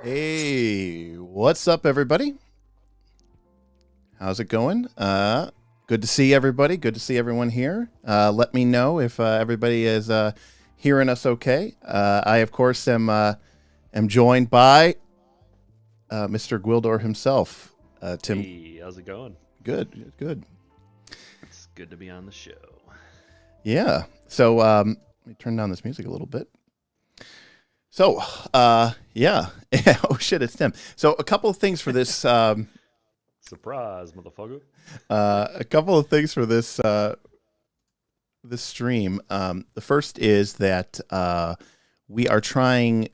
Hey, what's up, everybody? How's it going? Good to see everybody. Good to see everyone here. Let me know if everybody is hearing us okay. I, of course, am joined by Mr. Gwildor himself. Tim. Hey, how's it going? Good. It's good to be on the show. Yeah. So let me turn down this music a little bit. So, yeah. Oh, shit, it's Tim. So a couple of things for this... Surprise, motherfucker. A couple of things for this this stream. The first is that we are trying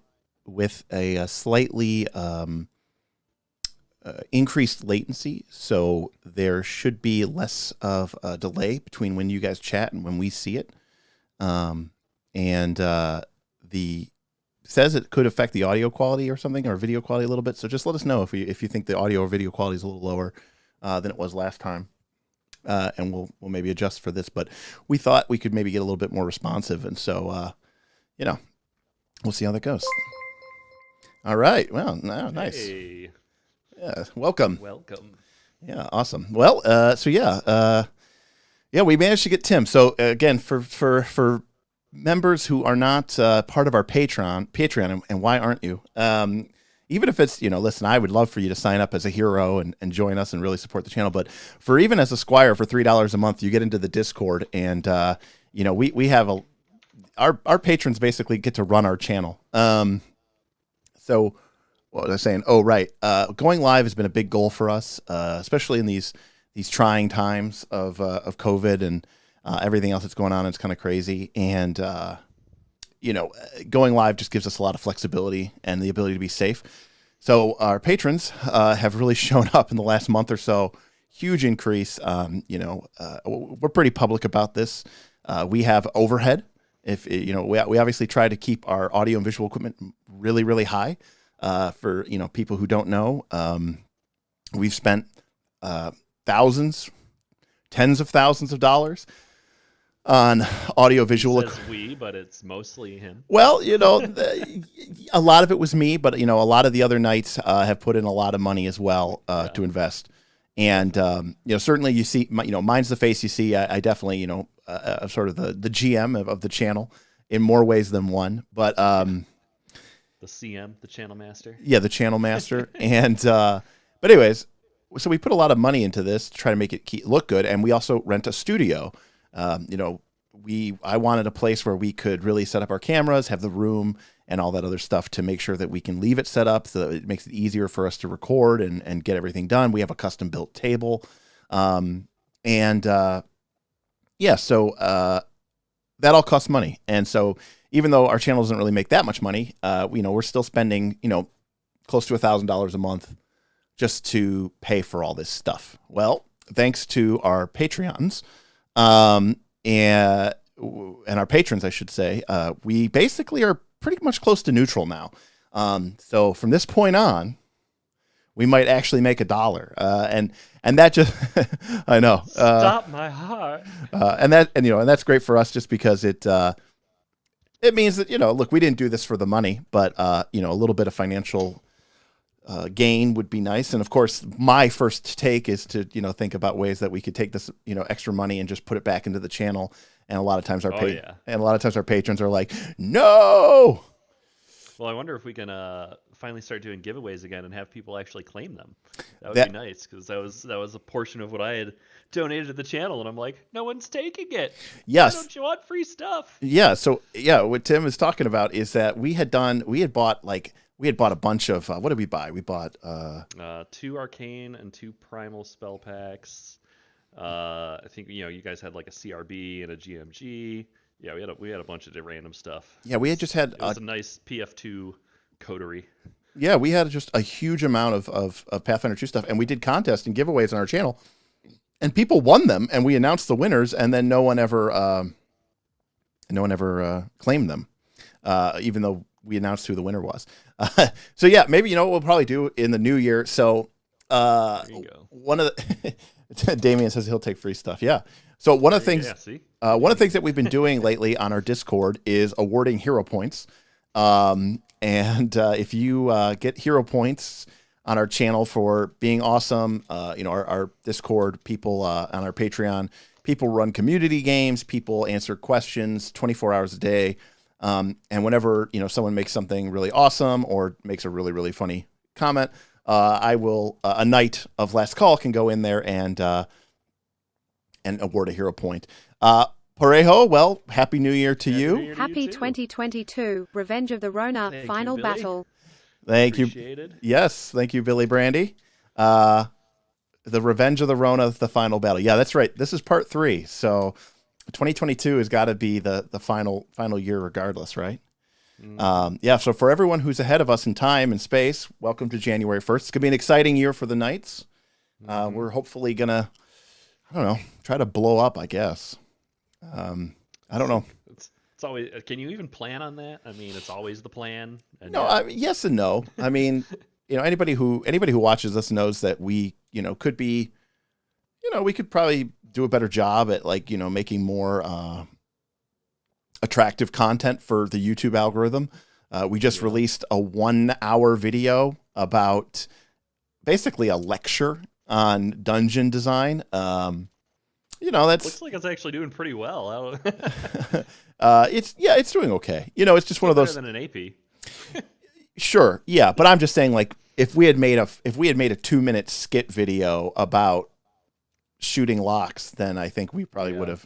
with a slightly increased latency, so there should be less of a delay between when you guys chat and when we see it. And the says it could affect the audio quality or something, or video quality a little bit. So just let us know if you think the audio or video quality is a little lower than it was last time, and we'll maybe adjust for this. But we thought we could maybe get a little bit more responsive, and so we'll see how that goes. All right. Well, nice. Hey. Yeah. Welcome. Yeah, awesome. Well, we managed to get Tim. So again, for members who are not part of our Patreon, and why aren't you? Even if it's, listen, I would love for you to sign up as a hero and join us and really support the channel. But for even as a squire for $3 a month, you get into the Discord, and we have our patrons basically get to run our channel. So what was I saying? Oh, right. Going live has been a big goal for us, especially in these trying times of COVID and everything else that's going on. It's kind of crazy. And, going live just gives us a lot of flexibility and the ability to be safe. So our patrons have really shown up in the last month or so. Huge increase. We're pretty public about this. We have overhead. We obviously try to keep our audio and visual equipment really, really high. For, people who don't know, we've spent thousands, tens of thousands of dollars on audio visual. It says we, but it's mostly him. Well, a lot of it was me, but a lot of the other knights have put in a lot of money as well to invest. And certainly you see, mine's the face you see. I definitely, sort of the GM of the channel in more ways than one. But the CM, the channel master. Yeah, the channel master. And but anyways, so we put a lot of money into this to try to make it look good, and we also rent a studio. I wanted a place where we could really set up our cameras, have the room and all that other stuff to make sure that we can leave it set up so that it makes it easier for us to record and get everything done. We have a custom built table. So that all costs money. And so even though our channel doesn't really make that much money, we're still spending, close to $1,000 a month just to pay for all this stuff. Well, thanks to our Patreons, and our patrons, I should say, we basically are pretty much close to neutral now. So from this point on, we might actually make $1. And that just, I know. Stop my heart. And that's great for us just because it means that, look, we didn't do this for the money, but, a little bit of financial gain would be nice. And of course, my first take is to, think about ways that we could take this, extra money and just put it back into the channel. And a lot of times our patrons are like, no. Well, I wonder if we can finally start doing giveaways again and have people actually claim them. That would be nice, because that was a portion of what I had donated to the channel, and I'm like, no one's taking it. Yes. Why don't you want free stuff? Yeah. So what Tim is talking about is that we had bought a bunch of what did we buy? We bought 2 arcane and 2 primal spell packs. I think you guys had like a CRB and a GMG. Yeah, we had a bunch of random stuff. Yeah, we had just had it was a nice PF2 coterie. Yeah, we had just a huge amount of Pathfinder 2 stuff, and we did contests and giveaways on our channel, and people won them, and we announced the winners, and then no one ever claimed them, even though we announced who the winner was. So yeah, maybe what we'll probably do in the new year. So there you go. One of the Damien says he'll take free stuff. Yeah. So one of the things, one of the things that we've been doing lately on our Discord is awarding hero points. And if you get hero points on our channel for being awesome, our Discord people on our Patreon, people run community games, people answer questions 24 hours a day. And whenever, someone makes something really awesome or makes a really, really funny comment, I will, a knight of Last Call can go in there and award a hero point. Parejo, well, Happy New Year to you. Happy 2022, Revenge of the Rona, final battle. Thank Appreciated. you. Yes, thank you, Billy Brandy. The Revenge of the Rona, the final battle. Yeah, that's right. This is part 3. So 2022 has got to be the final year regardless, right? So for everyone who's ahead of us in time and space, welcome to January 1st. It's going to be an exciting year for the Knights. We're hopefully going to, try to blow up, I guess. I don't know. It's always. Can you even plan on that? I mean, it's always the plan. And No, yes and no. I mean, anybody who watches us knows that we, could be, we could probably do a better job at making more attractive content for the YouTube algorithm. We just released a 1-hour video about basically a lecture on dungeon design. That's looks like it's actually doing pretty well. it's doing okay. It's just one of those better than an AP. Sure, yeah, but I'm just saying, if we had made a 2-minute skit video about shooting locks, then I think we probably would have,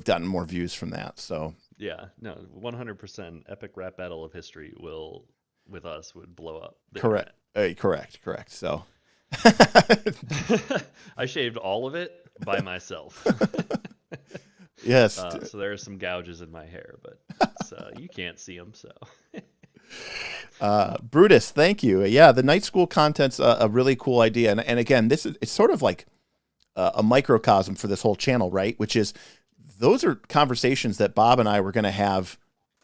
gotten more views from that. So yeah, no, 100% epic rap battle of history with us would blow up. Correct. Correct. So. I shaved all of it by myself. Yes. So there are some gouges in my hair, but you can't see them. So, Brutus, thank you. Yeah, the night school content's a really cool idea, and again, it's sort of like a microcosm for this whole channel, right? Which is those are conversations that Bob and I were going to have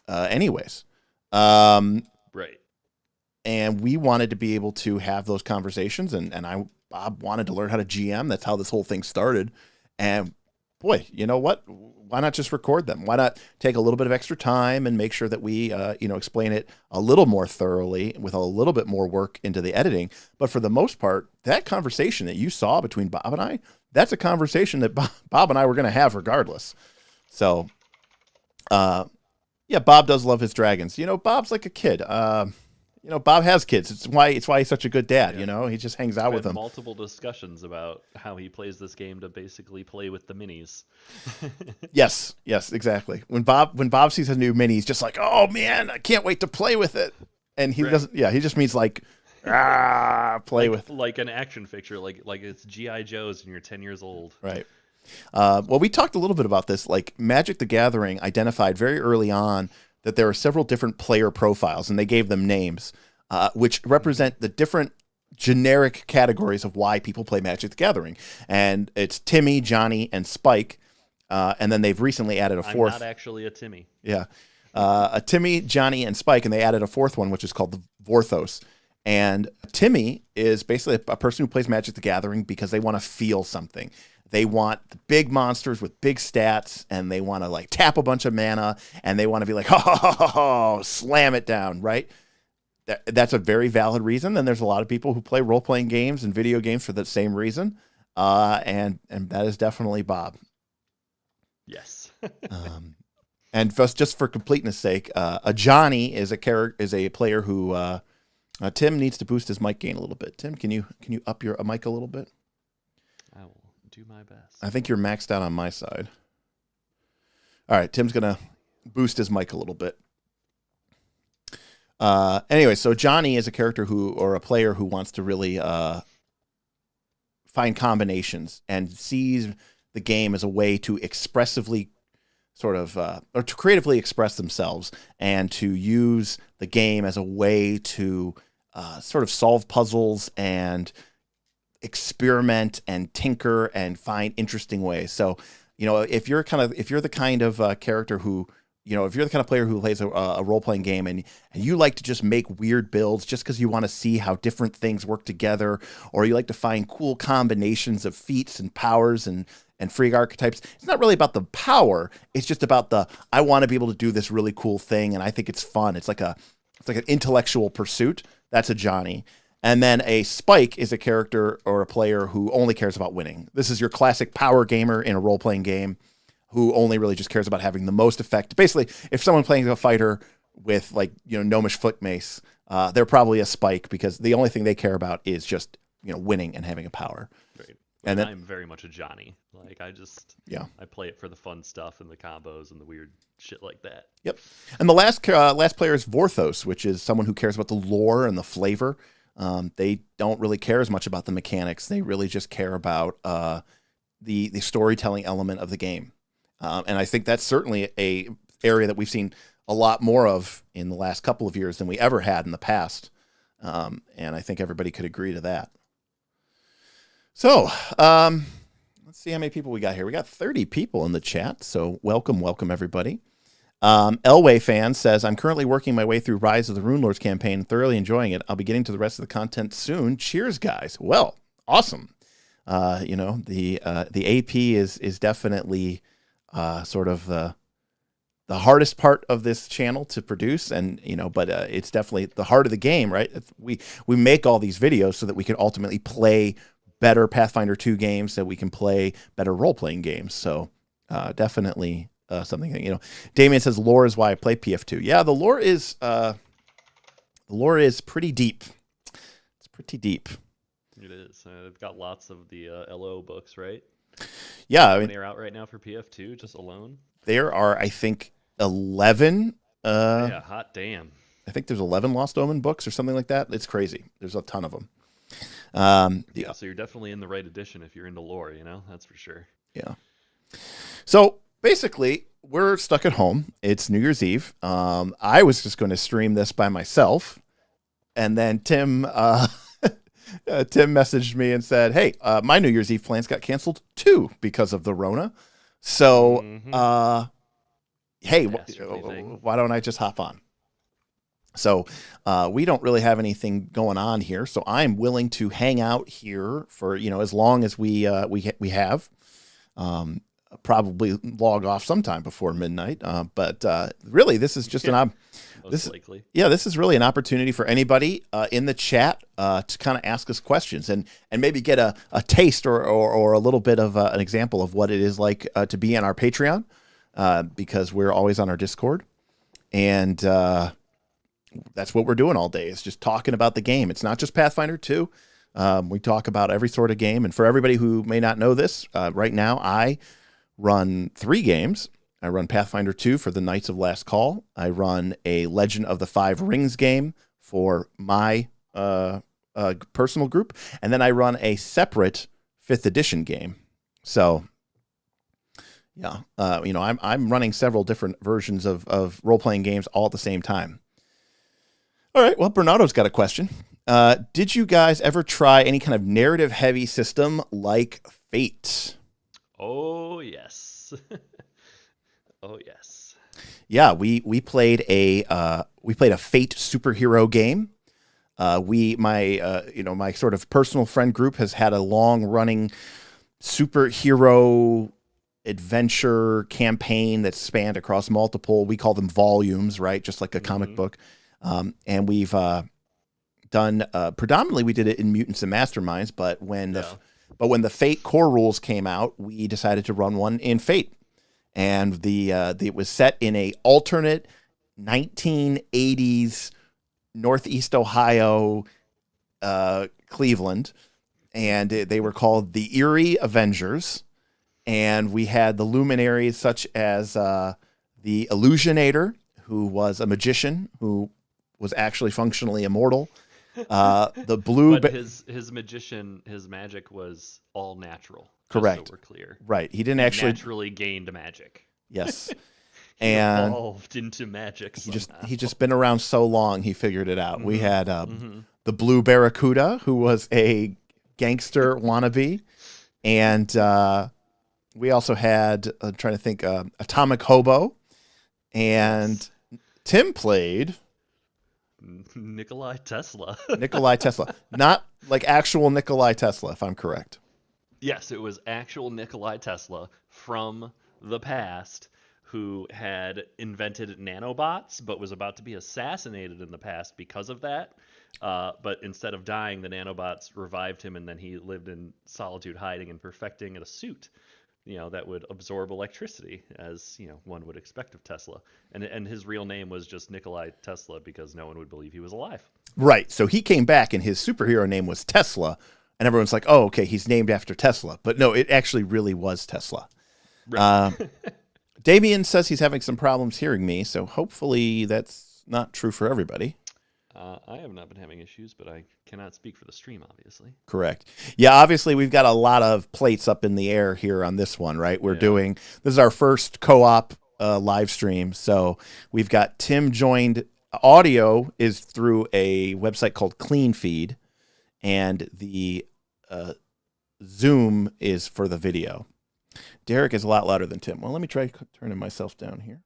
anyways. Right. And we wanted to be able to have those conversations, and Bob wanted to learn how to GM. That's how this whole thing started. And boy, you know what? Why not just record them? Why not take a little bit of extra time and make sure that we, explain it a little more thoroughly with a little bit more work into the editing? But for the most part, that conversation that you saw between Bob and I, that's a conversation that Bob and I were going to have regardless. So, Bob does love his dragons. Bob's like a kid. Bob has kids. It's why he's such a good dad. Yeah. He just hangs out with them. Multiple discussions about how he plays this game to basically play with the minis. Yes, exactly. When Bob sees a new mini, he's just like, "Oh man, I can't wait to play with it." And he doesn't. Yeah, he just means play with like an action figure, like it's GI Joe's and you're 10 years old. Right. Well, we talked a little bit about this. Like Magic the Gathering identified very early on that there are several different player profiles, and they gave them names, which represent the different generic categories of why people play Magic the Gathering. And it's Timmy, Johnny, and Spike. And then they've recently added a fourth. I'm not actually a Timmy. Yeah. A Timmy, Johnny, and Spike, and they added a fourth one, which is called the Vorthos. And Timmy is basically a person who plays Magic the Gathering because they want to feel something. They want the big monsters with big stats, and they want to tap a bunch of mana, and they want to be like, ho, slam it down, right? That's a very valid reason. Then there's a lot of people who play role-playing games and video games for that same reason, and that is definitely Bob. Yes. And just for completeness' sake, a Johnny is a player who Tim needs to boost his mic gain a little bit. Tim, can you up your mic a little bit? I will do my best. I think you're maxed out on my side. All right, Tim's gonna boost his mic a little bit. Anyway, so Johnny is a character or a player who wants to really find combinations and sees the game as a way to expressively or to creatively express themselves, and to use the game as a way to sort of solve puzzles and experiment and tinker and find interesting ways. So, if you're the kind of character who if you're the kind of player who plays a role-playing game and you like to just make weird builds just because you want to see how different things work together, or you like to find cool combinations of feats and powers and freak archetypes, it's not really about the power. It's just about I want to be able to do this really cool thing, and I think it's fun. It's like an intellectual pursuit. That's a Johnny. And then a Spike is a character or a player who only cares about winning. This is your classic power gamer in a role-playing game who only really just cares about having the most effect. Basically, if someone playing a fighter with gnomish foot mace, they're probably a Spike because the only thing they care about is just winning and having a power. Right. And then I'm very much a Johnny. Like I play it for the fun stuff and the combos and the weird shit like that. Yep. And the last player is Vorthos, which is someone who cares about the lore and the flavor. They don't really care as much about the mechanics. They really just care about the storytelling element of the game. And I think that's certainly a area that we've seen a lot more of in the last couple of years than we ever had in the past. And I think everybody could agree to that. So let's see how many people we got here. We got 30 people in the chat. So welcome everybody. Elway fan says, I'm currently working my way through Rise of the Rune Lords campaign, thoroughly enjoying it. I'll be getting to the rest of the content soon. Cheers, guys. Well, awesome. The AP is definitely sort of the hardest part of this channel to produce, and but it's definitely the heart of the game, right? We make all these videos so that we can ultimately play better Pathfinder 2 games, that we can play better role-playing games. So definitely something that, Damien says lore is why I play PF2. Yeah, the lore is pretty deep. It's pretty deep. It is. They've got lots of the LO books, right? Yeah, I mean, they're out right now for PF2 just alone. There are, I think, 11. Yeah, hot damn. I think there's 11 Lost Omen books or something like that. It's crazy. There's a ton of them. Yeah, so you're definitely in the right edition if you're into lore, that's for sure. Yeah. So basically, we're stuck at home. It's New Year's Eve. I was just going to stream this by myself, and then Tim messaged me and said, "Hey, my New Year's Eve plans got canceled too because of the Rona. So, hey, why don't I just hop on?" So we don't really have anything going on here, so I'm willing to hang out here for as long as we have. Probably log off sometime before midnight. But really, this is just this is really an opportunity for anybody in the chat to kind of ask us questions and maybe get a taste or a little bit of an example of what it is like to be on our Patreon, because we're always on our Discord, and that's what we're doing all day, is just talking about the game. It's not just Pathfinder 2. We talk about every sort of game. And for everybody who may not know this, right now I run 3 games. I run Pathfinder 2 for the Knights of Last Call. I run a Legend of the Five Rings game for my personal group. And then I run a separate 5th edition game. So, yeah, I'm running several different versions of role-playing games all at the same time. All right, well, Bernardo's got a question. Did you guys ever try any kind of narrative-heavy system like Fate? Oh, yes. Oh, yes. Yeah, we played a Fate superhero game. My sort of personal friend group has had a long-running superhero adventure campaign that spanned across multiple, we call them volumes, right? Just like a comic book. And we've done predominantly we did it in Mutants and Masterminds, but when the Fate core rules came out, we decided to run one in Fate, and it was set in a alternate 1980s Northeast Ohio, Cleveland, and they were called the Erie Avengers, and we had the luminaries such as the Illusionator, who was a magician who was actually functionally immortal. The blue, but his magic was all natural. Correct. So we're clear. Right. He didn't actually naturally gained magic. Yes. He and evolved into magic. He just been around so long, he figured it out. Mm-hmm. We had the Blue Barracuda, who was a gangster wannabe, and we also had I'm trying to think Atomic Hobo. And Tim played Nikolai Tesla. Nikolai Tesla. Not like actual Nikolai Tesla, if I'm correct. Yes, it was actual Nikolai Tesla from the past who had invented nanobots, but was about to be assassinated in the past because of that. But instead of dying, the nanobots revived him, and then he lived in solitude, hiding and perfecting a suit, that would absorb electricity, as one would expect of Tesla. And his real name was just Nikolai Tesla because no one would believe he was alive. Right. So he came back, and his superhero name was Tesla, and everyone's like, "Oh, okay, he's named after Tesla." But no, it actually really was Tesla. Right. Damien says he's having some problems hearing me, so hopefully that's not true for everybody. I have not been having issues, but I cannot speak for the stream, obviously. Correct. Yeah, obviously we've got a lot of plates up in the air here on this one, right? This is our first co-op live stream, so we've got Tim joined. Audio is through a website called Clean Feed, and the Zoom is for the video. Derek is a lot louder than Tim. Well, let me try turning myself down here.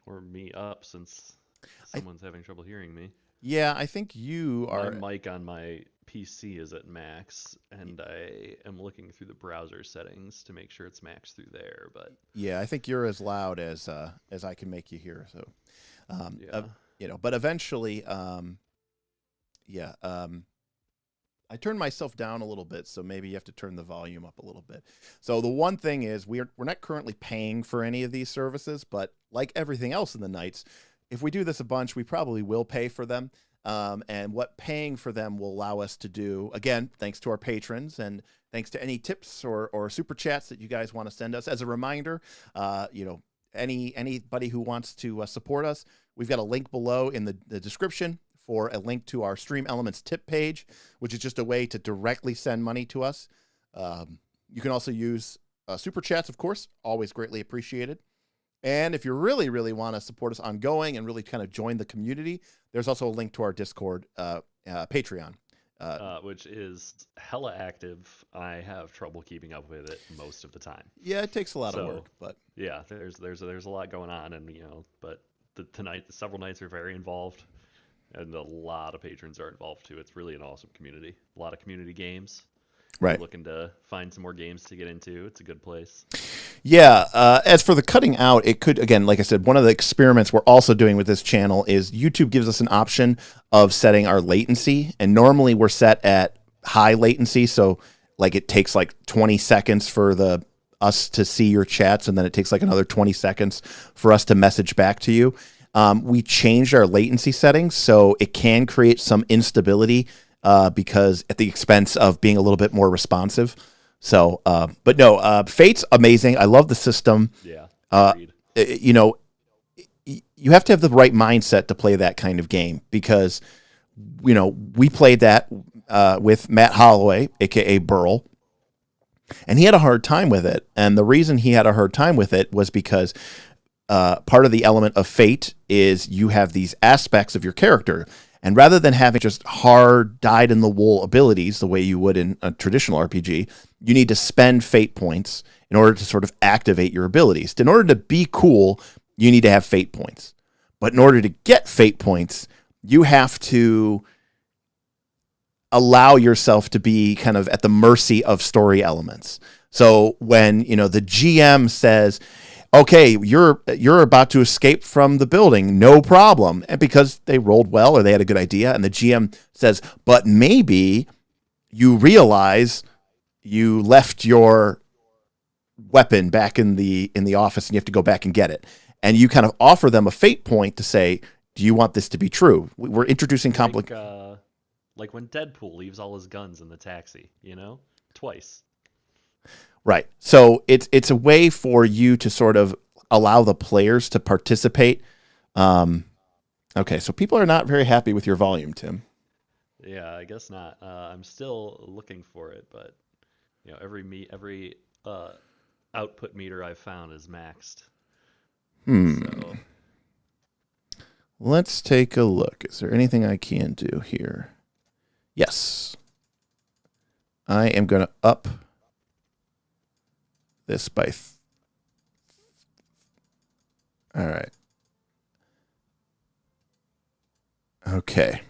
Or me up, since someone's having trouble hearing me. Yeah, I think you are. My mic on my PC is at max, and I am looking through the browser settings to make sure it's max through there. But yeah, I think you're as loud as I can make you hear. So, but eventually, I turned myself down a little bit, so maybe you have to turn the volume up a little bit. So the one thing is we're not currently paying for any of these services, but like everything else in the Knights, if we do this a bunch, we probably will pay for them. And what paying for them will allow us to do, again, thanks to our patrons and thanks to any tips or super chats that you guys want to send us. As a reminder, anybody who wants to support us, we've got a link below in the description for a link to our Stream Elements tip page, which is just a way to directly send money to us. You can also use super chats, of course, always greatly appreciated. And if you really, really want to support us ongoing and really kind of join the community, there's also a link to our Discord, Patreon. Which is hella active. I have trouble keeping up with it most of the time. Yeah, it takes a lot of work, but yeah, there's a lot going on, and but tonight several nights are very involved, and a lot of patrons are involved too. It's really an awesome community. A lot of community games. Right. Looking to find some more games to get into. It's a good place. Yeah. As for the cutting out, it could, again, like I said, one of the experiments we're also doing with this channel is YouTube gives us an option of setting our latency. And normally we're set at high latency. So like it takes like 20 seconds for us to see your chats. And then it takes like another 20 seconds for us to message back to you. We changed our latency settings. So it can create some instability because at the expense of being a little bit more responsive. So, but no, Fate's amazing. I love the system. Yeah. You have to have the right mindset to play that kind of game because, we played that with Matt Holloway, aka Burl, and he had a hard time with it. And the reason he had a hard time with it was because part of the element of Fate is you have these aspects of your character. And rather than having just hard, dyed-in-the-wool abilities the way you would in a traditional RPG, you need to spend fate points in order to sort of activate your abilities. In order to be cool, you need to have fate points. But in order to get fate points, you have to allow yourself to be kind of at the mercy of story elements. So when, the GM says, okay, you're about to escape from the building, no problem. And because they rolled well or they had a good idea, and the GM says, but maybe you realize you left your weapon back in the office and you have to go back and get it. And you kind of offer them a fate point to say, do you want this to be true? We're introducing like when Deadpool leaves all his guns in the taxi, twice. Right. So it's a way for you to sort of allow the players to participate. Okay, so people are not very happy with your volume, Tim. Yeah, I guess not. I'm still looking for it, but every output meter I've found is maxed. So. Let's take a look. Is there anything I can do here? Yes. I am going to up this by All right. Okay.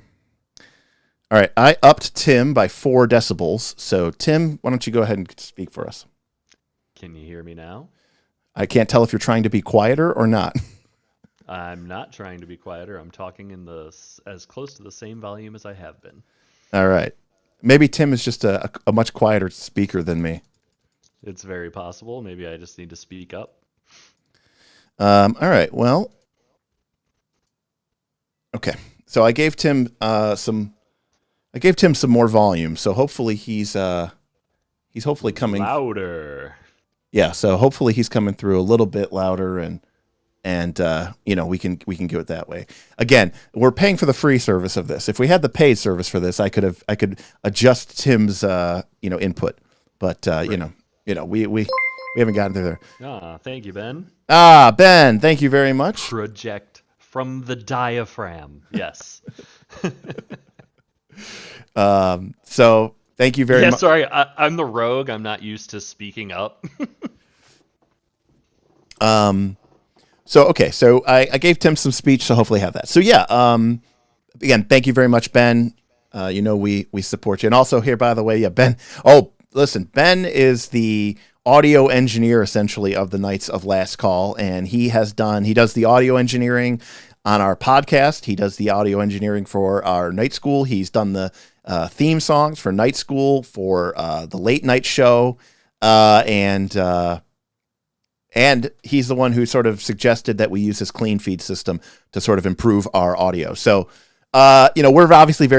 All right. I upped Tim by 4 decibels. So, Tim, why don't you go ahead and speak for us? Can you hear me now? I can't tell if you're trying to be quieter or not. I'm not trying to be quieter. I'm talking in as close to the same volume as I have been. All right. Maybe Tim is just a much quieter speaker than me. It's very possible. Maybe I just need to speak up. All right. Well, okay. So I gave Tim some more volume. So hopefully he's hopefully coming louder. Yeah. So hopefully he's coming through a little bit louder, and we can go it that way. Again, we're paying for the free service of this. If we had the paid service for this, I could adjust Tim's input, but right. We haven't gotten through there. Thank you, Ben. Ben, thank you very much. Project from the diaphragm. Yes. So thank you very much. Sorry, I'm the rogue. I'm not used to speaking up. So I gave Tim some speech, so hopefully have that. So yeah, again, thank you very much, Ben. We support you. And also here, by the way, Ben. Oh, listen, Ben is the audio engineer essentially of the Knights of Last Call, and he does the audio engineering on our podcast. He does the audio engineering for our night school. He's done the theme songs for night school, for the late night show, and he's the one who sort of suggested that we use this clean feed system to sort of improve our audio. So, we're obviously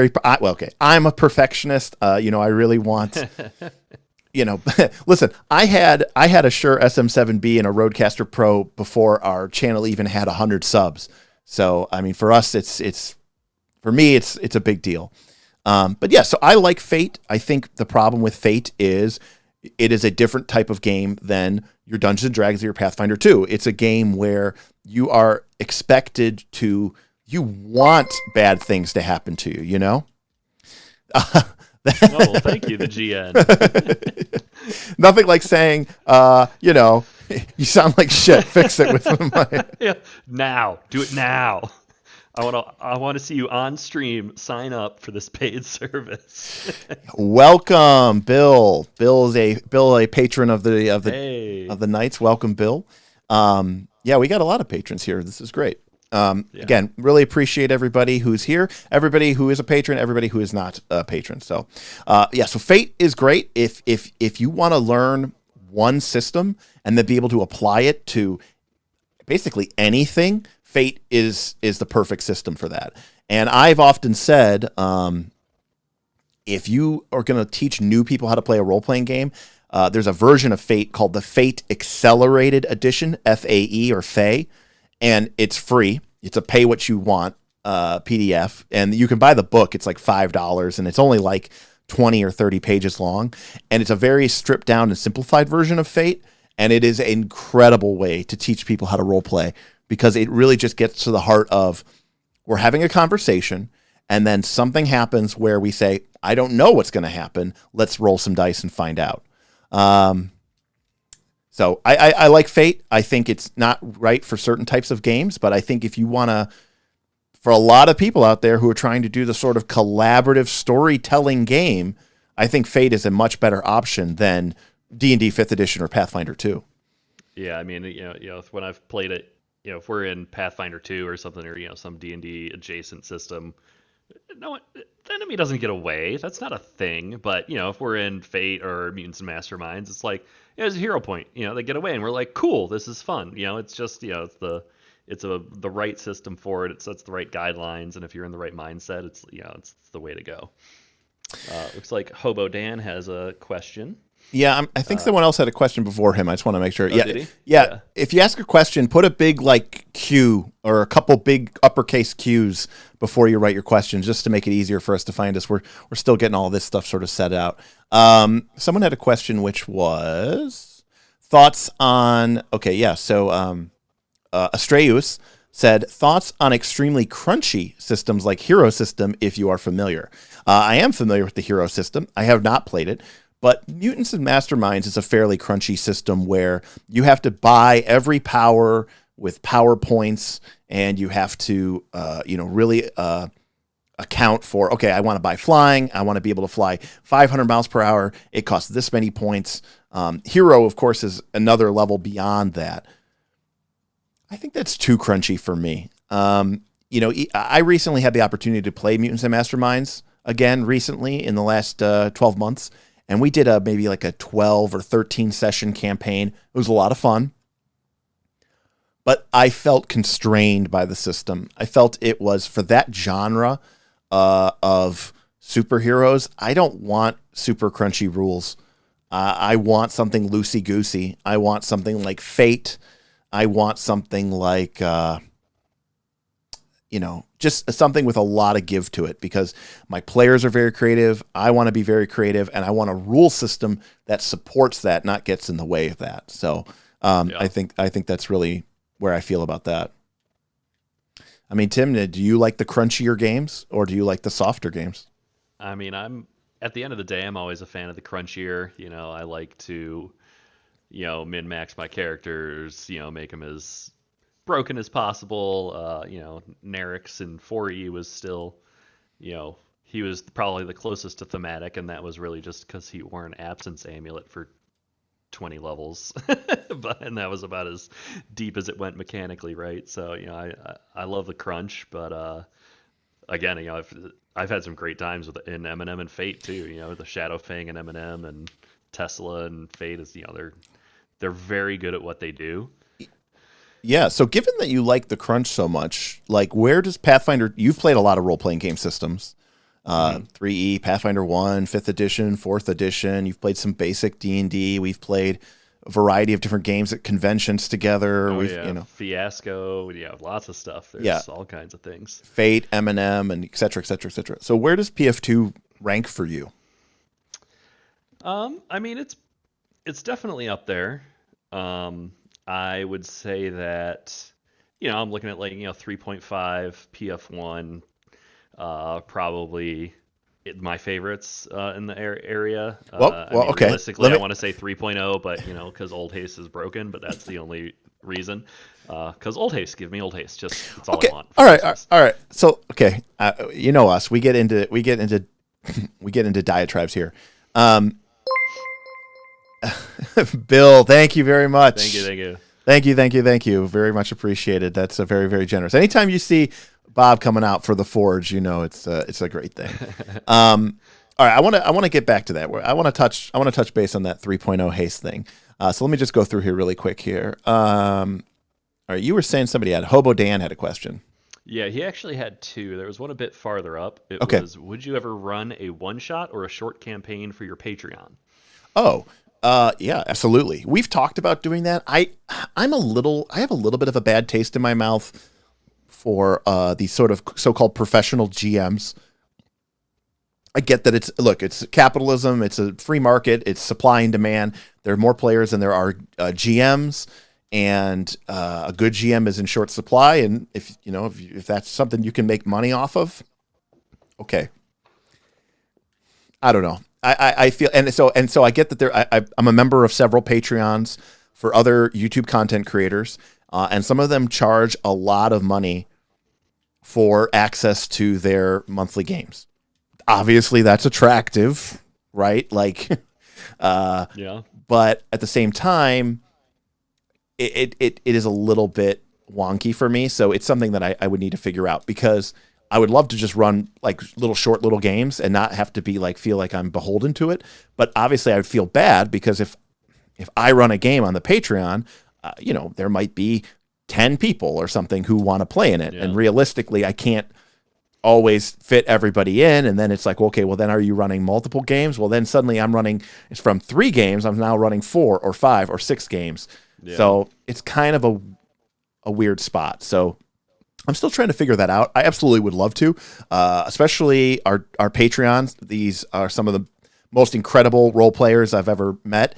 I'm a perfectionist. I really want, listen, I had a Shure SM7B and a Rodecaster Pro before our channel even had 100 subs. So, I mean, for us, it's a big deal. But yeah, so I like Fate. I think the problem with Fate is it is a different type of game than your Dungeons and Dragons or your Pathfinder 2. It's a game where you are expected to, you want bad things to happen to you, Well, thank you, the GN. Nothing like saying, you sound like shit. Fix it with my... Yeah. Now. Do it now. I want to see you on stream. Sign up for this paid service. Welcome, Bill. Bill a patron of the Knights. Welcome, Bill. Yeah, we got a lot of patrons here. This is great. Again, really appreciate everybody who's here, everybody who is a patron, everybody who is not a patron. So, so Fate is great. If you want to learn one system and then be able to apply it to basically anything, Fate is the perfect system for that. And I've often said, if you are going to teach new people how to play a role-playing game, there's a version of Fate called the Fate Accelerated Edition, FAE or FAE, and it's free. It's a pay what you want PDF, and you can buy the book. It's like $5, and it's only like 20 or 30 pages long, and it's a very stripped down and simplified version of Fate, and it is an incredible way to teach people how to role play, because it really just gets to the heart of, we're having a conversation, and then something happens where we say, I don't know what's going to happen. Let's roll some dice and find out. So I like Fate. I think it's not right for certain types of games, but I think if you want to, for a lot of people out there who are trying to do the sort of collaborative storytelling game, I think Fate is a much better option than D&D 5th edition or Pathfinder 2. Yeah, I mean, when I've played it, if we're in Pathfinder 2 or something, or some D&D adjacent system, no, the enemy doesn't get away. That's not a thing. But if we're in Fate or Mutants and Masterminds, it's like there's a hero point. They get away, and we're like, cool, this is fun. It's just it's the right system for it. It sets the right guidelines, and if you're in the right mindset, it's the way to go. Looks like HoboDan has a question. Yeah, I think someone else had a question before him. I just want to make sure. Did he? Yeah. If you ask a question, put a big Q or a couple big uppercase Qs before you write your question, just to make it easier for us to find us. We're still getting all this stuff sort of set out. Someone had a question, which was thoughts on. Okay, yeah. So Astreus said thoughts on extremely crunchy systems like Hero System, if you are familiar. I am familiar with the Hero System. I have not played it. But Mutants and Masterminds is a fairly crunchy system where you have to buy every power with PowerPoints, and you have to, really account for, okay, I want to buy flying. I want to be able to fly 500 miles per hour. It costs this many points. Hero, of course, is another level beyond that. I think that's too crunchy for me. I recently had the opportunity to play Mutants and Masterminds again recently in the last 12 months. And we did maybe like a 12 or 13 session campaign. It was a lot of fun. But I felt constrained by the system. I felt it was for that genre of superheroes. I don't want super crunchy rules. I want something loosey-goosey. I want something like Fate. I want something like, just something with a lot of give to it, because my players are very creative. I want to be very creative, and I want a rule system that supports that, not gets in the way of that. So I think that's really where I feel about that. I mean, Tim, do you like the crunchier games or do you like the softer games? I mean, at the end of the day, I'm always a fan of the crunchier. I like to, min-max my characters, make them as broken as possible. Nerix in 4E was still, he was probably the closest to thematic, and that was really just because he wore an absence amulet for 20 levels, and that was about as deep as it went mechanically, right? So I love the crunch, but again, I've had some great times in M&M and Fate too. The Shadow Fang and M&M and Tesla and Fate is they're very good at what they do. Yeah. So given that you like the crunch so much, like where does Pathfinder? You've played a lot of role playing game systems. 3E, Pathfinder 1, 5th edition, 4th edition. You've played some basic D&D. We've played a variety of different games at conventions together. Fiasco. Lots of stuff. There's all kinds of things. Fate, M&M, and et cetera, et cetera, et cetera. So where does PF2 rank for you? I mean, it's definitely up there. I would say that, I'm looking at 3.5 PF1. Probably my favorites in the area. Okay. Realistically, I want to say 3.0, but because Old Haste is broken, but that's the only reason. Because Old Haste, give me Old Haste. That's all I want. All right. So okay, us. We get into diatribes here. Bill, thank you very much. Thank you. Very much appreciated. That's a very, very generous. Anytime you see Bob coming out for the Forge, it's a great thing. All right, I want to get back to that. I want to touch base on that 3.0 haste thing. So let me just go through here really quick here. All right, you were saying HoboDan had a question. Yeah, he actually had two. There was one a bit farther up. It was, would you ever run a one-shot or a short campaign for your Patreon? Oh, yeah, absolutely. We've talked about doing that. I have a little bit of a bad taste in my mouth for these sort of so-called professional GMs. I get that it's capitalism, it's a free market, it's supply and demand. There are more players than there are GMs, and a good GM is in short supply. And if that's something you can make money off of, okay. I don't know. I feel and so I get that I'm a member of several Patreons for other YouTube content creators, and some of them charge a lot of money for access to their monthly games. Obviously, that's attractive, right? Yeah. But at the same time, it is a little bit wonky for me. So it's something that I would need to figure out, because I would love to just run little games and not have to feel like I'm beholden to it. But obviously I would feel bad, because if I run a game on the Patreon, there might be 10 people or something who want to play in it. Yeah. And realistically, I can't always fit everybody in. And then it's like, okay, well then are you running multiple games? Well, then suddenly it's from 3 games. I'm now running 4 or 5 or 6 games. Yeah. So it's kind of a weird spot. So I'm still trying to figure that out. I absolutely would love to, especially our Patreons. These are some of the most incredible role players I've ever met.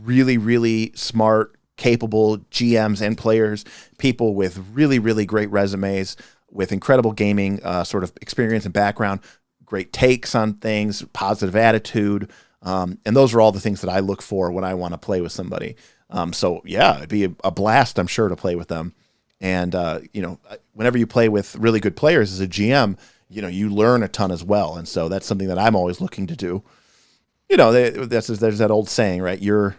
Really, really smart, capable GMs and players, people with really, really great resumes, with incredible gaming sort of experience and background, great takes on things, positive attitude. And those are all the things that I look for when I want to play with somebody. So yeah, it'd be a blast, I'm sure, to play with them. And whenever you play with really good players as a GM, you learn a ton as well. And so that's something that I'm always looking to do. There's that old saying, right? You're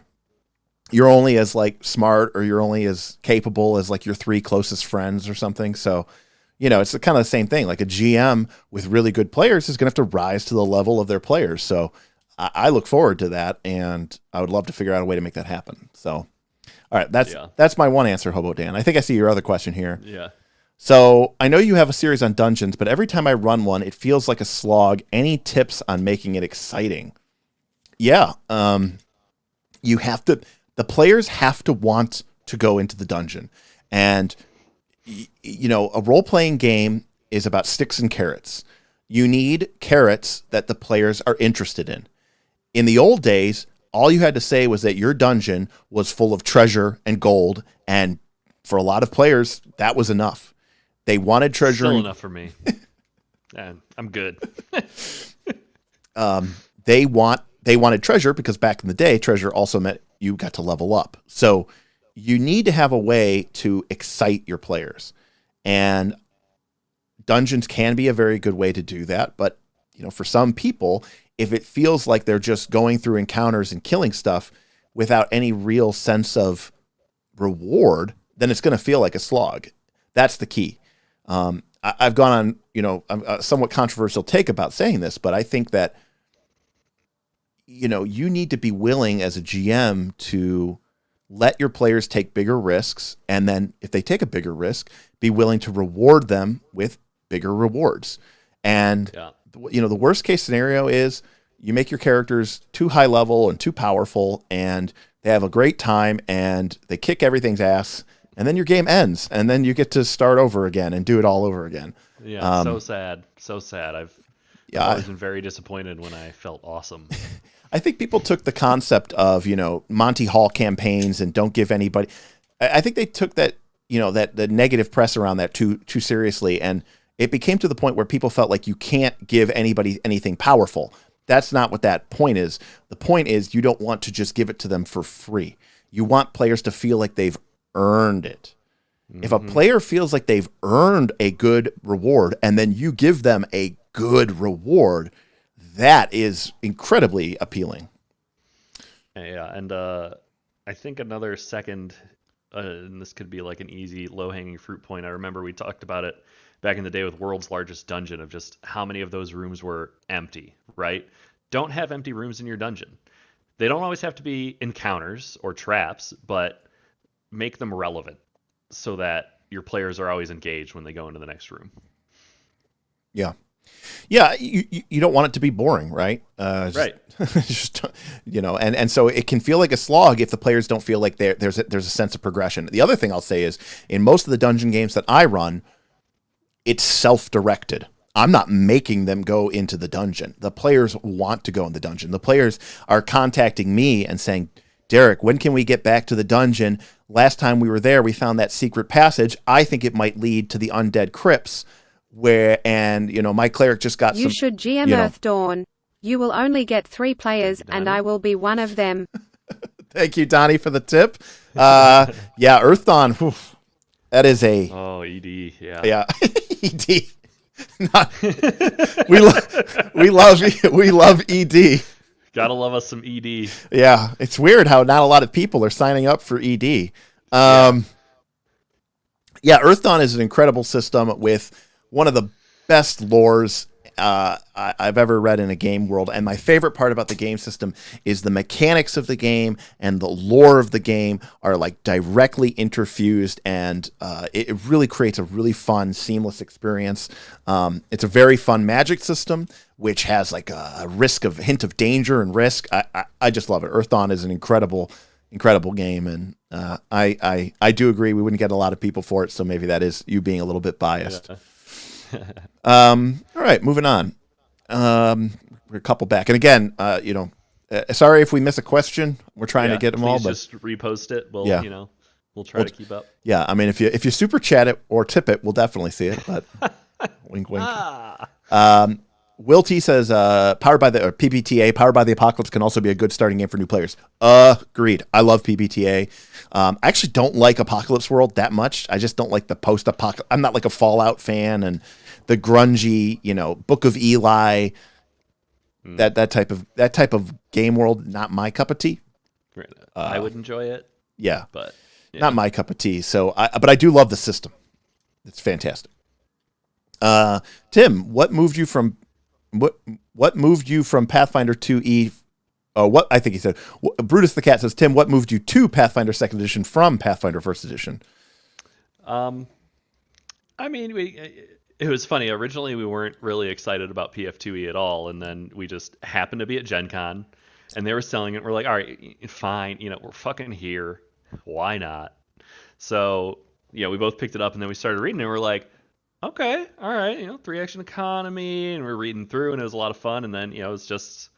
only as like smart, or you're only as capable as like your 3 closest friends or something. So, it's kind of the same thing. Like a GM with really good players is going to have to rise to the level of their players. So I look forward to that, and I would love to figure out a way to make that happen. So, all right, that's my one answer, HoboDan. I think I see your other question here. Yeah. So I know you have a series on dungeons, but every time I run one, it feels like a slog. Any tips on making it exciting? Yeah. The players have to want to go into the dungeon. And, a role-playing game is about sticks and carrots. You need carrots that the players are interested in. In the old days, all you had to say was that your dungeon was full of treasure and gold, and for a lot of players, that was enough. They wanted treasure. Still enough for me. I'm good. They wanted treasure because back in the day, treasure also meant you got to level up. So you need to have a way to excite your players. And dungeons can be a very good way to do that. But, for some people, if it feels like they're just going through encounters and killing stuff without any real sense of reward, then it's going to feel like a slog. That's the key. I've gone on, a somewhat controversial take about saying this, but I think that, you need to be willing as a GM to let your players take bigger risks. And then if they take a bigger risk, be willing to reward them with bigger rewards. And, the worst case scenario is you make your characters too high level and too powerful, and they have a great time and they kick everything's ass. And then your game ends, and then you get to start over again and do it all over again. Yeah, so sad. So sad. I've always been very disappointed when I felt awesome. I think people took the concept of, Monty Hall campaigns and don't give anybody. I think they took that, that the negative press around that too seriously. And it became to the point where people felt like you can't give anybody anything powerful. That's not what that point is. The point is you don't want to just give it to them for free. You want players to feel like they've earned it. If a player feels like they've earned a good reward and then you give them a good reward, that is incredibly appealing. Yeah, and I think another second, and this could be like an easy low-hanging fruit point. I remember we talked about it back in the day with World's Largest Dungeon, of just how many of those rooms were empty, right? Don't have empty rooms in your dungeon. They don't always have to be encounters or traps, but make them relevant so that your players are always engaged when they go into the next room. Yeah. Yeah, you don't want it to be boring, right? Right. And so it can feel like a slog if the players don't feel like there's a sense of progression. The other thing I'll say is, in most of the dungeon games that I run, it's self-directed. I'm not making them go into the dungeon. The players want to go in the dungeon. The players are contacting me and saying, Derek, when can we get back to the dungeon? Last time we were there, we found that secret passage. I think it might lead to the undead crypts. My cleric just got You should GM Earth Dawn. You will only get 3 players, and I will be one of them. Thank you, Donnie, for the tip. Earth Dawn. Whew, that is a... Oh, ED, yeah. Yeah, ED. We love ED. Gotta love us some ED. Yeah, it's weird how not a lot of people are signing up for ED. Earth Dawn is an incredible system with one of the best lores I've ever read in a game world. And my favorite part about the game system is the mechanics of the game and the lore of the game are like directly interfused, and it really creates a really fun, seamless experience. It's a very fun magic system, which has like a hint of danger and risk. I just love it. Earth Dawn is an incredible game, and I do agree we wouldn't get a lot of people for it, so maybe that is you being a little bit biased. Yeah. All right, moving on. We're a couple back, and again, sorry if we miss a question. We're trying to get them all, but just repost it. We'll try to keep up. Yeah, I mean, if you super chat it or tip it, we'll definitely see it. But wink, wink. Will T says, powered by the PBTA, Powered by the Apocalypse can also be a good starting game for new players. Agreed. I love PBTA. I actually don't like Apocalypse World that much. I just don't like the post-apocalypse. I'm not like a Fallout fan, and the grungy, Book of Eli, that type of game world, not my cup of tea. I would enjoy it. Yeah, but not my cup of tea. But I do love the system. It's fantastic. Tim, what moved you from Pathfinder 2E? Oh, what I think he said. Brutus the Cat says, Tim, what moved you to Pathfinder Second Edition from Pathfinder First Edition? I mean, it was funny. Originally, we weren't really excited about PF2E at all, and then we just happened to be at Gen Con, and they were selling it. We're like, all right, fine. We're fucking here. Why not? So, we both picked it up, and then we started reading it, and we're like, okay, all right, 3-action economy, and we're reading through, and it was a lot of fun. And then, it's just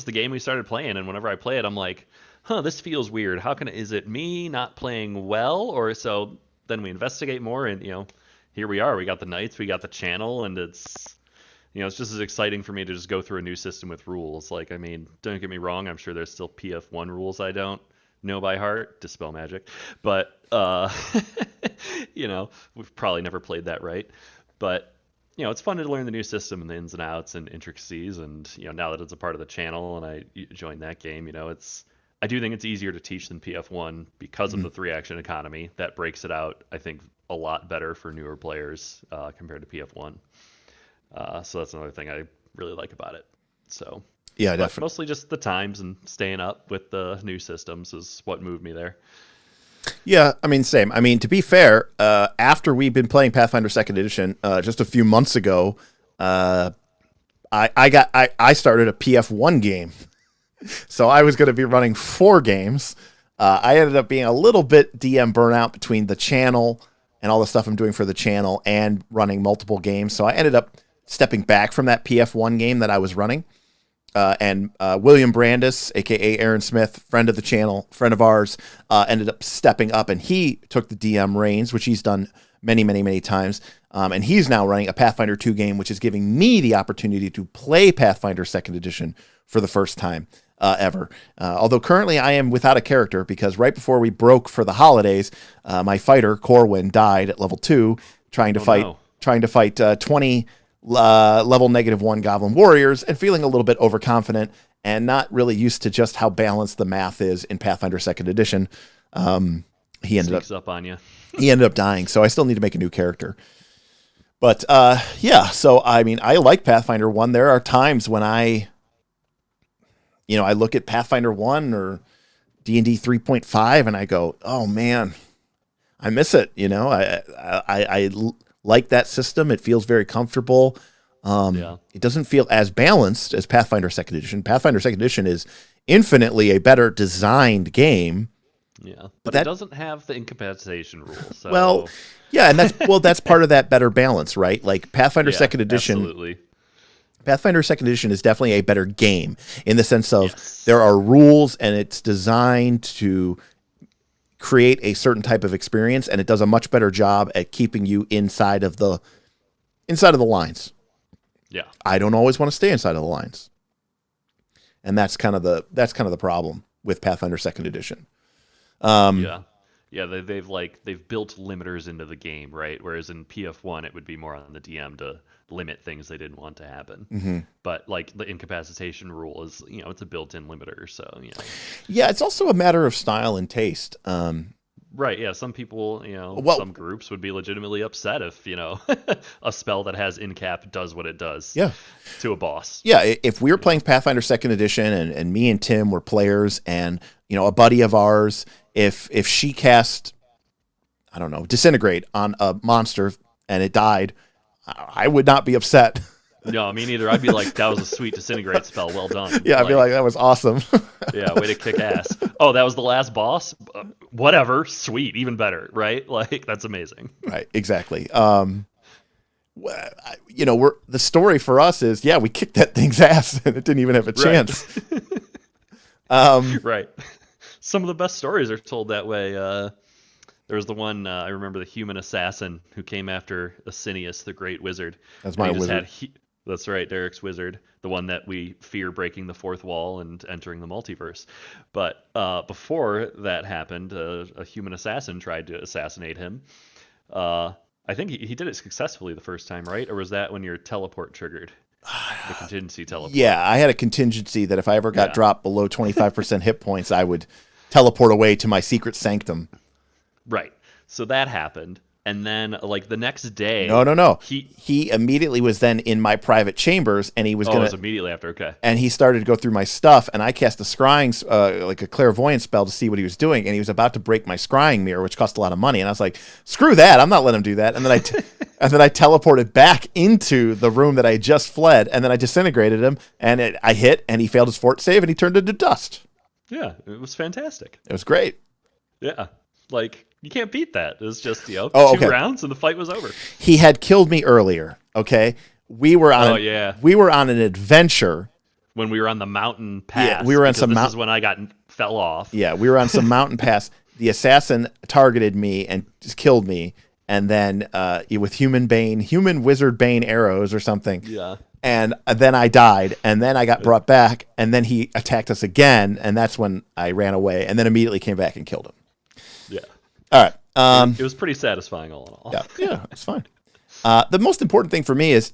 the game we started playing. And whenever I play it, I'm like, this feels weird. Is it me not playing well? Or so then we investigate more, and, here we are. We got the knights, we got the channel, and it's just as exciting for me to just go through a new system with rules. Like, I mean, don't get me wrong, I'm sure there's still PF1 rules I don't know by heart, Dispel Magic, but we've probably never played that right. But it's fun to learn the new system and the ins and outs and intricacies, and now that it's a part of the channel and I joined that game, I do think it's easier to teach than PF1 because of the 3-action economy. That breaks it out, I think, a lot better for newer players compared to PF1. So that's another thing I really like about it. So yeah, definitely. Mostly just the times and staying up with the new systems is what moved me there. Yeah, I mean, same. I mean, to be fair, after we've been playing Pathfinder Second Edition, just a few months ago, I started a PF1 game, so I was going to be running 4 games. I ended up being a little bit DM burnout between the channel and all the stuff I'm doing for the channel and running multiple games, so I ended up stepping back from that PF1 game that I was running. And William Brandis, a.k.a. Aaron Smith, friend of the channel, friend of ours, ended up stepping up, and he took the DM reins, which he's done many, many, many times. And he's now running a Pathfinder 2 game, which is giving me the opportunity to play Pathfinder 2nd Edition for the first time ever. Although currently I am without a character, because right before we broke for the holidays, my fighter, Corwin, died at level 2 trying to fight 20 level -1 Goblin Warriors, and feeling a little bit overconfident and not really used to just how balanced the math is in Pathfinder 2nd Edition. He ended up on you. He ended up dying, so I still need to make a new character. But so I mean, I like Pathfinder 1. There are times when I look at Pathfinder 1 or D&D 3.5 and I go, oh man, I miss it. I like that system. It feels very comfortable. It doesn't feel as balanced as Pathfinder 2nd Edition. Pathfinder 2nd Edition is infinitely a better designed game. Yeah, but it doesn't have the incapacitation rules. So. Well, yeah, and that's part of that better balance, right? Like Pathfinder 2nd Edition. Absolutely. Pathfinder 2nd Edition is definitely a better game in the sense of there are rules, and it's designed to create a certain type of experience, and it does a much better job at keeping you inside of the lines. Yeah. I don't always want to stay inside of the lines. And that's kind of the problem with Pathfinder 2nd Edition. They've built limiters into the game, right? Whereas in PF1 it would be more on the DM to limit things they didn't want to happen. Mm-hmm. But like the incapacitation rule is, it's a built-in limiter, so Yeah, it's also a matter of style and taste. Right, yeah, some people, some groups would be legitimately upset if, a spell that has incap does what it does to a boss. Yeah, if we were playing Pathfinder 2nd Edition and me and Tim were players, and, a buddy of ours, if she cast, I don't know, Disintegrate on a monster and it died, I would not be upset. No, me neither. I'd be like, that was a sweet Disintegrate spell. Well done. Yeah, I'd be like, that was awesome. Yeah, way to kick ass. Oh, that was the last boss? Whatever. Sweet. Even better, right? Like, that's amazing. Right, exactly. The story for us is, we kicked that thing's ass and it didn't even have a chance. Right. Some of the best stories are told that way. There was the one, I remember the human assassin who came after Asinius, the great wizard. That's my wizard. That's right, Derek's wizard, the one that we fear breaking the fourth wall and entering the multiverse. But before that happened, a human assassin tried to assassinate him. I think he did it successfully the first time, right? Or was that when your teleport triggered? The contingency teleport. Yeah, I had a contingency that if I ever got Yeah. dropped below 25% hit points, I would teleport away to my secret sanctum. Right. So that happened. And then, like, the next day... No. He He immediately was then in my private chambers, and he was it going was to... immediately after, okay. And he started to go through my stuff, and I cast a scrying, like a clairvoyance spell to see what he was doing, and he was about to break my scrying mirror, which cost a lot of money, and I was like, screw that, I'm not letting him do that. And then I teleported back into the room that I just fled, and then I disintegrated him, and I hit, and he failed his fort save, and he turned into dust. Yeah, it was fantastic. It was great. Yeah. Like, you can't beat that. It was just, Oh, two okay. rounds and the fight was over. He had killed me earlier, okay? We were on an adventure. When we were on the mountain pass. Yeah, we were on because some this is when I fell off. Yeah, we were on some mountain pass. The assassin targeted me and just killed me, and then with human wizard bane arrows or something. Yeah. And then I died, and then I got brought back, and then he attacked us again, and that's when I ran away, and then immediately came back and killed him. Yeah. All right. It was pretty satisfying all in all. Yeah, it's fine. The most important thing for me is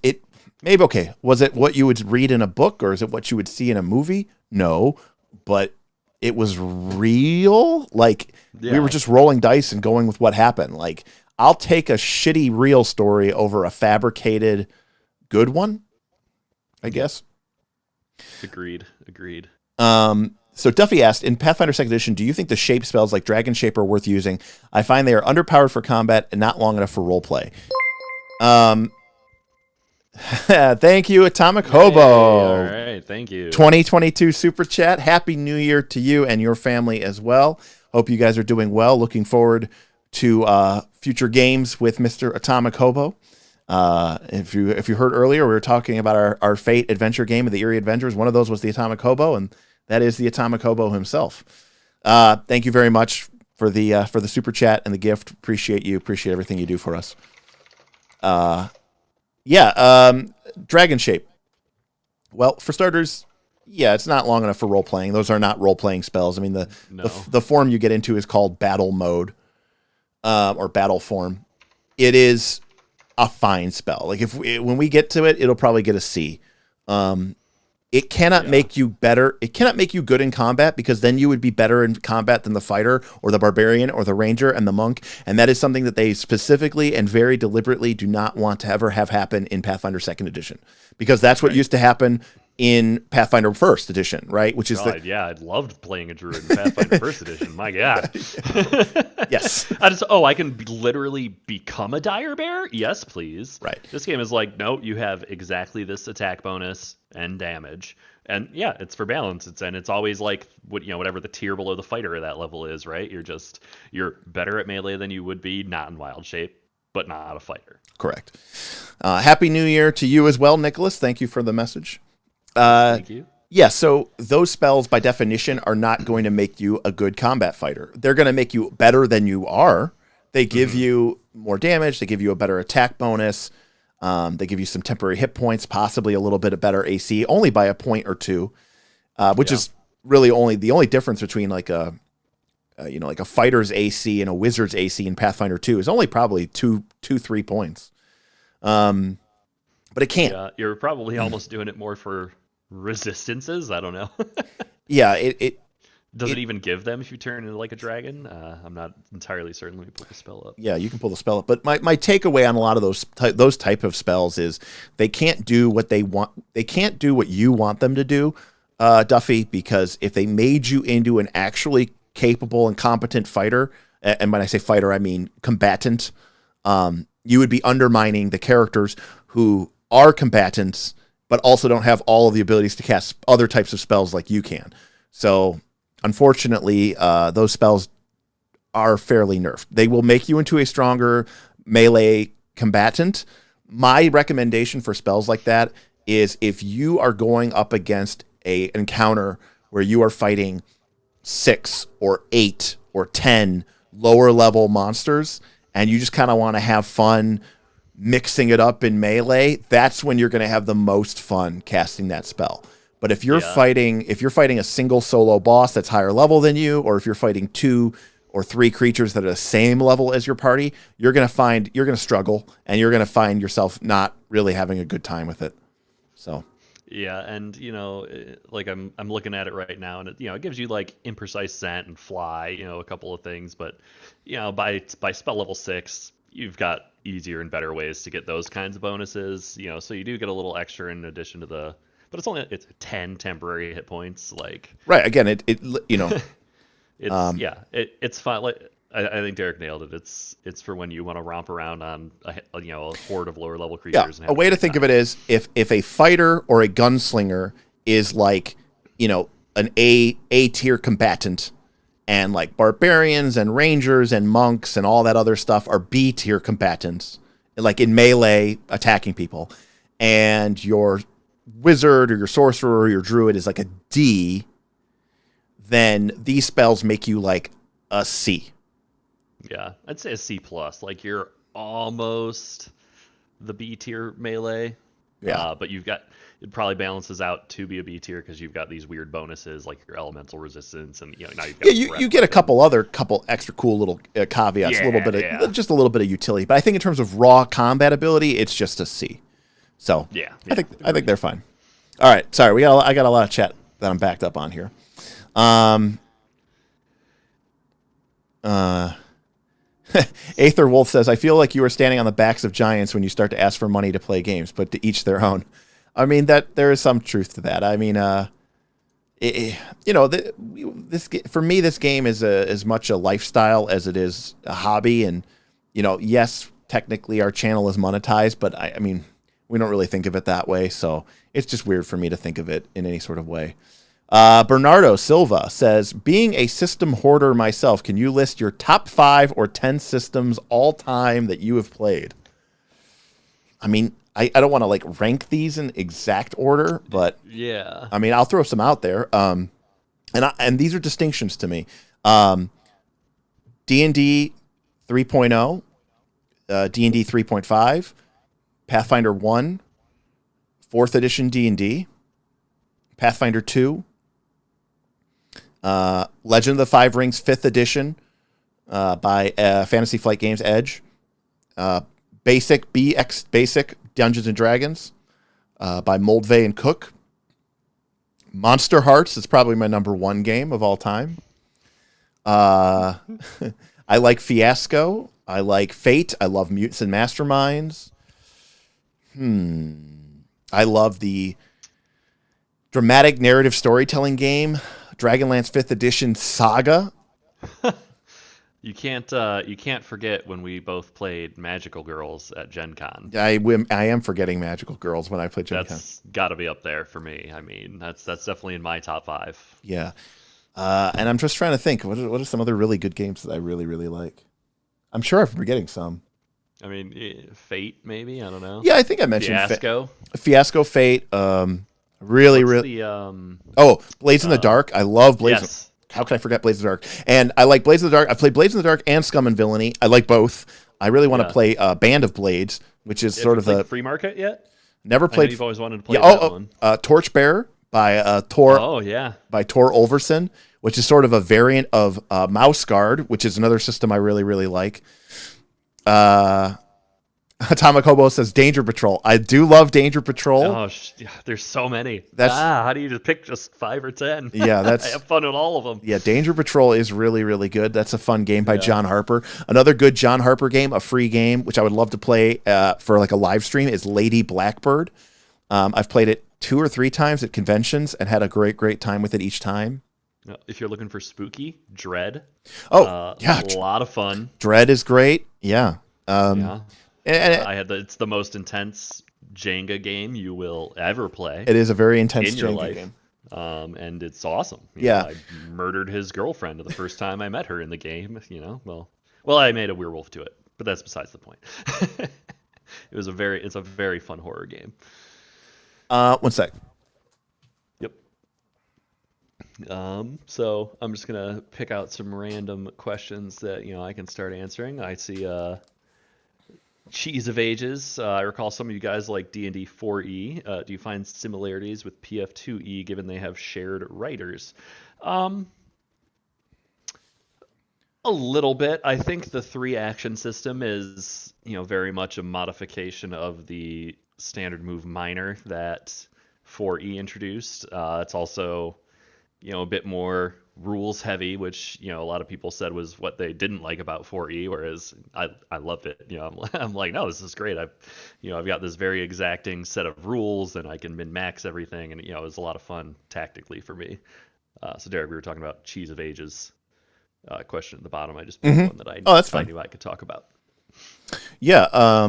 was it what you would read in a book, or is it what you would see in a movie? No, but it was real. Like, we were just rolling dice and going with what happened. Like, I'll take a shitty real story over a fabricated good one, I guess. Agreed. So Duffy asked, in Pathfinder 2nd Edition, do you think the shape spells like Dragon Shape are worth using? I find they are underpowered for combat and not long enough for roleplay. Thank you, Atomic Hobo. All right, thank you. 2022 Super Chat. Happy New Year to you and your family as well. Hope you guys are doing well. Looking forward to future games with Mr. Atomic Hobo. If you heard earlier, we were talking about our Fate adventure game of the Eerie Adventures. One of those was the Atomic Hobo, and that is the Atomic Hobo himself. Thank you very much for the Super Chat and the gift. Appreciate you. Appreciate everything you do for us. Dragon Shape. Well, for starters, it's not long enough for role playing. Those are not role playing spells. I mean, the form you get into is called battle mode, or battle form. It is a fine spell. Like, when we get to it, it'll probably get a C. It cannot make you better. It cannot make you good in combat, because then you would be better in combat than the fighter or the barbarian or the ranger and the monk. And that is something that they specifically and very deliberately do not want to ever have happen in Pathfinder 2nd Edition, because that's what used to happen in Pathfinder 1st Edition, right? Which is I loved playing a druid in Pathfinder 1st Edition. My God. Yes. I can literally become a dire bear? Yes, please. Right. This game is like, no, you have exactly this attack bonus and damage. And yeah, it's for balance. It's always like whatever the tier below the fighter at that level is, right? You're better at melee than you would be not in wild shape, but not a fighter. Correct. Happy New Year to you as well, Nicholas. Thank you for the message. Thank you. Yeah, so those spells, by definition, are not going to make you a good combat fighter. They're going to make you better than you are. They give you more damage. They give you a better attack bonus. They give you some temporary hit points, possibly a little bit of better AC, only by a point or two, which is really the only difference between like a fighter's AC and a wizard's AC in Pathfinder 2 is only probably 3 points. But it can't. Yeah, you're probably almost doing it more for resistances. I don't know. Yeah, it does it even give them if you turn into like a dragon? I'm not entirely certain. Let me pull the spell up. Yeah, you can pull the spell up. But my takeaway on a lot of those type of spells is they can't do what they want. They can't do what you want them to do, Duffy, because if they made you into an actually capable and competent fighter, and when I say fighter, I mean combatant, you would be undermining the characters who are combatants, but also don't have all of the abilities to cast other types of spells like you can. So, unfortunately, those spells are fairly nerfed. They will make you into a stronger melee combatant. My recommendation for spells like that is if you are going up against an encounter where you are fighting 6 or 8 or 10 lower level monsters, and you just kind of want to have fun mixing it up in melee, that's when you're going to have the most fun casting that spell. But if you're fighting a single solo boss that's higher level than you, or if you're fighting 2 or 3 creatures that are the same level as your party, you're going to struggle, and you're going to find yourself not really having a good time with it. So. Yeah, and like I'm looking at it right now, and it gives you like imprecise scent and fly, a couple of things, but by spell level 6, you've got easier and better ways to get those kinds of bonuses, so you do get a little extra in addition to but it's 10 temporary hit points, like right. Again, it's it's fun. Like I think Derek nailed it. It's for when you want to romp around on a horde of lower level creatures. Yeah, a way to think of it is if a fighter or a gunslinger is like an A tier combatant, and like barbarians and rangers and monks and all that other stuff are B tier combatants, like in melee attacking people, and your wizard or your sorcerer or your druid is like a D, then these spells make you like a C. Yeah, I'd say a C plus. Like you're almost the B tier melee. Yeah, but it probably balances out to be a B tier because you've got these weird bonuses like your elemental resistance, and now you've got you get a couple extra cool little caveats, just a little bit of utility. But I think in terms of raw combat ability, it's just a C. So I think they're fine. All right, sorry, I got a lot of chat that I'm backed up on here. Aether Wolf says, I feel like you are standing on the backs of giants when you start to ask for money to play games, but to each their own. I mean, that there is some truth to that. I mean, for me, this game is as much a lifestyle as it is a hobby. And, yes, technically our channel is monetized, but I mean, we don't really think of it that way. So it's just weird for me to think of it in any sort of way. Bernardo Silva says, being a system hoarder myself, can you list your top 5 or 10 systems all time that you have played? I mean, I don't want to like rank these in exact order, but yeah, I mean, I'll throw some out there. And these are distinctions to me. D&D 3.0, D&D 3.5, Pathfinder 1, 4th edition D&D, Pathfinder 2, Legend of the Five Rings 5th edition by Fantasy Flight Games Edge, Basic Dungeons and Dragons by Moldvay and Cook, Monster Hearts is probably my number 1 game of all time. I like Fiasco. I like Fate. I love Mutants and Masterminds. I love the dramatic narrative storytelling game, Dragonlance 5th edition Saga. You can't forget when we both played Magical Girls at Gen Con. I am forgetting Magical Girls when I played Gen Con. That's got to be up there for me. I mean, that's definitely in my top 5. Yeah. And I'm just trying to think, what are some other really good games that I really, really like? I'm sure I'm forgetting some. I mean, Fate, maybe? I don't know. Yeah, I think I mentioned Fiasco. Fate. Blades in the Dark. I love Blades. Yes. How can I forget Blades in the Dark? And I like Blades in the Dark. I've played Blades in the Dark and Scum and Villainy. I like both. I really want to play Band of Blades, which is sort of the Free Market yet. Never played. You've always wanted to play that one. Torchbearer by Tor. Oh yeah. By Tor Olverson, which is sort of a variant of Mouse Guard, which is another system I really, really like. Atomic Hobo says Danger Patrol. I do love Danger Patrol. Oh, there's so many. How do you just pick just 5 or 10? Yeah, I have fun with all of them. Yeah, Danger Patrol is really, really good. That's a fun game by John Harper. Another good John Harper game, a free game, which I would love to play for like a live stream, is Lady Blackbird. I've played it 2 or 3 times at conventions and had a great, great time with it each time. If you're looking for spooky, Dread. A lot of fun. Dread is great. Yeah. It's the most intense Jenga game you will ever play. It is a very intense in your Jenga life. game. And it's awesome. I murdered his girlfriend the first time I met her in the game. Well, I made a werewolf to it, but that's besides the point. It's a very fun horror game. 1 sec. Yep. So I'm just gonna pick out some random questions that I can start answering. I see Cheese of Ages. I recall some of you guys like D&D 4E. Do you find similarities with PF2E given they have shared writers? Um, a little bit. I think the 3 action system is, very much a modification of the standard move minor that 4E introduced. It's also, a bit more rules heavy, which a lot of people said was what they didn't like about 4E, whereas I loved it. I'm like, no, this is great. I've got this very exacting set of rules, and I can min max everything, and it was a lot of fun tactically for me. So Derek, we were talking about Cheese of Ages. Question at the bottom. I just picked one that that's I fine. knew I could talk about. Yeah.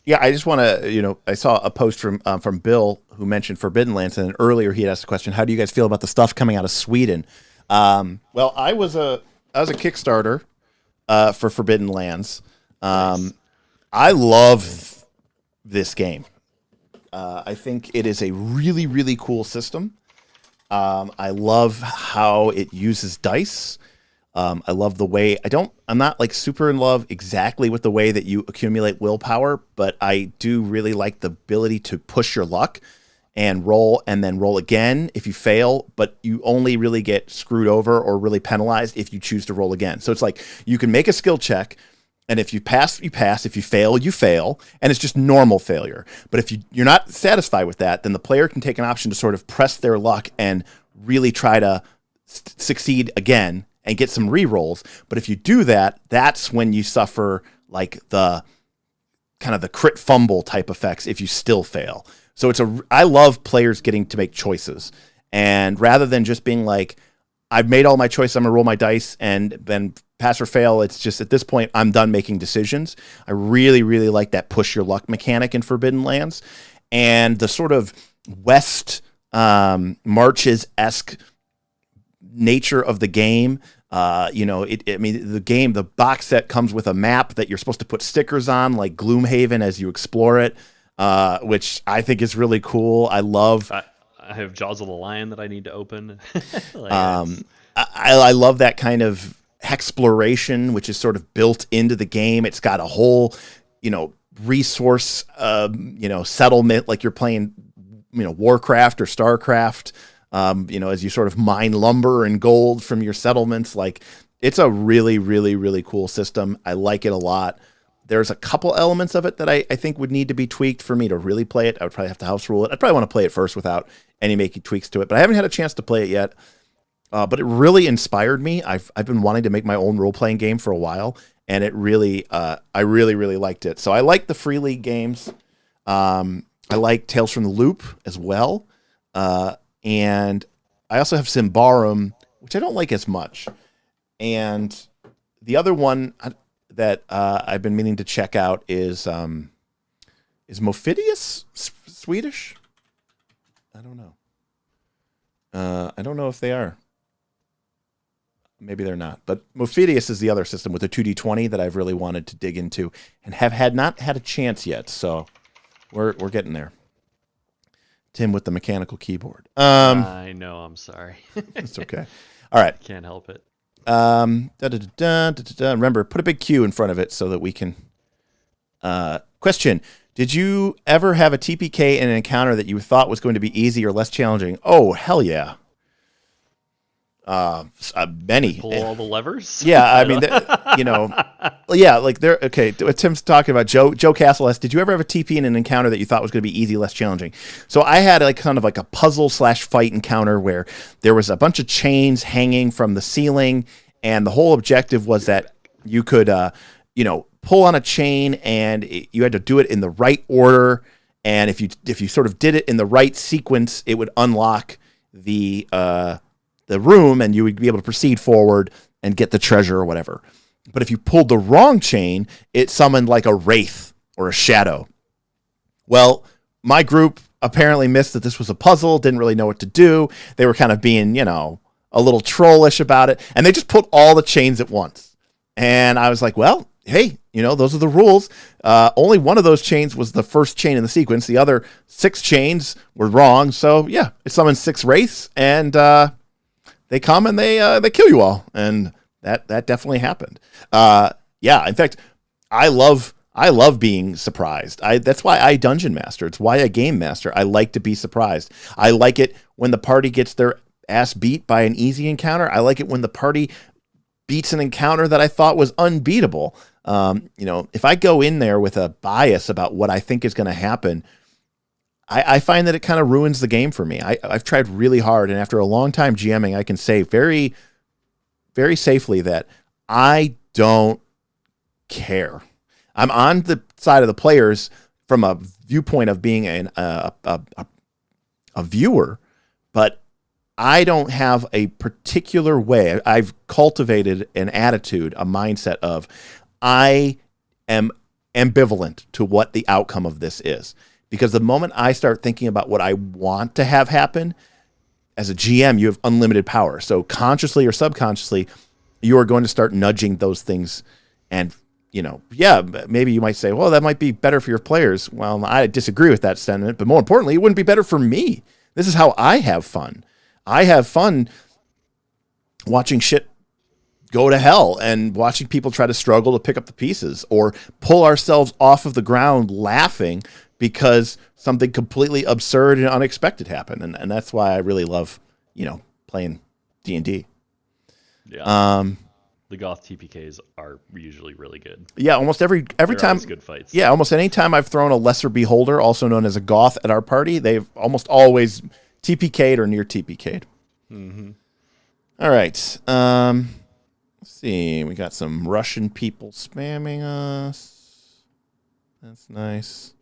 Yeah, I just want to, I saw a post from Bill who mentioned Forbidden Lands, and then earlier he had asked the question, how do you guys feel about the stuff coming out of Sweden? Well, I was a Kickstarter for Forbidden Lands. Nice. I love this game. I think it is a really, really cool system. I love how it uses dice. I love the way I'm not like super in love exactly with the way that you accumulate willpower, but I do really like the ability to push your luck and roll and then roll again if you fail, but you only really get screwed over or really penalized if you choose to roll again. So it's like you can make a skill check, and if you pass, you pass. If you fail, you fail, and it's just normal failure. But if you're not satisfied with that, then the player can take an option to sort of press their luck and really try to succeed again and get some re-rolls. But if you do that, that's when you suffer like the kind of the crit fumble type effects if you still fail. So I love players getting to make choices. And rather than just being like, I've made all my choices, I'm going to roll my dice and then pass or fail, it's just at this point, I'm done making decisions. I really, really like that push your luck mechanic in Forbidden Lands. And the sort of West Marches-esque nature of the game. The box set comes with a map that you're supposed to put stickers on, like Gloomhaven, as you explore it, which I think is really cool. I love. I have Jaws of the Lion that I need to open. I love that kind of exploration, which is sort of built into the game. It's got a whole, resource, settlement, like you're playing, Warcraft or Starcraft. As you sort of mine lumber and gold from your settlements. Like, it's a really, really, really cool system. I like it a lot. There's a couple elements of it that I think would need to be tweaked for me to really play it. I would probably have to house rule it. I'd probably want to play it first without any making tweaks to it, but I haven't had a chance to play it yet. But it really inspired me. I've been wanting to make my own role-playing game for a while, and it really, I really, really liked it. So I like the Free League games. I like Tales from the Loop as well. And I also have Symbaroum, which I don't like as much. And the other one that I've been meaning to check out is Mophidius Swedish? I don't know. I don't know if they are. Maybe they're not. But Mophidius is the other system with the 2D20 that I've really wanted to dig into and have not had a chance yet. So we're getting there. Tim with the mechanical keyboard. I know. I'm sorry. It's okay. All right. Can't help it. Remember, put a big Q in front of it so that we can. Question: did you ever have a TPK in an encounter that you thought was going to be easy or less challenging? Oh, hell yeah. Many. Pull all the levers. Yeah, I mean, yeah, like they're okay. What Tim's talking about, Joe Castle asked, did you ever have a TP in an encounter that you thought was going to be easy, less challenging? So I had like kind of like a puzzle / fight encounter where there was a bunch of chains hanging from the ceiling, and the whole objective was that you could, pull on a chain, and you had to do it in the right order. And if you sort of did it in the right sequence, it would unlock the room, and you would be able to proceed forward and get the treasure or whatever. But if you pulled the wrong chain, it summoned like a wraith or a shadow. Well, my group apparently missed that this was a puzzle, didn't really know what to do. They were kind of being, a little trollish about it, and they just put all the chains at once. And I was like, well, hey, those are the rules. Only one of those chains was the first chain in the sequence. The other 6 chains were wrong. So yeah, it summoned 6 wraiths, and they come and they kill you all, and that definitely happened. Yeah, in fact, I love I love being surprised. That's why I dungeon master. It's why I game master. I like to be surprised. I like it when the party gets their ass beat by an easy encounter. I like it when the party beats an encounter that I thought was unbeatable. If I go in there with a bias about what I think is going to happen, I find that it kind of ruins the game for me. I've tried really hard, and after a long time GMing, I can say very, very safely that I don't care. I'm on the side of the players from a viewpoint of being a viewer, but I don't have a particular way. I've cultivated an attitude, a mindset of I am ambivalent to what the outcome of this is. Because the moment I start thinking about what I want to have happen, as a GM, you have unlimited power. So consciously or subconsciously, you are going to start nudging those things. And, maybe you might say, well, that might be better for your players. Well, I disagree with that sentiment. But more importantly, it wouldn't be better for me. This is how I have fun. I have fun watching shit go to hell and watching people try to struggle to pick up the pieces or pull ourselves off of the ground laughing because something completely absurd and unexpected happened. And that's why I really love, playing D&D. Yeah. The Goth TPKs are usually really good. Yeah, almost every They're time. always good fights. Yeah, almost any time I've thrown a Lesser Beholder, also known as a Goth, at our party, they've almost always TPK'd or near TPK'd. Mm-hmm. All right. Let's see. We got some Russian people spamming us. That's nice.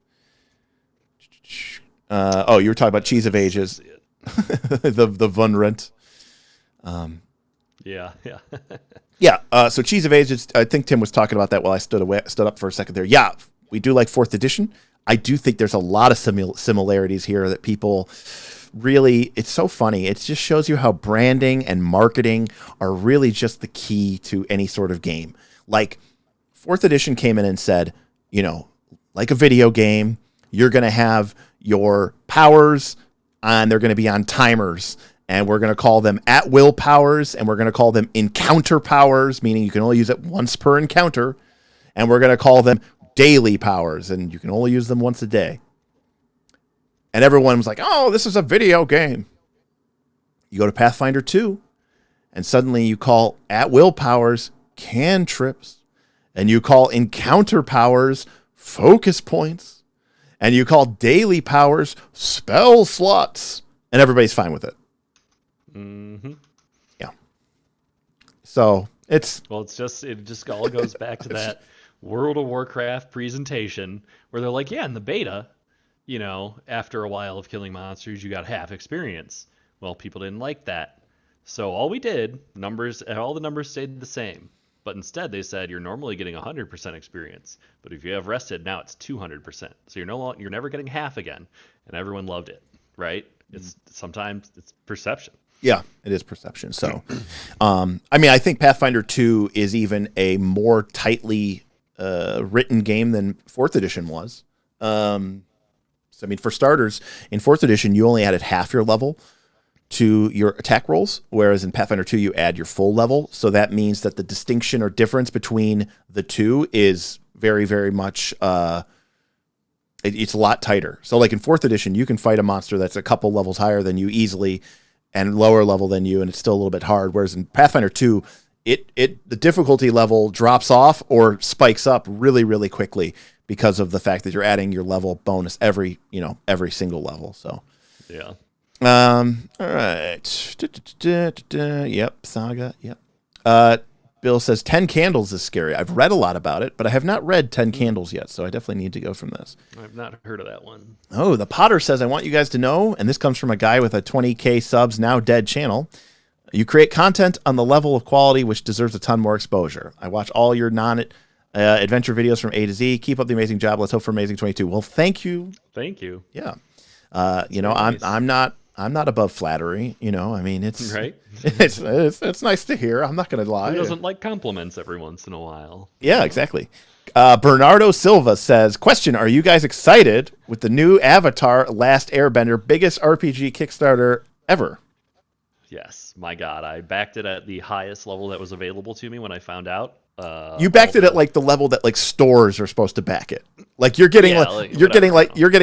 You were talking about Cheese of Ages. the Vunrent. Yeah. Yeah. So Cheese of Ages, I think Tim was talking about that while I stood up for a second there. Yeah, we do like 4th edition. I do think there's a lot of similarities here that people really, it's so funny. It just shows you how branding and marketing are really just the key to any sort of game. Like 4th edition came in and said, like a video game, you're going to have your powers and they're going to be on timers. And we're going to call them at-will powers, and we're going to call them encounter powers, meaning you can only use it once per encounter. And we're going to call them daily powers, and you can only use them once a day. And everyone was like, oh, this is a video game. You go to Pathfinder 2, and suddenly you call at-will powers cantrips, and you call encounter powers focus points, and you call daily powers spell slots, and everybody's fine with it. Mm-hmm. Yeah. So it just all goes back to that World of Warcraft presentation where they're like, yeah, in the beta, after a while of killing monsters, you got half experience. Well, people didn't like that. So all we did, all the numbers stayed the same. But instead they said you're normally getting 100% experience. But if you have rested, now it's 200%. So you're never getting half again. And everyone loved it, right? Sometimes it's perception. Yeah, it is perception. So, I think Pathfinder 2 is even a more tightly written game than 4th edition was. For starters, in 4th edition, you only added half your level to your attack rolls, whereas in Pathfinder 2, you add your full level. So that means that the distinction or difference between the two is very, very much... it's a lot tighter. So like in 4th edition, you can fight a monster that's a couple levels higher than you easily and lower level than you, and it's still a little bit hard. Whereas in Pathfinder 2, the difficulty level drops off or spikes up really, really quickly because of the fact that you're adding your level bonus every single level. So yeah. All right. Yep. Saga. Yep. Bill says 10 Candles is scary. I've read a lot about it, but I have not read 10 Candles yet, so I definitely need to go from this. I've not heard of that one. Oh, the Potter says, I want you guys to know, and this comes from a guy with a 20K subs now dead channel. You create content on the level of quality which deserves a ton more exposure. I watch all your non-adventure videos from A to Z. Keep up the amazing job. Let's hope for Amazing 22. Well, thank you. Thank you. Yeah. Nice. I'm not above flattery, it's right. it's nice to hear. I'm not going to lie. Who doesn't like compliments every once in a while? Yeah, exactly. Bernardo Silva says, question, are you guys excited with the new Avatar Last Airbender, biggest RPG Kickstarter ever? Yes. My God. I backed it at the highest level that was available to me when I found out, You backed it at like the level that like stores are supposed to back it. Like you're getting you're getting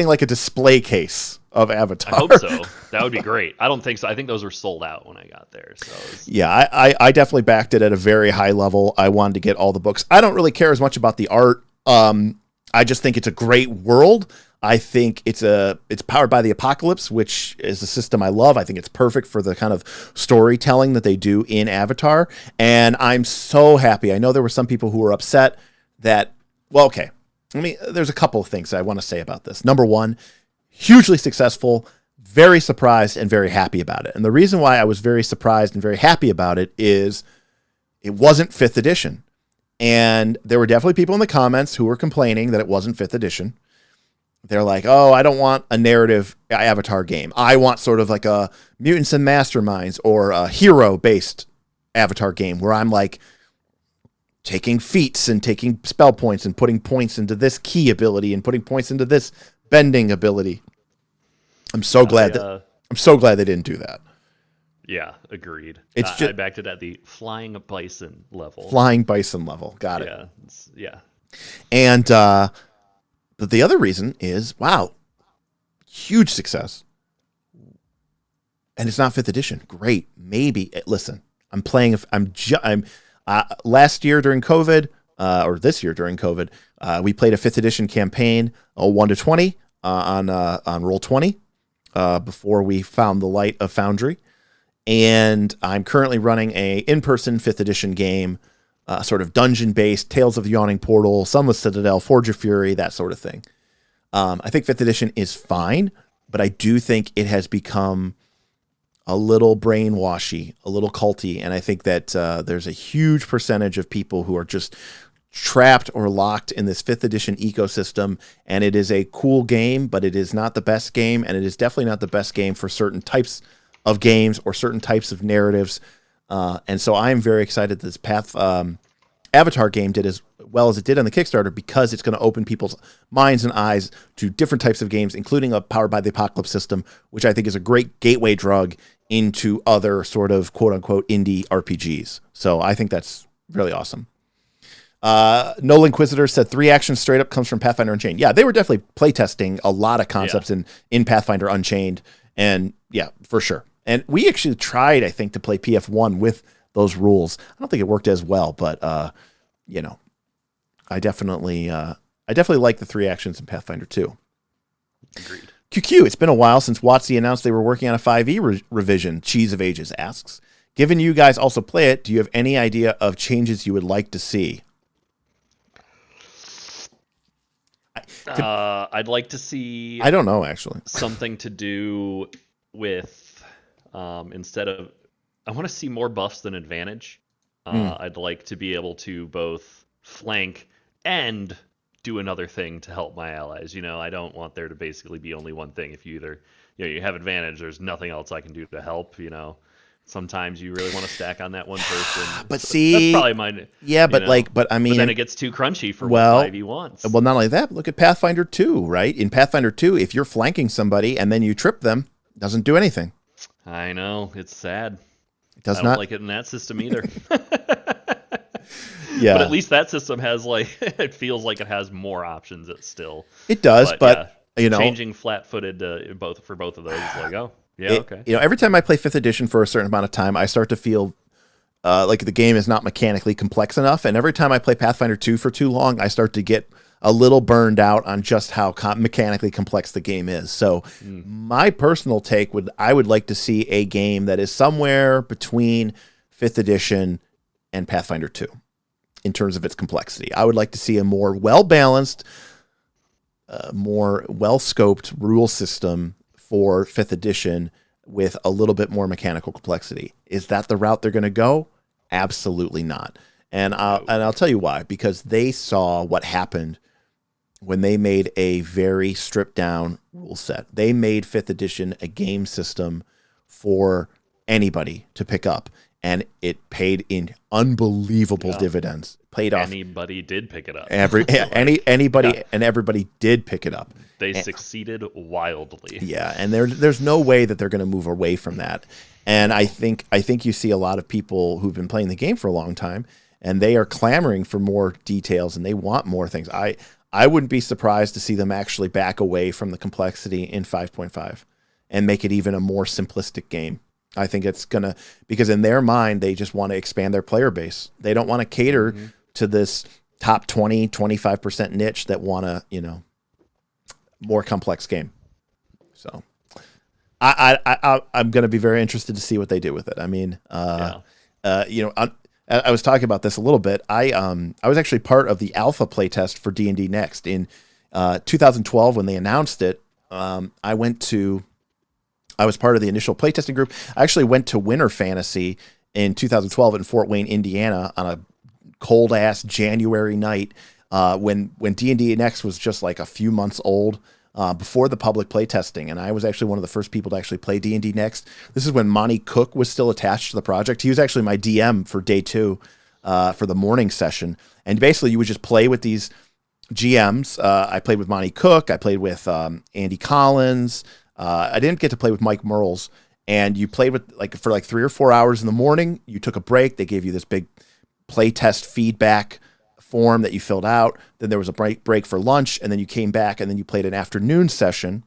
like a display case of Avatar. I hope so. That would be great. I don't think so. I think those were sold out when I got there. So yeah, I definitely backed it at a very high level. I wanted to get all the books. I don't really care as much about the art. I just think it's a great world. I think it's powered by the Apocalypse, which is a system I love. I think it's perfect for the kind of storytelling that they do in Avatar. And I'm so happy. I know there were some people who were upset that, well, okay. There's a couple of things I want to say about this. Number one, hugely successful, very surprised and very happy about it. And the reason why I was very surprised and very happy about it is it wasn't 5th edition. And there were definitely people in the comments who were complaining that it wasn't 5th edition. They're like, oh, I don't want a narrative Avatar game. I want sort of like a Mutants and Masterminds or a hero-based Avatar game where I'm like taking feats and taking spell points and putting points into this key ability and putting points into this bending ability. I'm so glad they didn't do that. Yeah, agreed. I backed it at the flying bison level. Flying bison level. Got it. Yeah. And but the other reason is, wow, huge success. And it's not 5th edition. Great. Maybe. Listen, I'm playing. Last year during COVID, or this year during COVID, we played a 5th edition campaign, 1-20 on Roll20 before we found the light of Foundry. And I'm currently running a in-person 5th edition game, sort of dungeon-based, Tales of the Yawning Portal, Sunless Citadel, Forge of Fury, that sort of thing. I think 5th edition is fine, but I do think it has become a little brainwashy, a little culty, and I think that there's a huge percentage of people who are just trapped or locked in this 5th edition ecosystem, and it is a cool game, but it is not the best game, and it is definitely not the best game for certain types of games or certain types of narratives. And so I'm very excited that this Avatar game did as well as it did on the Kickstarter, because it's going to open people's minds and eyes to different types of games, including a Powered by the Apocalypse system, which I think is a great gateway drug into other sort of quote-unquote indie RPGs. So I think that's really awesome. Nolan Inquisitor said 3 actions straight up comes from Pathfinder Unchained. Yeah, they were definitely playtesting a lot of concepts in Pathfinder Unchained. And yeah, for sure. And we actually tried, I think, to play PF1 with those rules. I don't think it worked as well, but I definitely like the 3 actions in Pathfinder 2. Agreed. QQ, it's been a while since WotC announced they were working on a 5e revision, Cheese of Ages asks. Given you guys also play it, do you have any idea of changes you would like to see? I'd like to see... I don't know, actually. Something to do with, instead of... I want to see more buffs than advantage. I'd like to be able to both flank and do another thing to help my allies. I don't want there to basically be only one thing. If you either, you have advantage, there's nothing else I can do to help. Sometimes you really want to stack on that one person. But see, that's probably my... Yeah, but I mean... But then it gets too crunchy for what 5e wants. Well, not only that, look at Pathfinder 2, right? In Pathfinder 2, if you're flanking somebody and then you trip them, it doesn't do anything. I know, it's sad. I don't like it in that system either. Yeah. But at least that system has it feels like it has more options. It does, but changing flat-footed for both of those is like, oh, yeah, okay. Every time I play 5th edition for a certain amount of time, I start to feel like the game is not mechanically complex enough. And every time I play Pathfinder 2 for too long, I start to get a little burned out on just how mechanically complex the game is. So my personal take I would like to see a game that is somewhere between 5th edition and Pathfinder 2 in terms of its complexity. I would like to see a more well-balanced, more well-scoped rule system for 5th edition with a little bit more mechanical complexity. Is that the route they're going to go? Absolutely not. And I'll tell you why. Because they saw what happened when they made a very stripped down rule set. They made 5th edition a game system for anybody to pick up, and it paid in unbelievable dividends. Paid off. Anybody did pick it up. Anybody and everybody did pick it up. They succeeded wildly. Yeah, and there's no way that they're going to move away from that. And I think you see a lot of people who've been playing the game for a long time, and they are clamoring for more details and they want more things. I wouldn't be surprised to see them actually back away from the complexity in 5.5 and make it even a more simplistic game. I think it's gonna, because in their mind they just want to expand their player base. They don't want to cater to this top 20-25% niche that want to, more complex game. So I'm going to be very interested to see what they do with it. I mean, I was talking about this a little bit. I was actually part of the alpha playtest for D&D Next in 2012 when they announced it. I was part of the initial playtesting group. I actually went to Winter Fantasy in 2012 in Fort Wayne, Indiana, on a cold ass January night when D&D Next was just like a few months old. Before the public playtesting, and I was actually one of the first people to actually play D&D Next. This is when Monty Cook was still attached to the project. He was actually my DM for day 2 for the morning session, and basically you would just play with these GMs. I played with Monty Cook. I played with Andy Collins. I didn't get to play with Mike Merles, and you played with for 3 or 4 hours in the morning. You took a break. They gave you this big playtest feedback form that you filled out. Then there was a break for lunch, and then you came back, and then you played an afternoon session.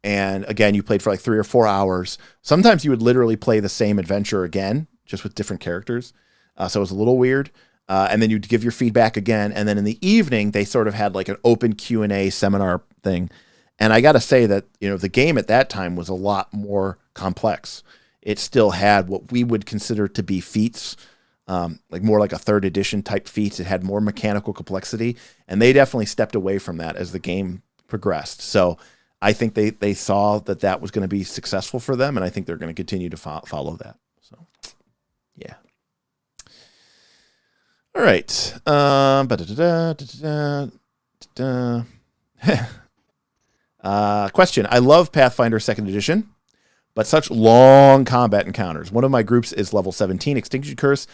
And again, you played for 3 or 4 hours. Sometimes you would literally play the same adventure again, just with different characters. So it was a little weird. And then you'd give your feedback again. And then in the evening, they sort of had an open Q&A seminar thing. And I got to say that, the game at that time was a lot more complex. It still had what we would consider to be feats, more like a 3rd edition type feats. It had more mechanical complexity, and they definitely stepped away from that as the game progressed. So I think they saw that was going to be successful for them, and I think they're going to continue to follow that. So, yeah. All right. Question. I love Pathfinder 2nd edition, but such long combat encounters. One of my groups is level 17, Extinction Curse,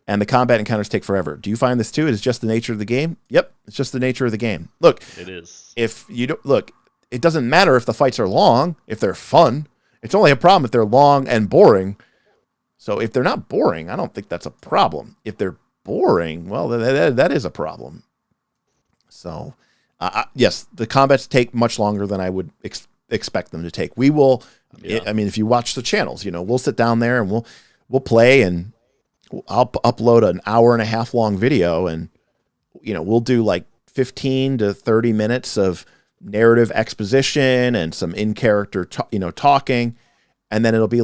and the combat encounters take forever. Do you find this too? It is just the nature of the game? Yep, it's just the nature of the game. Look, it is. If you don't look, it doesn't matter if the fights are long, if they're fun. It's only a problem if they're long and boring. So if they're not boring, I don't think that's a problem. If they're boring, well, that is a problem. So, yes, the combats take much longer than I would expect them to take. We will. Yeah. I mean, if you watch the channels, we'll sit down there and we'll play, and I'll upload an hour and a half long video, and we'll do 15 to 30 minutes of narrative exposition and some in-character talking, and then it'll be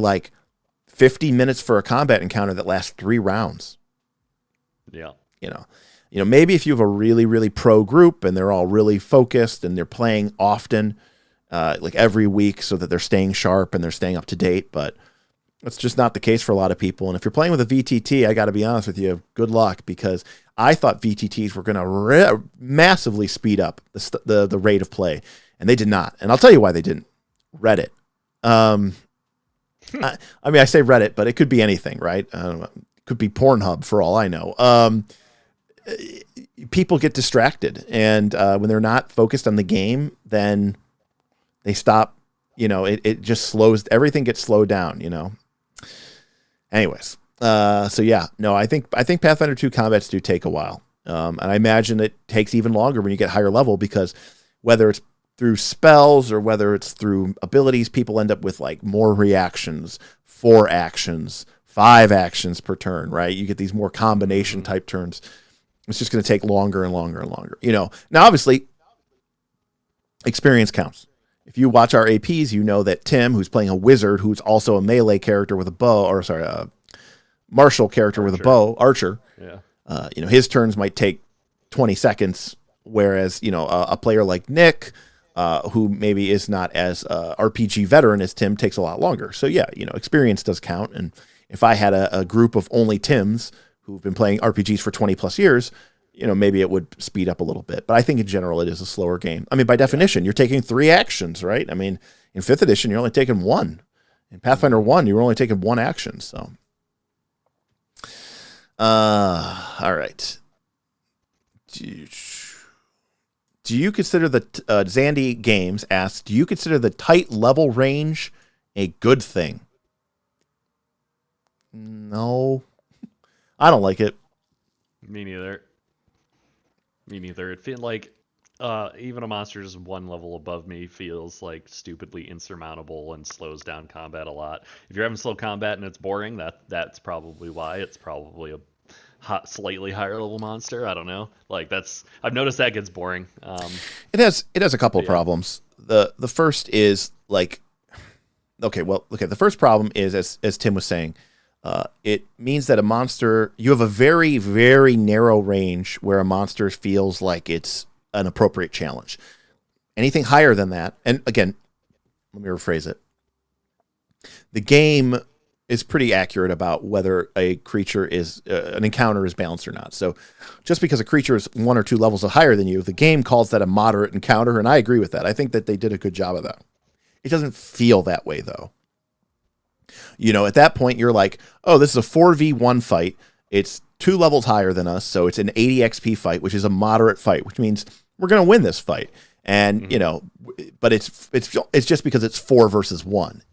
50 minutes for a combat encounter that lasts 3 rounds. Yeah. Maybe if you have a really, really pro group and they're all really focused and they're playing often, every week, so that they're staying sharp and they're staying up to date, but that's just not the case for a lot of people. And if you're playing with a VTT, I got to be honest with you, good luck, because I thought VTTs were going to massively speed up the rate of play, and they did not. And I'll tell you why they didn't. Reddit. I mean, I say Reddit, but it could be anything, right? I don't know. It could be Pornhub for all I know. People get distracted, and when they're not focused on the game, then they stop. It just slows. Everything gets slowed down. Anyways, so yeah, no, I think Pathfinder 2 combats do take a while, and I imagine it takes even longer when you get higher level, because whether it's through spells or whether it's through abilities, people end up with more reactions, 4 actions, 5 actions per turn, right? You get these more combination type turns. It's just going to take longer and longer and longer. Now obviously experience counts. If you watch our APs, you know that Tim, who's playing a wizard, who's also a melee character with a bow, a martial character with a bow, archer. Yeah. His turns might take 20 seconds, whereas, a player like Nick, who maybe is not as RPG veteran as Tim, takes a lot longer. So yeah, experience does count. And if I had a group of only Tims who've been playing RPGs for 20 plus years, maybe it would speed up a little bit. But I think in general, it is a slower game. I mean, by definition, you're taking 3 actions, right? I mean, in 5th edition, you're only taking 1. In Pathfinder 1, you were only taking 1 action. So, all right. Do you consider the Zandy Games asks, do you consider the tight level range a good thing? No, I don't like it. Me neither. Me neither. It feels like even a monster just one level above me feels like stupidly insurmountable and slows down combat a lot. If you're having slow combat and it's boring, that's probably why. It's probably a slightly higher level monster. I don't know. Like I've noticed that gets boring. It has a couple of problems. The first is like, the first problem is as Tim was saying, it means that a monster, you have a very, very narrow range where a monster feels like it's an appropriate challenge. Anything higher than that, and again, let me rephrase it. The game is pretty accurate about whether a creature an encounter is balanced or not. So just because a creature is 1 or 2 levels higher than you, the game calls that a moderate encounter, and I agree with that. I think that they did a good job of that. It doesn't feel that way, though. At that point, you're like, oh, this is a 4v1 fight. It's 2 levels higher than us, so it's an 80 XP fight, which is a moderate fight, which means we're going to win this fight. And, but it's just because it's 4 versus 1,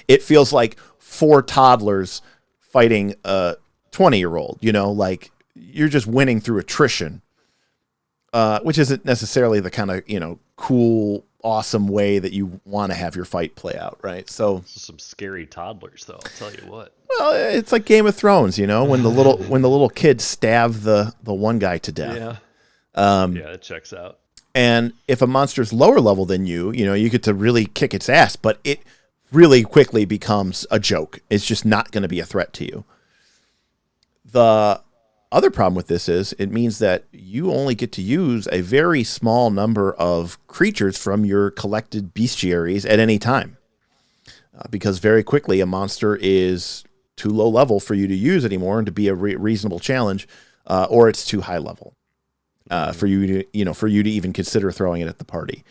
It feels like 4 toddlers fighting a 20-year-old, like you're just winning through attrition, which isn't necessarily the kind of, cool, awesome way that you want to have your fight play out, right? So some scary toddlers, though. I'll tell you what. Well, it's like Game of Thrones, when the little kids stab the one guy to death. Yeah. Yeah, it checks out. And if a monster's lower level than you, you get to really kick its ass, but it really quickly becomes a joke. It's just not going to be a threat to you. The other problem with this is it means that you only get to use a very small number of creatures from your collected bestiaries at any time. Because very quickly a monster is too low level for you to use anymore and to be a reasonable challenge, or it's too high level for you to even consider throwing it at the party.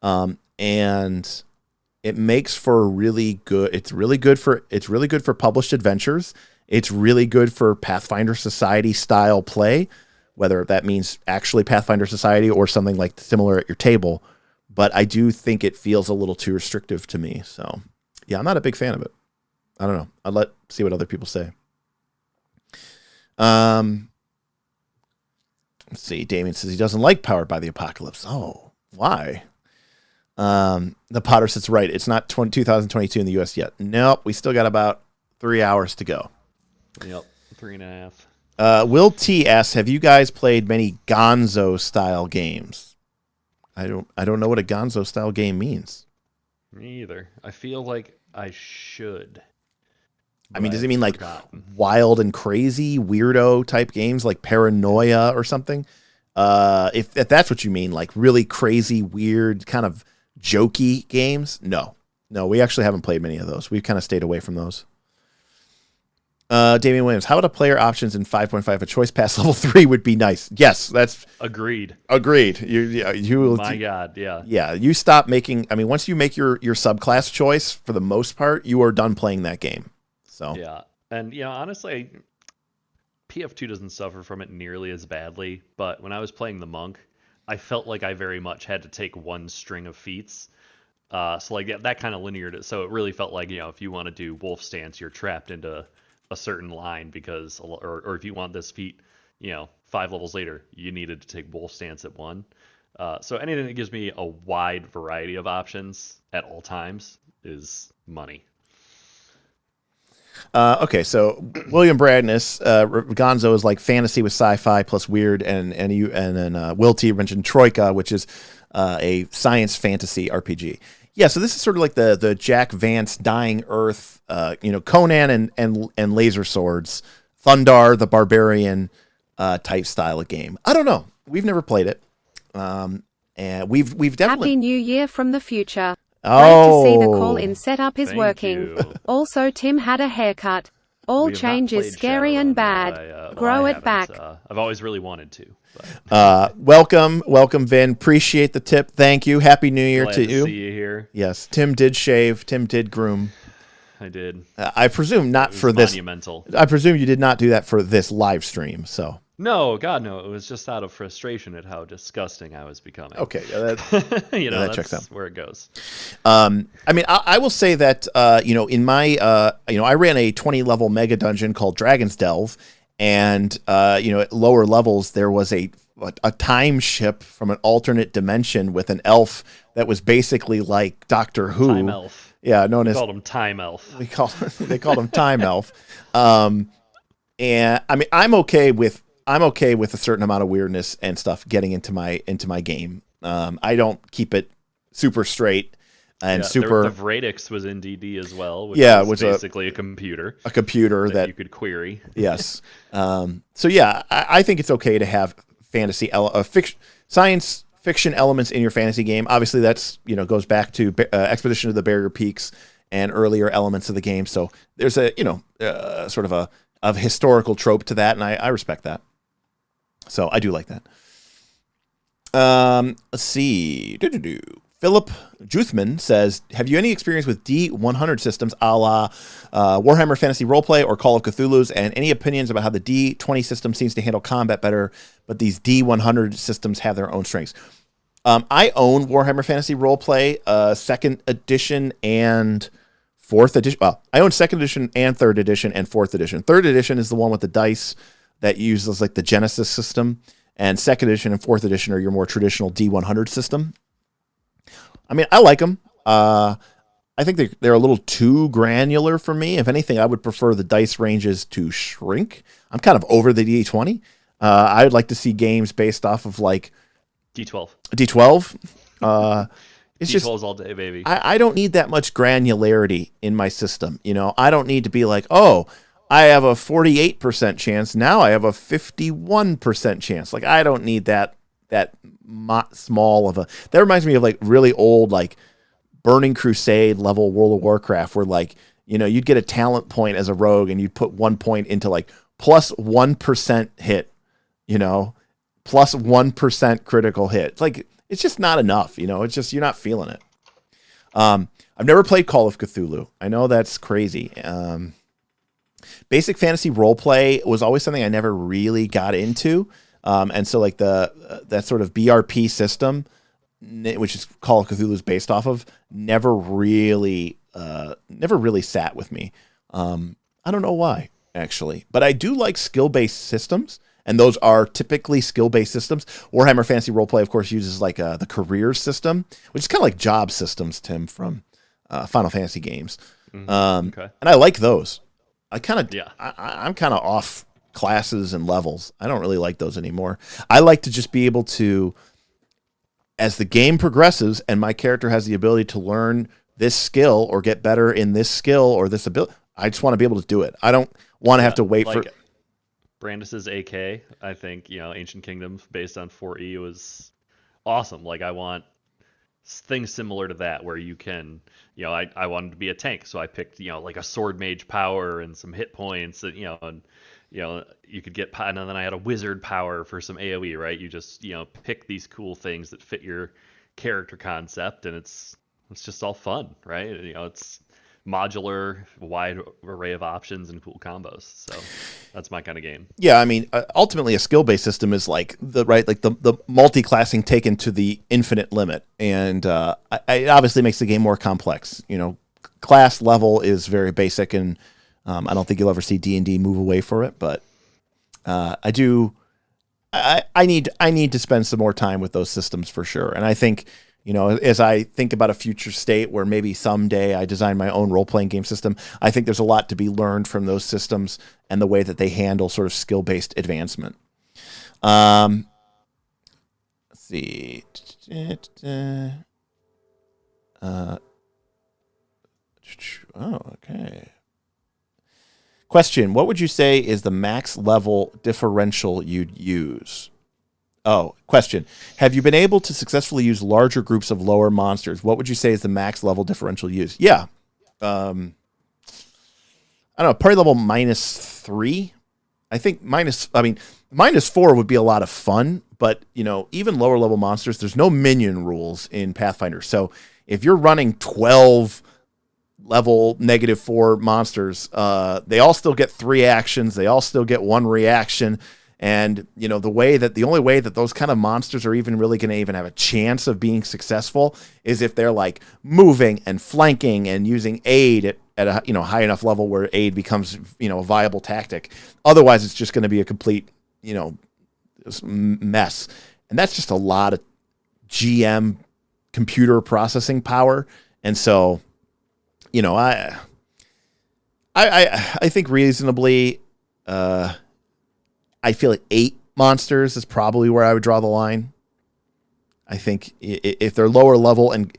And it makes for really good. It's really good for published adventures. It's really good for Pathfinder Society style play, whether that means actually Pathfinder Society or something like similar at your table. But I do think it feels a little too restrictive to me. So yeah, I'm not a big fan of it. I don't know. I'll see what other people say. Let's see. Damien says he doesn't like Powered by the Apocalypse. Oh, why? The Potter sits right. It's not 2022 in the U.S. yet. Nope. We still got about 3 hours to go. Yep. 3.5. Will T asks, have you guys played many Gonzo style games? I don't know what a Gonzo style game means. Me either. I feel like I should. I mean, does it mean like wild and crazy weirdo type games like Paranoia or something? If that's what you mean, like really crazy, weird, kind of jokey games? No, we actually haven't played many of those. We've kind of stayed away from those. Damian Williams, how about player options in 5.5? A choice pass level 3 would be nice. Yes, that's agreed. You. My God, yeah. Yeah, you stop making. I mean, once you make your subclass choice, for the most part, you are done playing that game. So yeah, and honestly, PF2 doesn't suffer from it nearly as badly. But when I was playing the monk, I felt like I very much had to take one string of feats. So like that kind of lineared it. So it really felt like if you want to do wolf stance, you're trapped into a certain line because, or if you want this feat, 5 levels later, you needed to take wolf stance at 1. So anything that gives me a wide variety of options at all times is money. Okay, so William Bradness, Gonzo is like fantasy with sci-fi plus weird, and then Will T mentioned Troika, which is a science fantasy RPG. Yeah, so this is sort of like the Jack Vance Dying Earth, Conan and laser swords, Thundar the Barbarian type style of game. I don't know. We've never played it, and we've definitely Happy New Year from the future. Oh, Glad to see the call-in setup is Thank working. you. Also, Tim had a haircut. All We have change not is played scary and Shadowrun. bad. I Grow it haven't. back. I've always really wanted to. But welcome, Vin. Appreciate the tip. Thank you. Happy New Year glad to to you. see you here. Yes, Tim did shave. Tim did groom. I did. I presume not It was for this. monumental. I presume you did not do that for this live stream. So No, God, no. It was just out of frustration at how disgusting I was becoming. okay, yeah, that, that that that's checks out. where it goes. I mean, I will say that in my I ran a 20 level mega dungeon called Dragon's Delve, And at lower levels there was a time ship from an alternate dimension with an elf that was basically like Doctor Who. Time elf. Yeah, known We as called him Time Elf. they called him Time Elf. And I mean, I'm okay with a certain amount of weirdness and stuff getting into my game. I don't keep it super straight and super. The Vradix was in DD as well, which was basically a computer. A computer that you could query. Yes. So yeah, I think it's okay to have fantasy, science fiction elements in your fantasy game. Obviously, that's goes back to Expedition of the Barrier Peaks and earlier elements of the game. So there's a sort of a historical trope to that, and I respect that. So I do like that. Let's see. Philip Juthman says, have you any experience with D100 systems a la Warhammer Fantasy Roleplay or Call of Cthulhu's, and any opinions about how the D20 system seems to handle combat better, but these D100 systems have their own strengths? I own Warhammer Fantasy Roleplay, 2nd edition and 4th edition. Well, I own 2nd edition and 3rd edition and 4th edition. 3rd edition is the one with the dice that uses like the Genesis system, and 2nd edition and 4th edition are your more traditional D100 system. I mean, I like them. I think they're a little too granular for me. If anything, I would prefer the dice ranges to shrink. I'm kind of over the D20. I would like to see games based off of like D12. It's D12 just all day, baby. I don't need that much granularity in my system. I don't need to be like, oh, I have a 48% chance. Now I have a 51% chance. Like, I don't need that small of a. That reminds me of like really old like Burning Crusade level World of Warcraft, where like you'd get a talent point as a rogue and you'd put 1 point into like plus 1% hit, plus 1% critical hit. It's like it's just not enough. It's just you're not feeling it. I've never played Call of Cthulhu. I know that's crazy. Basic fantasy roleplay was always something I never really got into. And so like that sort of BRP system, which is Call of Cthulhu is based off of, never really sat with me. I don't know why, actually, but I do like skill-based systems, and those are typically skill-based systems. Warhammer Fantasy Roleplay, of course, uses like the career system, which is kind of like job systems, Tim, from Final Fantasy games. Okay. And I like those. I'm kind of off classes and levels. I don't really like those anymore. I like to just be able to, as the game progresses and my character has the ability to learn this skill or get better in this skill or this ability, I just want to be able to do it. I don't want to have to wait for Brandis's AK. I think Ancient Kingdoms based on 4E was awesome. Like, I want things similar to that where you can, I wanted to be a tank, so I picked like a sword mage power and some hit points, and you could get, and then I had a wizard power for some AoE, right? You just pick these cool things that fit your character concept, and it's just all fun, right? It's modular, wide array of options and cool combos. So that's my kind of game. Yeah, I mean, ultimately a skill-based system is like the multi-classing taken to the infinite limit, and it obviously makes the game more complex. Class level is very basic, and I don't think you'll ever see D&D move away for it, but I need to spend some more time with those systems for sure. And I think, as I think about a future state where maybe someday I design my own role-playing game system, I think there's a lot to be learned from those systems and the way that they handle sort of skill-based advancement. Let's see. Okay. Question, what would you say is the max level differential you'd use? Oh, question. Have you been able to successfully use larger groups of lower monsters? What would you say is the max level differential used? Yeah. I don't know, probably level -3. I think -4 would be a lot of fun, but even lower level monsters, there's no minion rules in Pathfinder. So if you're running 12 level -4 monsters, they all still get 3 actions. They all still get 1 reaction. And, the only way that those kind of monsters are even really going to even have a chance of being successful is if they're like moving and flanking and using aid at a, high enough level where aid becomes, a viable tactic. Otherwise, it's just going to be a complete, mess. And that's just a lot of GM computer processing power. And so, I think reasonably, I feel like 8 monsters is probably where I would draw the line. I think if they're lower level and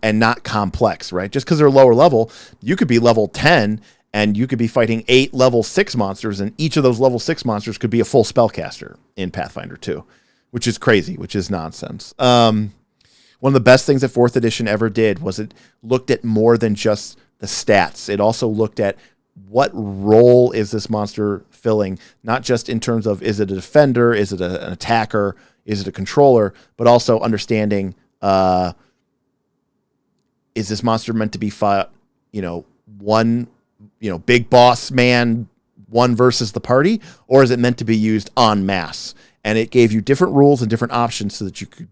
not complex, right? Just because they're lower level, you could be level 10 and you could be fighting 8 level 6 monsters, and each of those level 6 monsters could be a full spellcaster in Pathfinder 2, which is crazy, which is nonsense. One of the best things that 4th edition ever did was it looked at more than just the stats. It also looked at what role is this monster filling, not just in terms of is it a defender, is it an attacker, is it a controller, but also understanding is this monster meant to be fought, one, big boss man, one versus the party, or is it meant to be used en masse? And it gave you different rules and different options so that you could,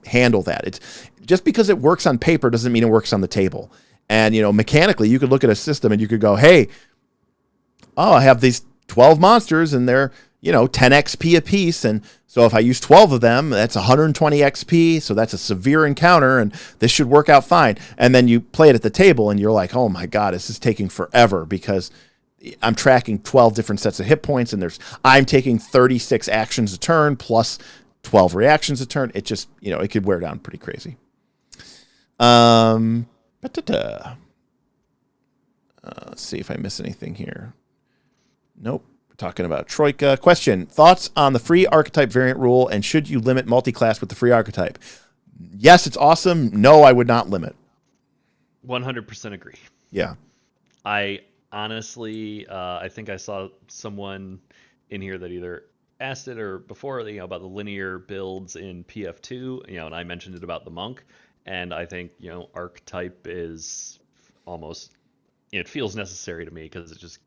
handle that. It's just because it works on paper doesn't mean it works on the table. And, mechanically, you could look at a system and you could go, hey, I have these 12 monsters and they're, 10 XP a piece. And so if I use 12 of them, that's 120 XP. So that's a severe encounter and this should work out fine. And then you play it at the table and you're like, oh my God, this is taking forever because I'm tracking 12 different sets of hit points and I'm taking 36 actions a turn plus 12 reactions a turn. It just, it could wear down pretty crazy. Let's see if I miss anything here. Nope. We're talking about Troika. Question. Thoughts on the free archetype variant rule, and should you limit multi-class with the free archetype? Yes, it's awesome. No, I would not limit. 100% agree. Yeah. I honestly, I think I saw someone in here that either asked it or before, about the linear builds in PF2, and I mentioned it about the monk. And I think, archetype is almost, it feels necessary to me because it just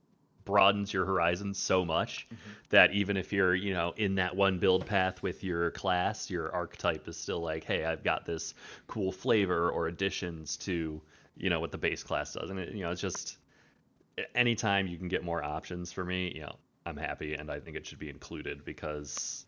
broadens your horizons so much that even if you're, in that one build path with your class, your archetype is still like, hey, I've got this cool flavor or additions to, what the base class does. And, it's just anytime you can get more options for me, I'm happy. And I think it should be included because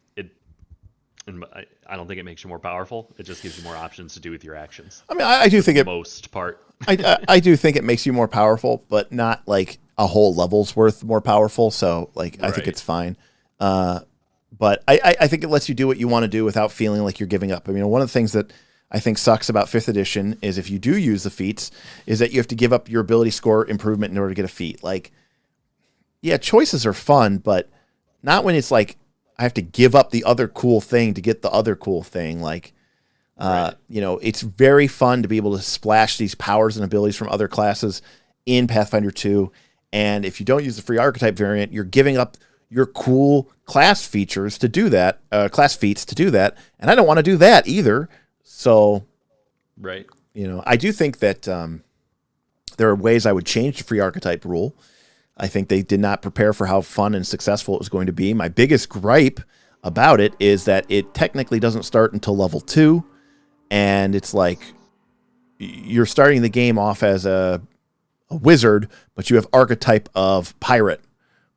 and I don't think it makes you more powerful. It just gives you more options to do with your actions. I mean, I do think most part. I do think it makes you more powerful, but not like a whole level's worth more powerful. So like, I think it's fine. But I think it lets you do what you want to do without feeling like you're giving up. I mean, one of the things that I think sucks about 5th edition is if you do use the feats is that you have to give up your ability score improvement in order to get a feat. Like, yeah, choices are fun, but not when it's like, I have to give up the other cool thing to get the other cool thing. Like, it's very fun to be able to splash these powers and abilities from other classes in Pathfinder 2. And if you don't use the free archetype variant, you're giving up your cool class features to do that, class feats to do that. And I don't want to do that either. So, right. I do think that there are ways I would change the free archetype rule. I think they did not prepare for how fun and successful it was going to be. My biggest gripe about it is that it technically doesn't start until level 2. And it's like you're starting the game off as a wizard, but you have archetype of pirate.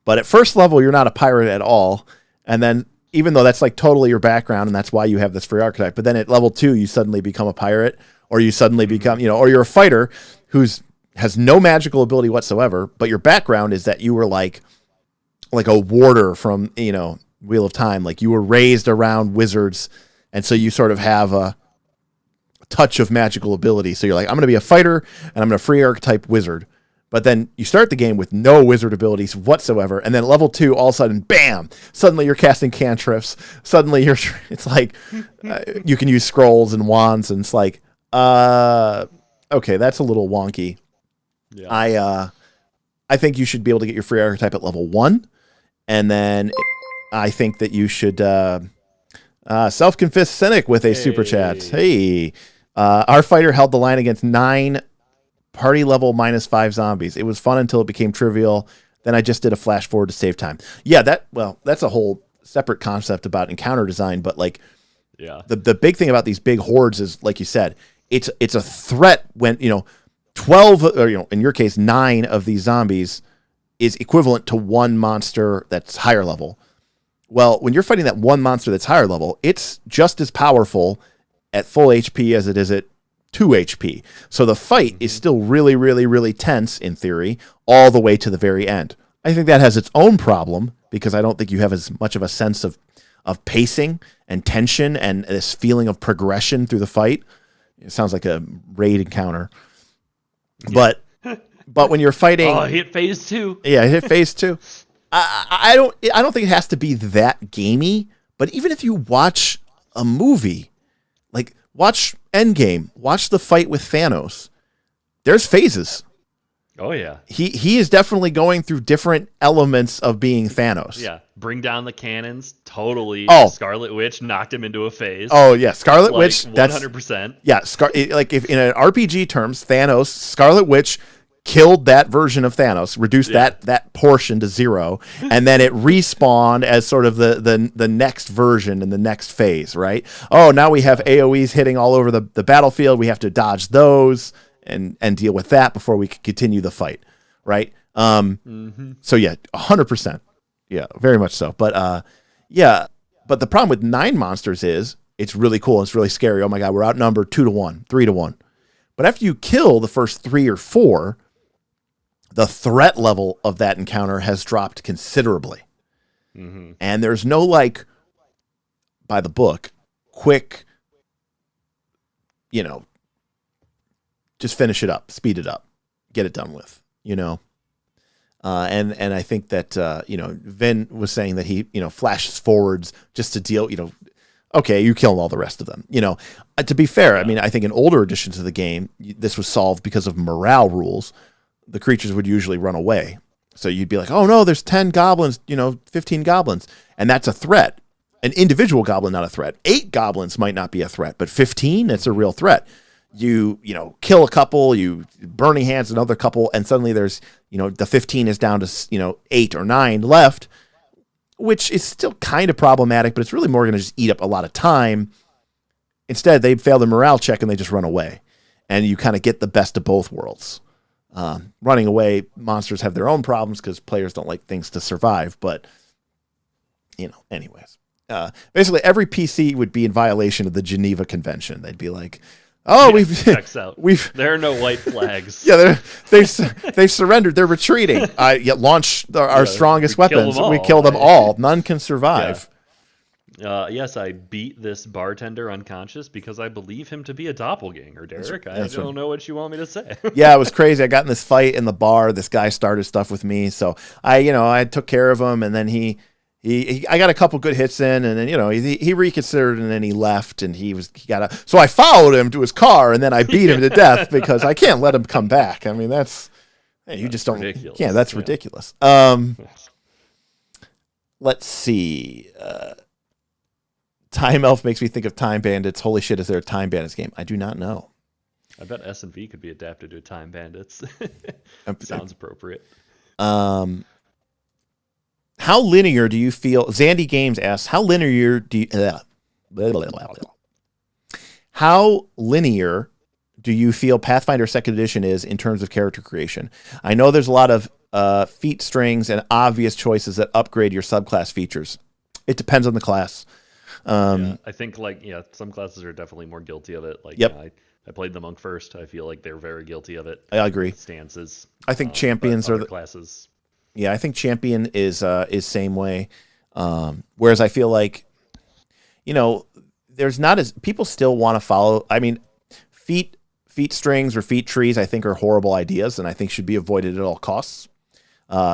But at first level, you're not a pirate at all. And then even though that's like totally your background and that's why you have this free archetype, but then at level 2, you suddenly become a pirate, or you suddenly become, or you're a fighter has no magical ability whatsoever, but your background is that you were like a warder from, Wheel of Time. Like you were raised around wizards. And so you sort of have a touch of magical ability. So you're like, I'm going to be a fighter and I'm going to free archetype wizard. But then you start the game with no wizard abilities whatsoever. And then level 2, all of a sudden, bam, suddenly you're casting cantrips. Suddenly it's like, you can use scrolls and wands. And it's like, okay, that's a little wonky. Yeah. I think you should be able to get your free archetype at level 1. And then I think that you should self-confessed cynic with a super chat. Hey, our fighter held the line against 9 party level -5 zombies. It was fun until it became trivial. Then I just did a flash forward to save time. Yeah, that's a whole separate concept about encounter design, but like Yeah. the big thing about these big hordes is, like you said, it's a threat when, 12 or, in your case, 9 of these zombies is equivalent to one monster that's higher level. Well, when you're fighting that one monster that's higher level, it's just as powerful at full HP as it is at 2 HP. So the fight is still really, really, really tense in theory, all the way to the very end. I think that has its own problem because I don't think you have as much of a sense of pacing and tension and this feeling of progression through the fight. It sounds like a raid encounter. Yeah. But when you're fighting, hit phase 2. Yeah, hit phase 2. I don't think it has to be that gamey, but even if you watch a movie, like watch Endgame, watch the fight with Thanos, there's phases. Oh yeah. He is definitely going through different elements of being Thanos. Yeah. Bring down the cannons, totally. Oh. Scarlet Witch knocked him into a phase. Oh yeah, Scarlet Witch, 100%. Yeah, like if in an RPG terms, Thanos, Scarlet Witch killed that version of Thanos, reduced that portion to 0, and then it respawned as sort of the next version in the next phase, right? Oh, now we have AoEs hitting all over the battlefield. We have to dodge those and deal with that before we can continue the fight, right? So yeah, 100%. Yeah, very much so. But but the problem with 9 monsters is it's really cool. It's really scary. Oh my God, we're outnumbered 2-1, 3-1. But after you kill the first 3 or 4, the threat level of that encounter has dropped considerably. Mm-hmm. And there's no, like, by the book, quick, just finish it up, speed it up, get it done with, And I think that, Vin was saying that he, flashes forwards just to deal, okay, you kill all the rest of them. To be fair, I mean, I think in older editions of the game, this was solved because of morale rules. The creatures would usually run away. So you'd be like, oh no, there's 10 goblins, 15 goblins. And that's a threat. An individual goblin, not a threat. 8 goblins might not be a threat, but 15, it's a real threat. You kill a couple, you burning hands another couple, and suddenly there's, the 15 is down to, 8 or 9 left, which is still kind of problematic, but it's really more going to just eat up a lot of time. Instead, they fail the morale check and they just run away. And you kind of get the best of both worlds. Running away, monsters have their own problems because players don't like things to survive. But, anyways. Basically, every PC would be in violation of the Geneva Convention. They'd be like, checks out. There are no white flags. Yeah, they've surrendered. They're retreating. Launch our strongest weapons. We kill them all. None can survive. Yes, I beat this bartender unconscious because I believe him to be a doppelganger, Derek. I don't know what you want me to say. Yeah, it was crazy. I got in this fight in the bar. This guy started stuff with me, so I took care of him, and then I got a couple good hits in, and then he reconsidered, and then he left, and so I followed him to his car, and then I beat him to death because I can't let him come back. I mean, that's ridiculous. Yeah, that's ridiculous. Let's see. Time Elf makes me think of Time Bandits. Holy shit, is there a Time Bandits game? I do not know. I bet S&V could be adapted to Time Bandits. Sounds appropriate. How linear do you feel? Zandy Games asks, how linear do you feel Pathfinder 2nd Edition is in terms of character creation? I know there's a lot of feat strings and obvious choices that upgrade your subclass features. It depends on the class. I think some classes are definitely more guilty of it. I played the monk first. I feel like they're very guilty of it. I agree. Stances. I think champions are the classes. Yeah, I think champion is same way. Whereas I feel like, there's not as people still want to follow. I mean, feat strings or feat trees I think are horrible ideas, and I think should be avoided at all costs.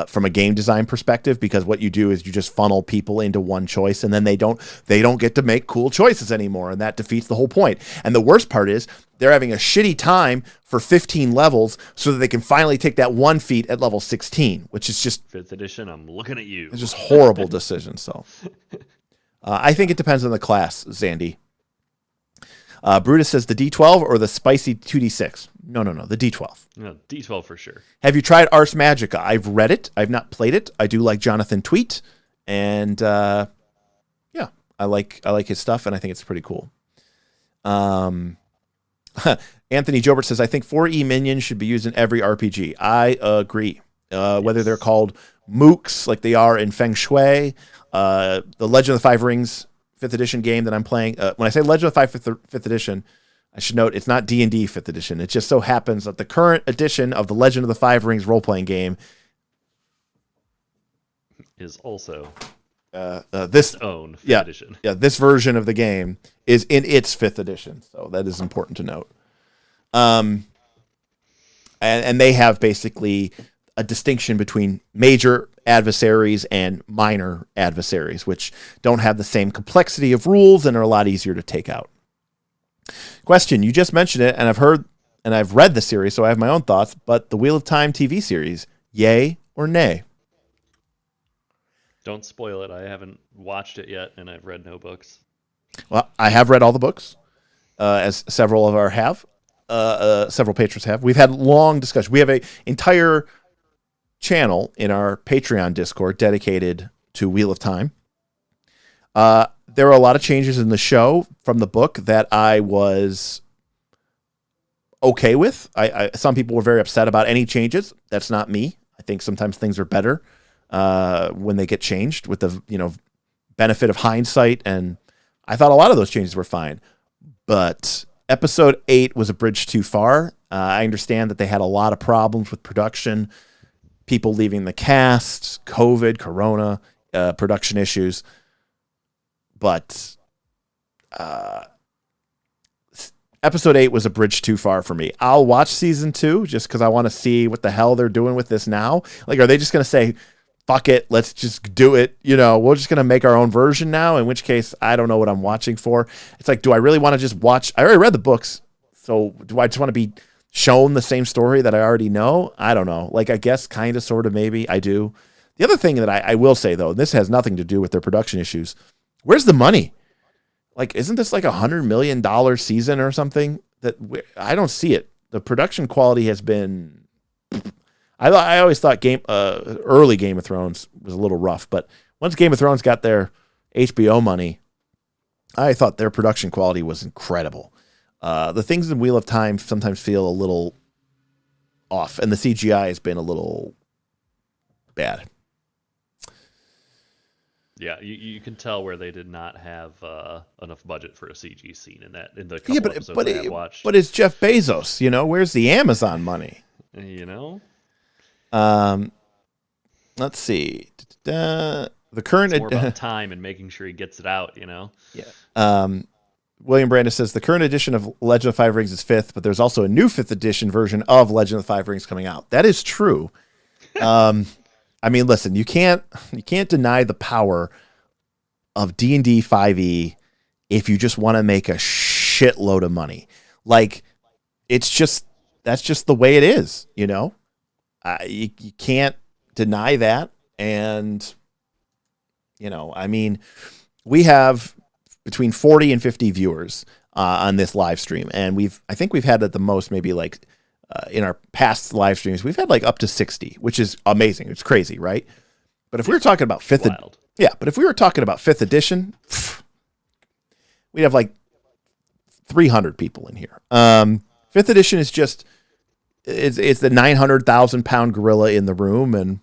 From a game design perspective, because what you do is you just funnel people into one choice, and then they don't get to make cool choices anymore, and that defeats the whole point. And the worst part is they're having a shitty time for 15 levels so that they can finally take that one feat at level 16, which is just 5th edition. I'm looking at you. It's just horrible decision. So I think it depends on the class, Zandy. Brutus says the D12 or the spicy 2D6? No, the D12. No, D12 for sure. Have you tried Ars Magica? I've read it. I've not played it. I do like Jonathan Tweet, and I like his stuff, and I think it's pretty cool. Anthony Jobert says, I think 4E minions should be used in every RPG. I agree. Whether they're called mooks like they are in Feng Shui, the Legend of the Five Rings 5th edition game that I'm playing. When I say Legend of the 5th edition, I should note it's not D&D 5th edition. It just so happens that the current edition of the Legend of the Five Rings role-playing game is also this own 5th edition. Yeah, this version of the game is in its 5th edition, so that is important to note. And they have basically a distinction between major adversaries and minor adversaries, which don't have the same complexity of rules and are a lot easier to take out. Question, you just mentioned it, and I've read the series, so I have my own thoughts, but the Wheel of Time TV series, yay or nay? Don't spoil it. I haven't watched it yet, and I've read no books. Well, I have read all the books, as several of our have. Several patrons have. We've had long discussion. We have an entire channel in our Patreon Discord dedicated to Wheel of Time. There are a lot of changes in the show from the book that I was okay with. Some people were very upset about any changes. That's not me. I think sometimes things are better when they get changed with the benefit of hindsight, and I thought a lot of those changes were fine. But episode 8 was a bridge too far. I understand that they had a lot of problems with production, people leaving the cast, COVID, Corona, production issues. But episode 8 was a bridge too far for me. I'll watch season 2 just because I want to see what the hell they're doing with this now. Like, are they just going to say, fuck it, let's just do it? We're just going to make our own version now, in which case I don't know what I'm watching for. It's like, do I really want to just watch? I already read the books, so do I just want to be shown the same story that I already know? I don't know. Like, I guess kind of, sort of, maybe I do. The other thing that I will say, though, and this has nothing to do with their production issues, where's the money? Like, isn't this like $100 million season or something? I don't see it. The production quality has been... I always thought early Game of Thrones was a little rough, but once Game of Thrones got their HBO money, I thought their production quality was incredible. The things in Wheel of Time sometimes feel a little off, and the CGI has been a little bad. Yeah, you can tell where they did not have enough budget for a CG scene in the couple episodes I have watched. But it's Jeff Bezos, where's the Amazon money? Let's see. The current it's more about time and making sure he gets it out, Yeah. William Brandis says the current edition of Legend of the Five Rings is 5th, but there's also a new 5th edition version of Legend of the Five Rings coming out. That is true. I mean, listen, you can't deny the power of D&D 5e if you just want to make a shitload of money. Like, that's just the way it is, You can't deny that. And, I mean, we have between 40 and 50 viewers on this live stream. And I think we've had at the most maybe like in our past live streams, we've had like up to 60, which is amazing. It's crazy, right? But if we were talking about if we were talking about 5th edition, we'd have like 300 people in here. 5th edition is just, it's the 900,000 pound gorilla in the room, and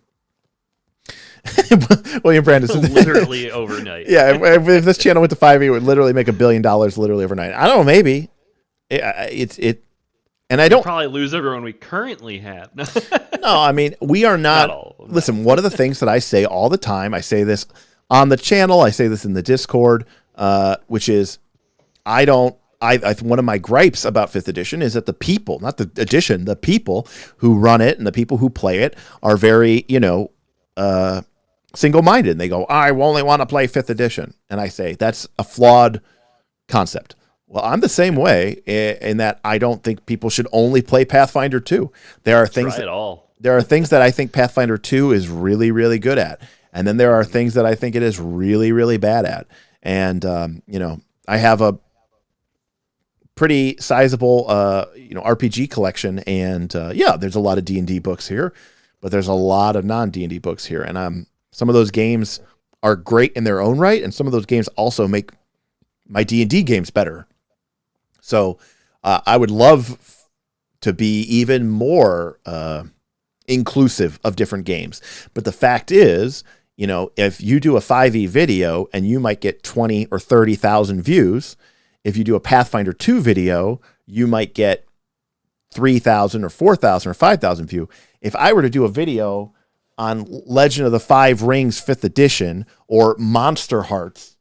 William Brandis literally overnight. Yeah, if this channel went to 5e, it would literally make $1 billion literally overnight. I don't know, maybe and I don't probably lose everyone we currently have. No, I mean, we are not listen, one of the things that I say all the time, I say this on the channel, I say this in the Discord, which is one of my gripes about 5th edition is that the people, not the edition, the people who run it and the people who play it are very, single-minded. And they go, I only want to play 5th edition. And I say, that's a flawed concept. Well, I'm the same way in that I don't think people should only play Pathfinder 2. There are things that I think Pathfinder 2 is really, really good at. And then there are things that I think it is really, really bad at. And, I have a pretty sizable, RPG collection. And, there's a lot of D&D books here, but there's a lot of non-D&D books here. And some of those games are great in their own right, and some of those games also make my D&D games better. So I would love to be even more inclusive of different games. But the fact is, if you do a 5e video and you might get 20 or 30,000 views, if you do a Pathfinder 2 video, you might get 3,000 or 4,000 or 5,000 views. If I were to do a video on Legend of the Five Rings 5th edition or Monster Hearts,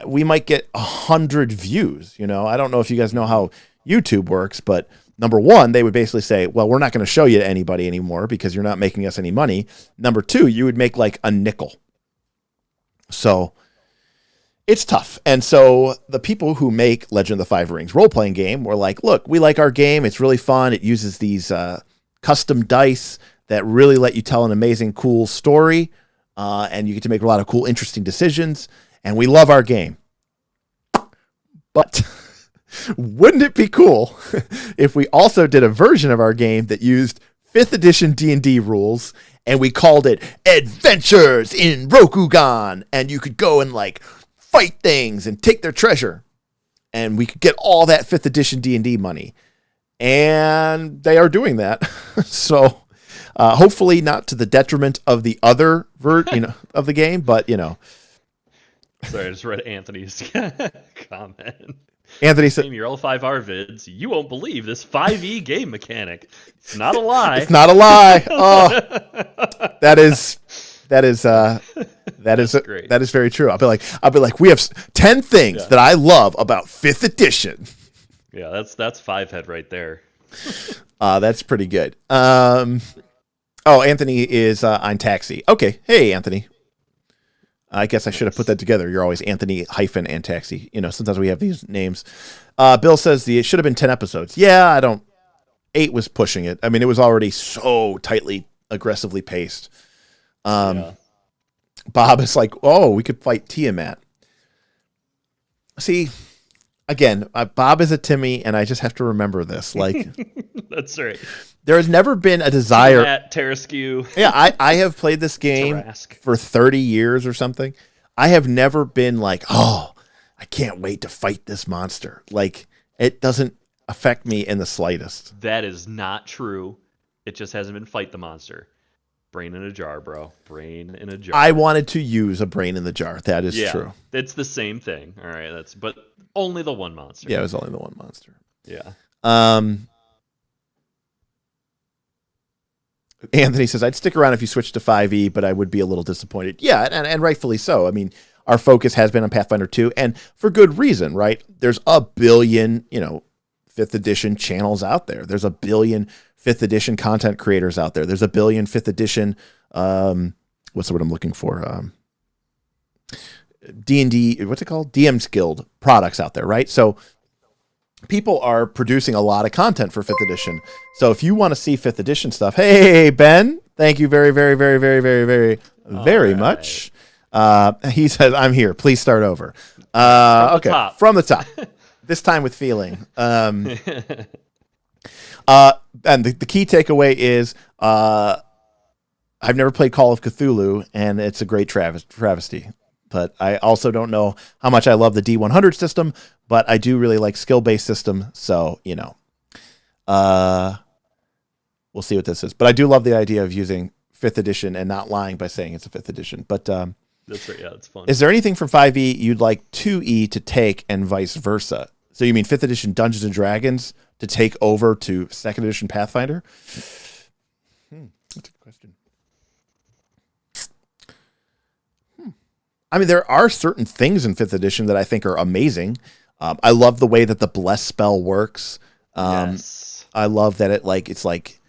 we might get 100 views. I don't know if you guys know how YouTube works, but number one, they would basically say, well, we're not going to show you to anybody anymore because you're not making us any money. Number two, you would make like a nickel. So it's tough. And so the people who make Legend of the Five Rings role-playing game were like, look, we like our game. It's really fun. It uses these custom dice that really let you tell an amazing, cool story. And you get to make a lot of cool, interesting decisions. And we love our game. But wouldn't it be cool if we also did a version of our game that used 5th edition D&D rules and we called it Adventures in Rokugan, and you could go and like fight things and take their treasure, and we could get all that 5th edition D&D money. And they are doing that. So hopefully not to the detriment of the other of the game, but Sorry, I just read Anthony's comment. Anthony said, your L5R vids, you won't believe this 5e game mechanic. It's not a lie. It's not a lie. Oh, that is great. That is very true. I'll be like, we have 10 things that I love about 5th edition. Yeah, that's 5 head right there. That's pretty good. Anthony is on Taxi. Okay. Hey, Anthony. I guess I should have put that together. You're always Anthony hyphen and Taxi. Sometimes we have these names. Bill says it should have been 10 episodes. Yeah, 8 was pushing it. I mean, it was already so tightly, aggressively paced. Bob is like, oh, we could fight Tiamat. See, again, Bob is a Timmy, and I just have to remember this. Like, that's right. There has never been a desire. At Terraskew. Yeah, I have played this game for 30 years or something. I have never been like, oh, I can't wait to fight this monster. Like, it doesn't affect me in the slightest. That is not true. It just hasn't been fight the monster. Brain in a jar, bro. Brain in a jar. I wanted to use a brain in the jar. That is true. It's the same thing. All right, but only the one monster. Yeah, it was only the one monster. Yeah. Anthony says, I'd stick around if you switched to 5e, but I would be a little disappointed. Yeah, and rightfully so. I mean, our focus has been on Pathfinder 2, and for good reason, right? There's a billion, 5th edition channels out there. There's a billion 5th edition content creators out there. There's a billion 5th edition, what's the word I'm looking for? D&D, what's it called? DM's Guild products out there, right? So people are producing a lot of content for 5th edition. So if you want to see 5th edition stuff, hey, Ben, thank you very, very, very, very, very, very, very much. He says, I'm here. Please start over. From the top. This time with feeling. And the key takeaway is I've never played Call of Cthulhu, and it's a great travesty. But I also don't know how much I love the D100 system, but I do really like skill-based system. So, we'll see what this is. But I do love the idea of using 5th edition and not lying by saying it's a 5th edition. But that's right. Yeah, it's fun. Is there anything from 5e you'd like 2e to take and vice versa? So you mean 5th edition Dungeons and Dragons to take over to 2nd edition Pathfinder? That's a good question. I mean, there are certain things in 5th edition that I think are amazing. I love the way that the bless spell works. Yes. I love that it's like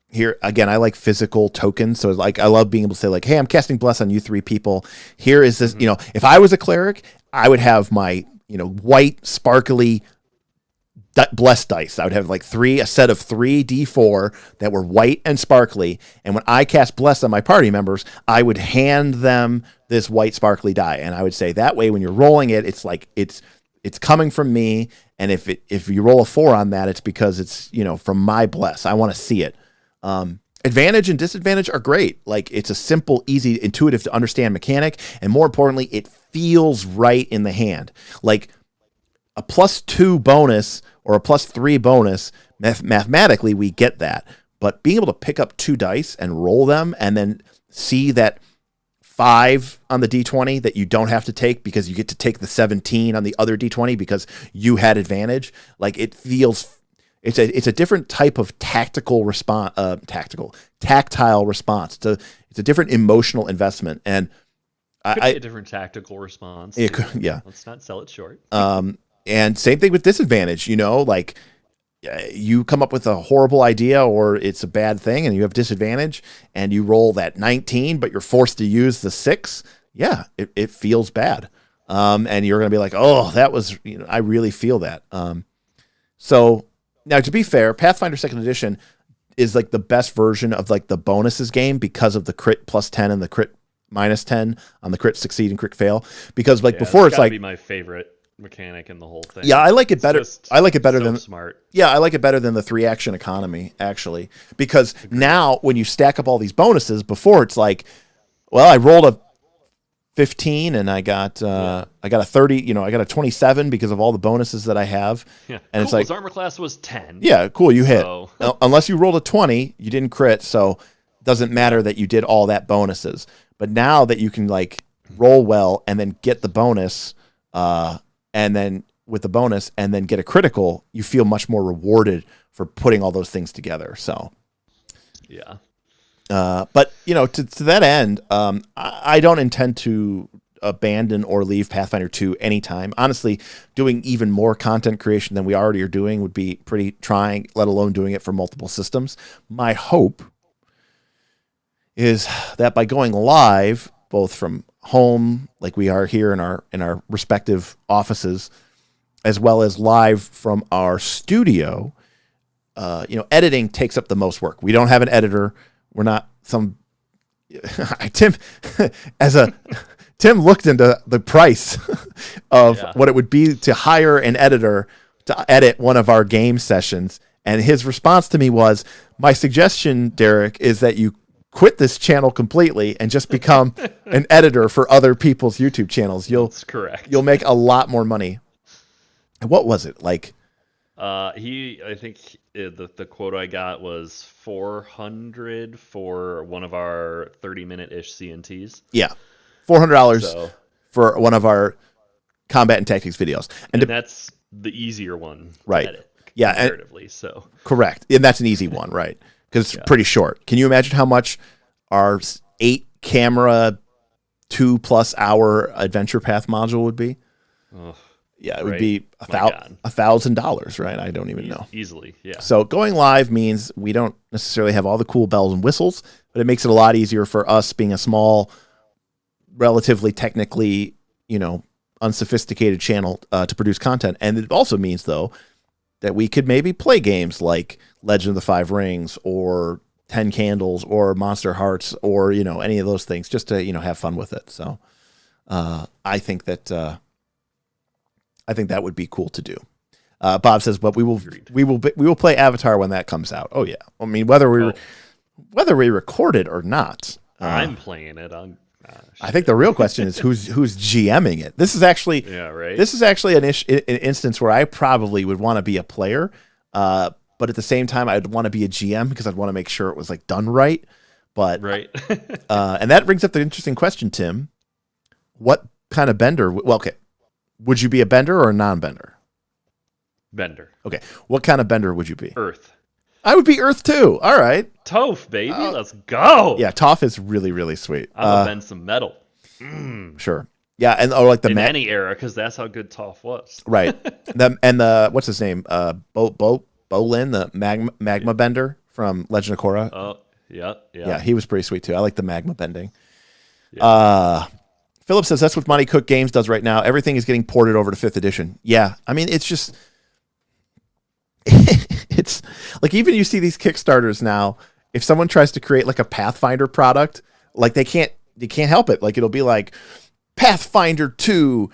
here again. I like physical tokens, so like I love being able to say like, "Hey, I'm casting bless on you 3 people. Here is this." If I was a cleric, I would have my white sparkly bless dice. I would have like a set of 3 D4 that were white and sparkly. And when I cast bless on my party members, I would hand them this white sparkly die. And I would say that way, when you're rolling it, it's like, it's coming from me. And if you roll a 4 on that, it's because it's, from my bless. I want to see it. Advantage and disadvantage are great. Like, it's a simple, easy, intuitive to understand mechanic, and more importantly, it feels right in the hand. Like, a +2 bonus or a +3 bonus, mathematically, we get that. But being able to pick up 2 dice and roll them and then see that 5 on the D20 that you don't have to take because you get to take the 17 on the other D20 because you had advantage, like, it feels... It's a different type of tactile response. It's a different emotional investment, and Could be a different tactical response. Yeah. Let's not sell it short. And same thing with disadvantage. Like, you come up with a horrible idea or it's a bad thing, and you have disadvantage, and you roll that 19, but you're forced to use the 6. Yeah, it feels bad, and you're gonna be like, oh, that was, I really feel that. So. Now, to be fair, Pathfinder 2nd Edition is like the best version of like the bonuses game because of the crit +10 and the crit -10 on the crit succeed and crit fail. Because like before, it's like be my favorite mechanic in the whole thing. Yeah, I like it better. I like it better than smart. Yeah, I like it better than the 3 action economy actually, because now when you stack up all these bonuses, before it's like, well, I rolled a 15 and I got a 30, I got a 27 because of all the bonuses that I have. Yeah. And it's like his armor class was 10. Yeah, cool, you hit. So... Unless you rolled a 20, you didn't crit, so it doesn't matter that you did all that bonuses. But now that you can like roll well and then get the bonus, and then with the bonus and then get a critical, you feel much more rewarded for putting all those things together. So yeah. But to that end, I don't intend to abandon or leave Pathfinder 2 anytime. Honestly, doing even more content creation than we already are doing would be pretty trying, let alone doing it for multiple systems. My hope is that by going live, both from home, like we are here in our respective offices, as well as live from our studio, editing takes up the most work. We don't have an editor. We're not some Tim Tim looked into the price of what it would be to hire an editor to edit one of our game sessions. And his response to me was, my suggestion, Derek, is that you quit this channel completely and just become an editor for other people's YouTube channels. That's correct. You'll make a lot more money. And what was it like? I think the quote I got was 400 for one of our 30-minute-ish CNTs. Yeah, $400 for one of our combat and tactics videos, and that's the easier one, right? To edit, yeah, comparatively. So correct, and that's an easy one, right? Because it's pretty short. Can you imagine how much our 8-camera, 2+ hour adventure path module would be? Oh. Yeah, it would be $1,000, right? I don't even know. Easily, yeah. So going live means we don't necessarily have all the cool bells and whistles, but it makes it a lot easier for us being a small, relatively technically, unsophisticated channel to produce content. And it also means, though, that we could maybe play games like Legend of the Five Rings or 10 Candles or Monster Hearts or, any of those things just to, have fun with it. So I think that would be cool to do. Bob says, "But we will play Avatar when that comes out." Oh yeah, I mean whether we record it or not. I'm playing it. I think the real question is who's GMing it. This is actually This is actually an instance where I probably would want to be a player, but at the same time I'd want to be a GM because I'd want to make sure it was like done right. But and that brings up the interesting question, Tim. What kind of bender? Well, okay. Would you be a bender or a non-bender? Bender. Okay. What kind of bender would you be? Earth. I would be Earth too. All right. Toph, baby. Let's go. Yeah, Toph is really, really sweet. I'm going to bend some metal. Sure. Yeah, and like the in any era, because that's how good Toph was. Right. The what's his name? Bolin, the magma bender from Legend of Korra. Oh, yeah. Yeah, he was pretty sweet too. I like the magma bending. Yeah. Philip says that's what Monty Cook Games does right now. Everything is getting ported over to 5th edition. Yeah, I mean, it's just... it's like, even you see these Kickstarters now, if someone tries to create like a Pathfinder product, like they can't help it. Like it'll be like Pathfinder 2,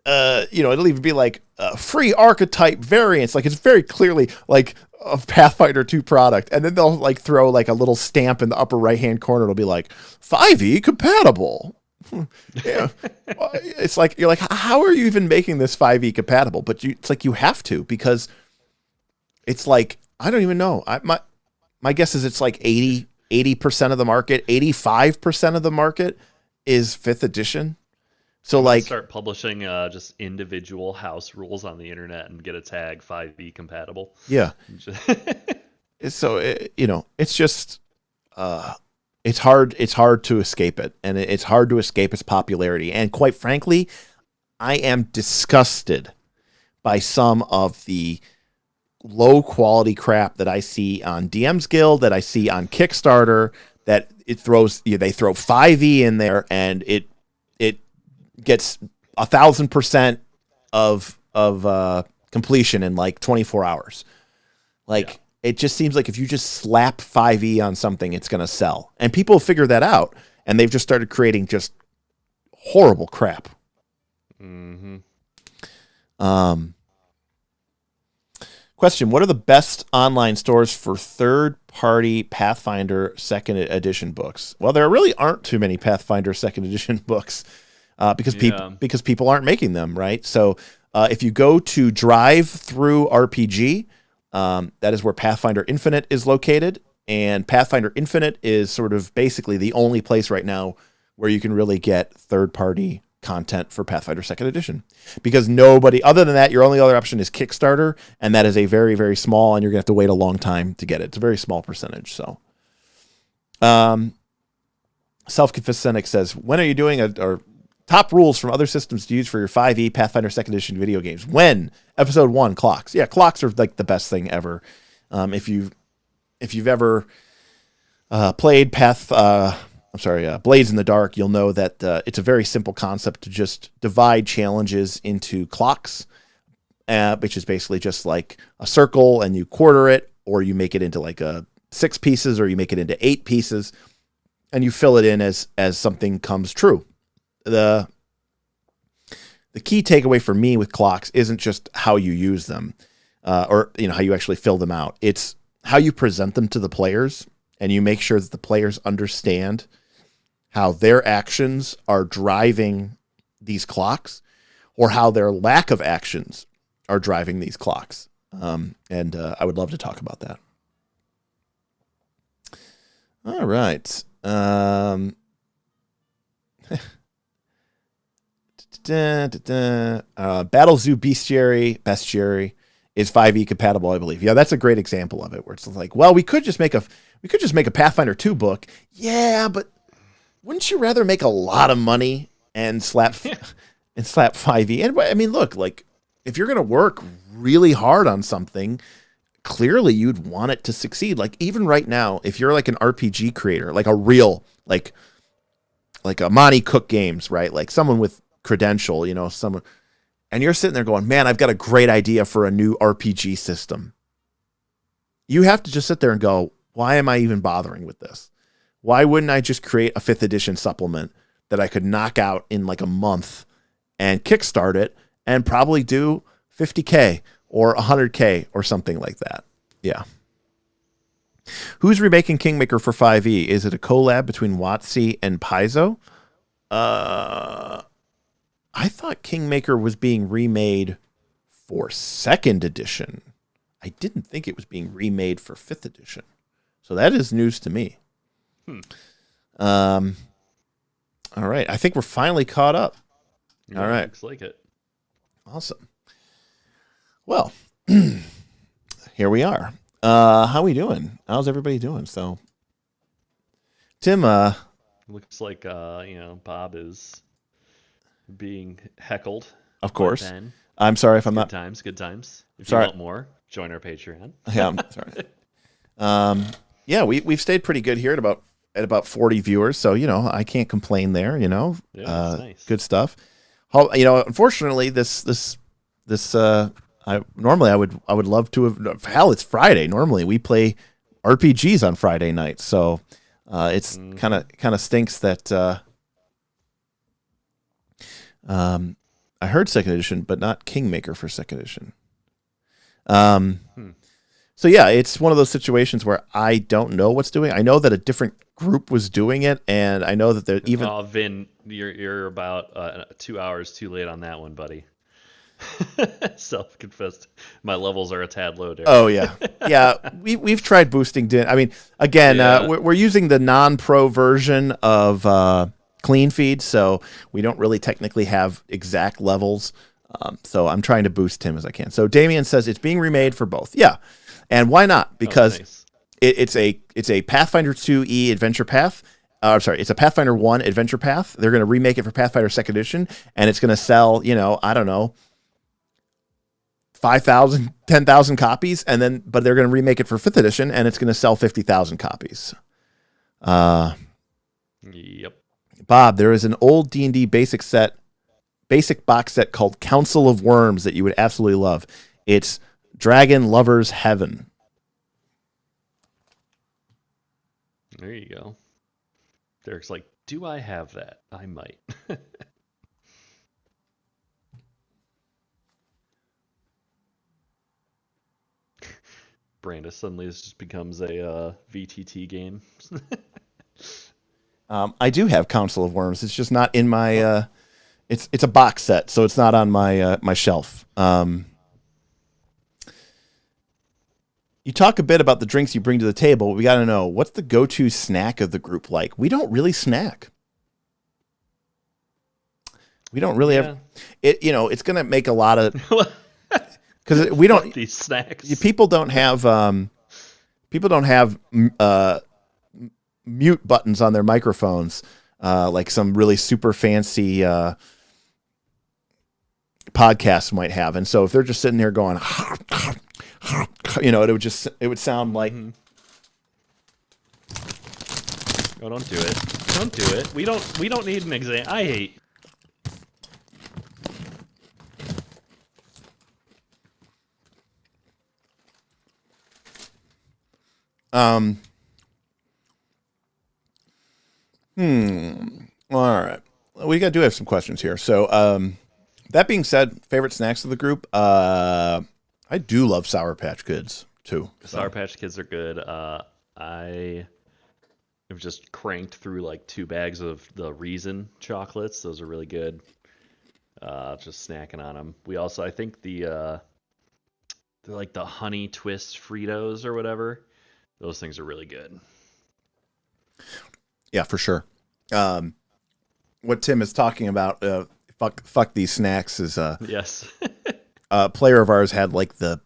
it'll even be like free archetype variants. Like it's very clearly like of Pathfinder 2 product, and then they'll like throw like a little stamp in the upper right hand corner. It'll be like 5e compatible. Yeah, it's like you're like, how are you even making this 5e compatible? But it's like you have to, because it's like, I don't even know. My guess is it's like 80% of the market, 85% of the market is 5th edition. So like start publishing just individual house rules on the internet and get a tag 5e compatible. Yeah. So it's just it's hard to escape it, and it's hard to escape its popularity. And quite frankly, I am disgusted by some of the low quality crap that I see on DM's Guild, that I see on Kickstarter, that they throw 5e in there and it gets 1,000% of completion in like 24 hours. Like, it just seems like if you just slap 5e on something, it's going to sell. And people figure that out, and they've just started creating just horrible crap. Mm-hmm. Question: what are the best online stores for third-party Pathfinder 2nd edition books? Well, there really aren't too many Pathfinder 2nd edition books because people aren't making them, right? So if you go to Drive Through RPG, that is where Pathfinder Infinite is located, and Pathfinder Infinite is sort of basically the only place right now where you can really get third-party content for Pathfinder 2nd edition, because nobody other than that, your only other option is Kickstarter, and that is a very, very small, and you're gonna have to wait a long time to get it. It's a very small percentage. So Self-Confessed Cynic says, when are you doing or top rules from other systems to use for your 5e Pathfinder 2nd edition video games? When? Episode 1, clocks. Yeah, clocks are like the best thing ever. If you've ever played Blades in the Dark, you'll know that it's a very simple concept to just divide challenges into clocks, which is basically just like a circle, and you quarter it, or you make it into like 6 pieces, or you make it into 8 pieces, and you fill it in as something comes true. The key takeaway for me with clocks isn't just how you use them, or how you actually fill them out. It's how you present them to the players, and you make sure that the players understand how their actions are driving these clocks, or how their lack of actions are driving these clocks. And I would love to talk about that. All right. Battle Zoo Bestiary is 5e compatible, I believe. Yeah, that's a great example of it, where it's like, well, we could just make a Pathfinder 2 book. Yeah, but wouldn't you rather make a lot of money and slap 5e? And I mean, look, like, if you're going to work really hard on something, clearly you'd want it to succeed. Like, even right now, if you're like an RPG creator, like a real, like a Monty Cook Games, right? Like someone with credential, someone, and you're sitting there going, man, I've got a great idea for a new RPG system. You have to just sit there and go, why am I even bothering with this? Why wouldn't I just create a 5th edition supplement that I could knock out in like a month and kickstart it and probably do 50K or 100K or something like that? Yeah. Who's remaking Kingmaker for 5e? Is it a collab between WotC and Paizo? I thought Kingmaker was being remade for 2nd edition. I didn't think it was being remade for 5th edition. So that is news to me. All right. I think we're finally caught up. Yeah, all right. Looks like it. Awesome. Well, here we are. How we doing? How's everybody doing? So, Tim, looks like Bob is being heckled. Of course. Ben. I'm sorry if I'm not. Good times. If sorry. you want more, join our Patreon. Yeah, I'm sorry. Yeah, we've stayed pretty good here at about 40 viewers, so I can't complain there. Yeah, that's nice. Good stuff. Unfortunately, this normally I would love to have. Hell, it's Friday. Normally we play RPGs on Friday nights, so it's kind of stinks that I heard 2nd edition, but not Kingmaker for 2nd edition. So yeah, it's one of those situations where I don't know what's doing. I know that a different group was doing it, and I know that they're even. Oh, Vin, you're about 2 hours too late on that one, buddy. Self-confessed, my levels are a tad low there. Oh yeah, yeah. We've tried boosting Din. I mean, again, we're using the non-pro version of Clean Feed, so we don't really technically have exact levels. So I'm trying to boost him as I can. So Damien says it's being remade for both. Yeah, and why not? Because nice. it's a Pathfinder 2E adventure path. I'm sorry, it's a Pathfinder 1 adventure path. They're going to remake it for Pathfinder 2nd edition, and it's going to sell, I don't know, 5,000, 10,000 copies, but they're going to remake it for 5th edition, and it's going to sell 50,000 copies. Yep. Bob, there is an old D&D basic box set called Council of Worms that you would absolutely love. It's Dragon Lover's Heaven. There you go. Derek's like, do I have that? I might. Brandis suddenly this just becomes a VTT game. I do have Council of Worms. It's just not in my. It's a box set, so it's not on my my shelf. You talk a bit about the drinks you bring to the table. But we got to know, what's the go-to snack of the group like? We don't really snack. We don't really have it. It's going to make a lot of because we don't these snacks. People don't have mute buttons on their microphones like some really super fancy podcasts might have. And so if they're just sitting there going, it would sound like. Oh, don't do it! Don't do it! We don't need an exam. I hate. All right. We do have some questions here. So, that being said, favorite snacks of the group. I do love Sour Patch Kids too. Sour Patch Kids are good. I have just cranked through like 2 bags of the Reason chocolates. Those are really good. Just snacking on them. We also, I think they're like the honey twist Fritos or whatever. Those things are really good. Yeah, for sure. What Tim is talking about, fuck these snacks, is yes. A player of ours had like the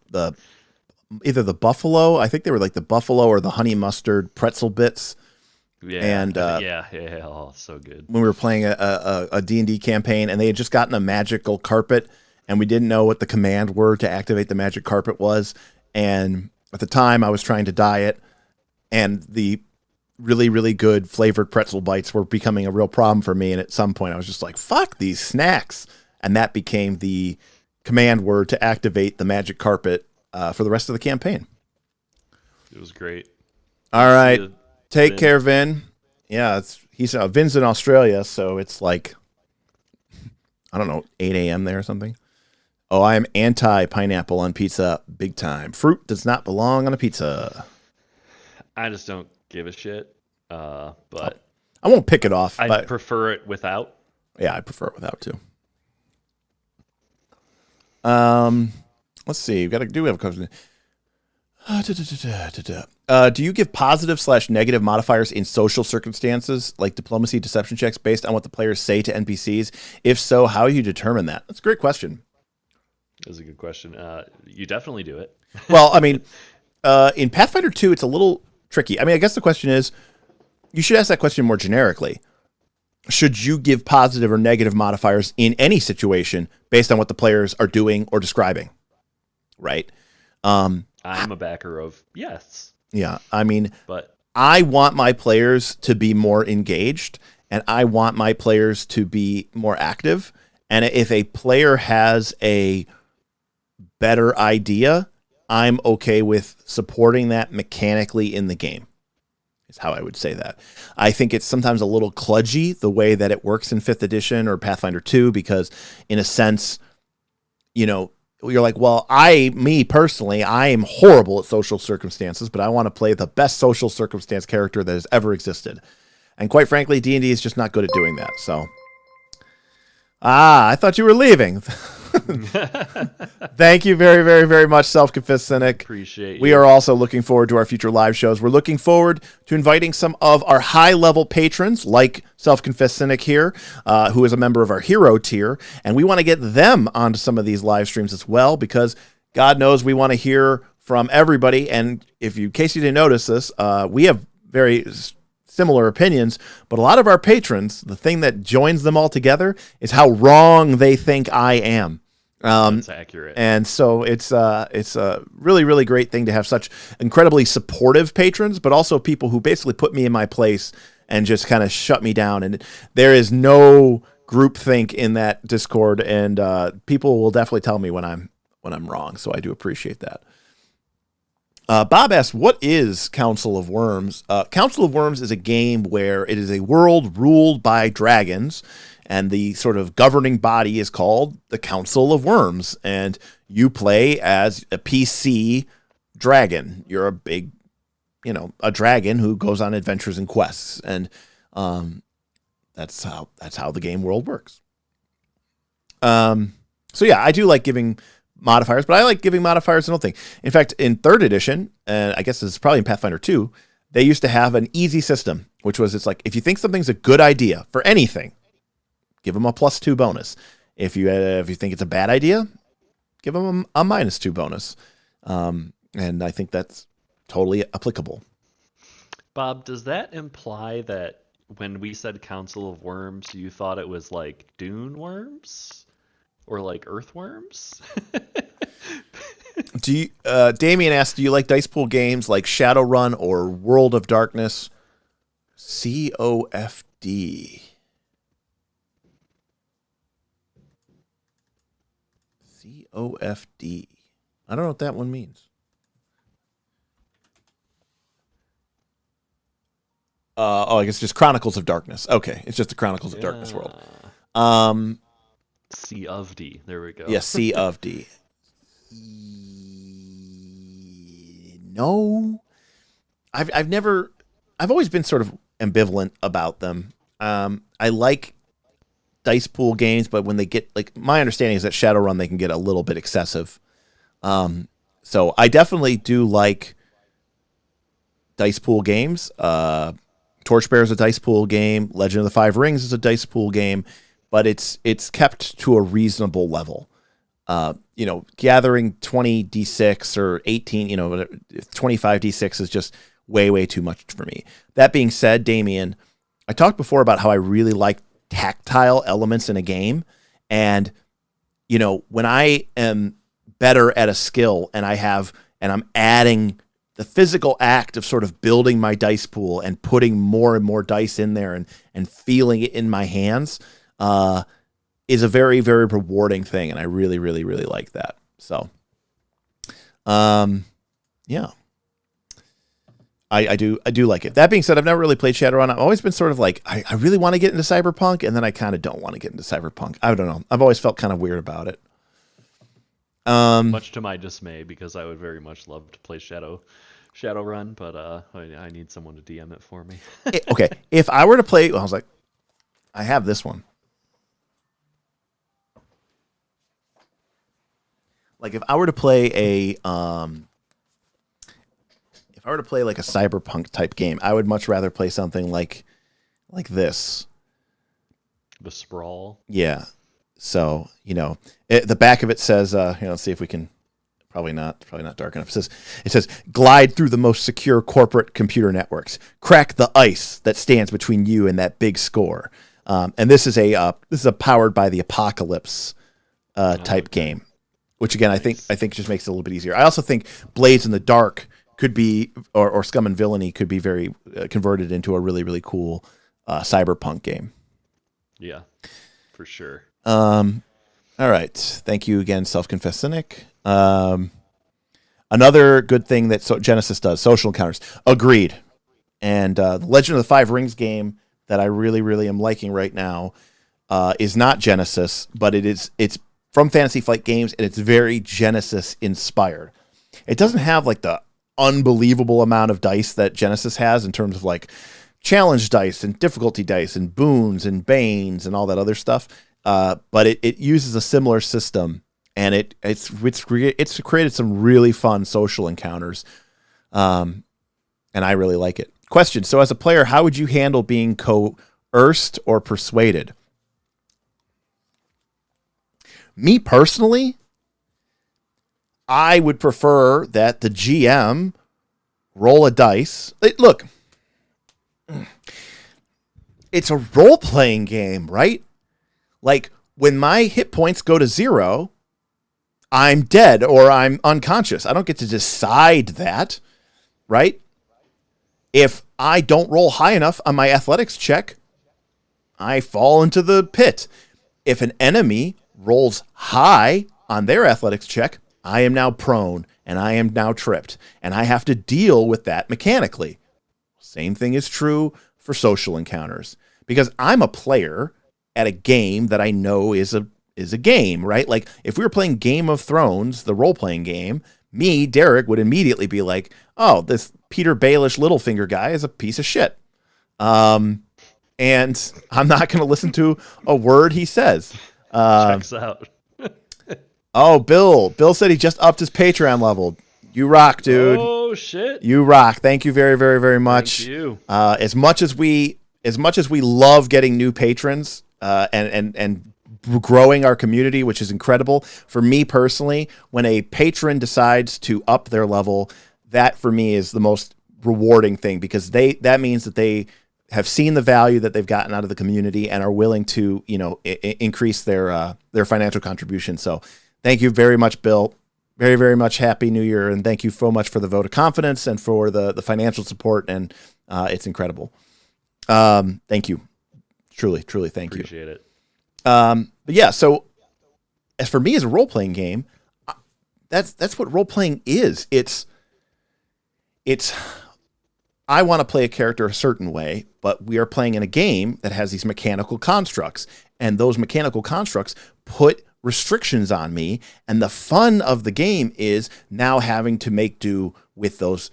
either the buffalo, I think they were like the buffalo or the honey mustard pretzel bits. Yeah, and yeah, oh, so good. When we were playing a D&D campaign, and they had just gotten a magical carpet, and we didn't know what the command word to activate the magic carpet was. And at the time, I was trying to diet, and the really, really good flavored pretzel bites were becoming a real problem for me. And at some point, I was just like, fuck these snacks. And that became the command word to activate the magic carpet for the rest of the campaign. It was great. All right. Take care, Vin. Yeah, Vin's in Australia, so it's like, I don't know, 8 a.m. there or something. Oh, I am anti-pineapple on pizza big time. Fruit does not belong on a pizza. I just don't give a shit. But I won't pick it off. I prefer it without. Yeah, I prefer it without too. Let's see. Do we have a question? Do you give positive / negative modifiers in social circumstances like diplomacy, deception checks based on what the players say to NPCs? If so, how do you determine that? That's a great question. That's a good question. You definitely do it. Well, I mean, in Pathfinder 2, it's a little tricky. I mean, I guess the question is, you should ask that question more generically. Should you give positive or negative modifiers in any situation based on what the players are doing or describing? Right? I'm a backer of yes. Yeah, I mean, but I want my players to be more engaged, and I want my players to be more active. And if a player has a better idea, I'm okay with supporting that mechanically in the game, is how I would say that. I think it's sometimes a little kludgy the way that it works in 5th edition or Pathfinder 2, because in a sense, you're like, well, me personally, I am horrible at social circumstances, but I want to play the best social circumstance character that has ever existed. And quite frankly, D&D is just not good at doing that. So, I thought you were leaving. Thank you very, very, very much, Self-Confessed Cynic. Appreciate you. We are also looking forward to our future live shows. We're looking forward to inviting some of our high-level patrons, like Self-Confessed Cynic here, who is a member of our hero tier, and we want to get them onto some of these live streams as well, because God knows we want to hear from everybody. And in case you didn't notice this, we have very similar opinions, but a lot of our patrons, the thing that joins them all together is how wrong they think I am. That's accurate. And so it's a really, really great thing to have such incredibly supportive patrons, but also people who basically put me in my place and just kind of shut me down. And there is no groupthink in that Discord, and people will definitely tell me when I'm wrong. So I do appreciate that. Bob asks, what is Council of Worms? Council of Worms is a game where it is a world ruled by dragons, and the sort of governing body is called the Council of Worms, and you play as a PC dragon. You're a big, a dragon who goes on adventures and quests, and that's how the game world works. So yeah, I do like giving modifiers, but I like giving modifiers and thing. In fact, in 3rd edition, and I guess this is probably in Pathfinder 2, they used to have an easy system, which was, it's like, if you think something's a good idea for anything, give them a +2 bonus. If you think it's a bad idea, give them a -2 bonus. And I think that's totally applicable. Bob, does that imply that when we said Council of Worms, you thought it was like Dune worms? Or like earthworms? Do you, Damien asks, do you like dice pool games like Shadowrun or World of Darkness? COFD. COFD. I don't know what that one means. I guess just Chronicles of Darkness. Okay, it's just the Chronicles of Darkness world. C of D. There we go. Yeah, C of D. No. I've always been sort of ambivalent about them. I like dice pool games, but when they get, my understanding is that Shadowrun, they can get a little bit excessive. So I definitely do like dice pool games. Torchbearer is a dice pool game. Legend of the Five Rings is a dice pool game, but it's kept to a reasonable level. Gathering 20d6 or 18, 25d6 is just way too much for me. That being said, Damien, I talked before about how I really like tactile elements in a game. And, when I am better at a skill and I'm adding the physical act of sort of building my dice pool and putting more and more dice in there and feeling it in my hands, is a very, very rewarding thing. And I really, really, really like that. So, yeah, I do like it. That being said, I've never really played Shadowrun. I've always been sort of like, I really want to get into Cyberpunk, and then I kind of don't want to get into Cyberpunk. I don't know. I've always felt kind of weird about it. Much to my dismay, because I would very much love to play Shadowrun, but I need someone to DM it for me. Okay, if I were to play, I was like, I have this one. Like if I were to play like a Cyberpunk type game, I would much rather play something like this. The Sprawl. Yeah. So, the back of it says, let's see if we can, probably not dark enough. It says, glide through the most secure corporate computer networks, crack the ice that stands between you and that big score. And this is a powered by the apocalypse type game, which again, nice. I think just makes it a little bit easier. I also think Blades in the Dark could be, or Scum and Villainy could be very converted into a really, really cool cyberpunk game. Yeah, for sure. All right. Thank you again, Self-Confessed Cynic. Another good thing that Genesis does, social encounters. Agreed. And the Legend of the Five Rings game that I really, really am liking right now is not Genesis, but it's from Fantasy Flight Games, and it's very Genesis inspired. It doesn't have like the unbelievable amount of dice that Genesis has in terms of like challenge dice and difficulty dice and boons and banes and all that other stuff. But it uses a similar system, and it's created some really fun social encounters. And I really like it. Question. So as a player, how would you handle being coerced or persuaded? Me personally, I would prefer that the GM roll a dice. Look, it's a role-playing game, right? Like, when my hit points go to 0, I'm dead or I'm unconscious. I don't get to decide that, right? If I don't roll high enough on my athletics check, I fall into the pit. If an enemy rolls high on their athletics check, I am now prone and I am now tripped, and I have to deal with that mechanically. Same thing is true for social encounters, because I'm a player at a game that I know is a game, right? Like if we were playing Game of Thrones, the role-playing game, me, Derek, would immediately be like, oh, this Peter Baelish Littlefinger guy is a piece of shit. And I'm not going to listen to a word he says. Checks out. Oh, Bill said he just upped his Patreon level. You rock, dude. Oh shit. You rock. Thank you very, very, very much. Thank you. As much as we love getting new patrons, and growing our community, which is incredible. For me personally, when a patron decides to up their level, that for me is the most rewarding thing, because that means that they have seen the value that they've gotten out of the community and are willing to, increase their financial contribution. So thank you very much, Bill. Very, very much Happy New Year. And thank you so much for the vote of confidence and for the financial support. And it's incredible. Thank you. Truly, truly thank you. Appreciate it. But yeah, so as for me as a role-playing game, that's what role-playing is. It's I want to play a character a certain way, but we are playing in a game that has these mechanical constructs, and those mechanical constructs put restrictions on me, and the fun of the game is now having to make do with those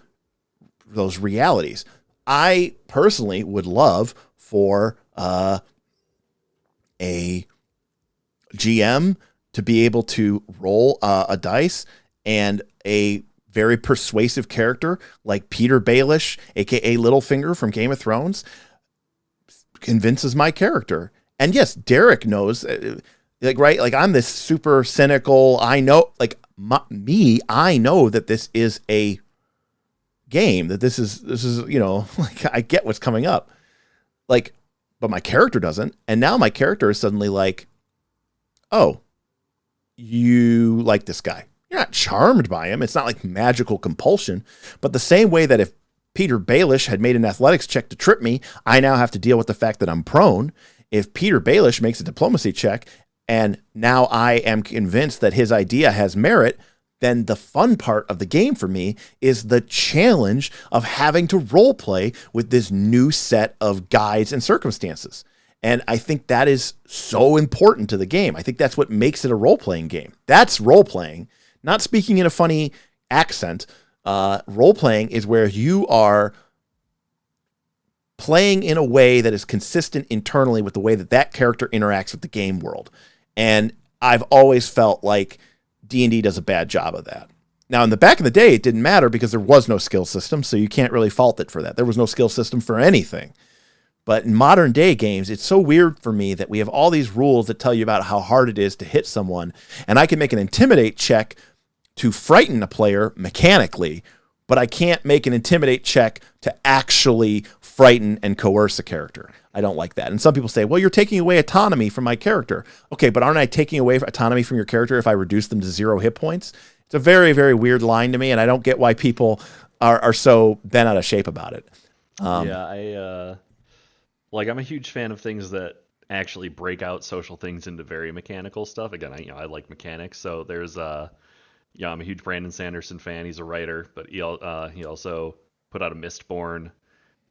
realities. I personally would love for a GM to be able to roll a dice, and a very persuasive character like Peter Baelish, aka Littlefinger from Game of Thrones, convinces my character. And yes, Derek knows, right? Like, I'm this super cynical. I know, like I know that this is a game, that this is like, I get what's coming up, like, but my character doesn't. And now my character is suddenly like, oh, you like this guy. You're not charmed by him. It's not like magical compulsion. But the same way that if Peter Baelish had made an athletics check to trip me, I now have to deal with the fact that I'm prone. If Peter Baelish makes a diplomacy check and now I am convinced that his idea has merit, then the fun part of the game for me is the challenge of having to role play with this new set of guides and circumstances. And I think that is so important to the game. I think that's what makes it a role-playing game. That's role-playing, not speaking in a funny accent. Role-playing is where you are playing in a way that is consistent internally with the way that character interacts with the game world. And I've always felt like D&D does a bad job of that. Now, in the back of the day, it didn't matter because there was no skill system, so you can't really fault it for that. There was no skill system for anything. But in modern day games, it's so weird for me that we have all these rules that tell you about how hard it is to hit someone. And I can make an intimidate check to frighten a player mechanically, but I can't make an intimidate check to actually frighten and coerce a character. I don't like that. And some people say, well, you're taking away autonomy from my character. Okay, but aren't I taking away autonomy from your character if I reduce them to 0 hit points? It's a very, very weird line to me, and I don't get why people are so bent out of shape about it. I'm a huge fan of things that actually break out social things into very mechanical stuff. Again, I like mechanics. So there's I'm a huge Brandon Sanderson fan. He's a writer, but he also put out a Mistborn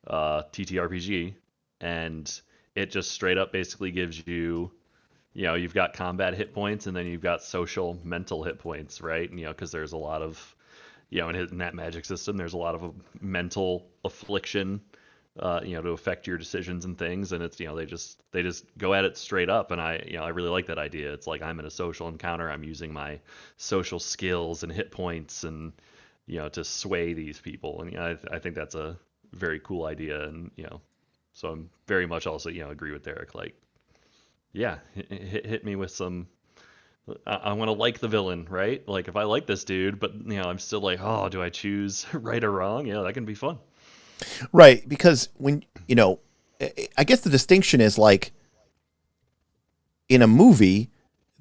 TTRPG, and it just straight up basically gives you you've got combat hit points and then you've got social mental hit points, right? Because there's a lot of, in that magic system, there's a lot of mental affliction, to affect your decisions and things. And it's, they just go at it straight up. And I really like that idea. It's like I'm in a social encounter. I'm using my social skills and hit points and, to sway these people. And I think that's a very cool idea. And, so I'm very much also, agree with Derek. Like, yeah, hit me with some. I want to like the villain, right? Like if I like this dude, but I'm still like, oh, do I choose right or wrong? Yeah, that can be fun. Right, because when I guess the distinction is like in a movie,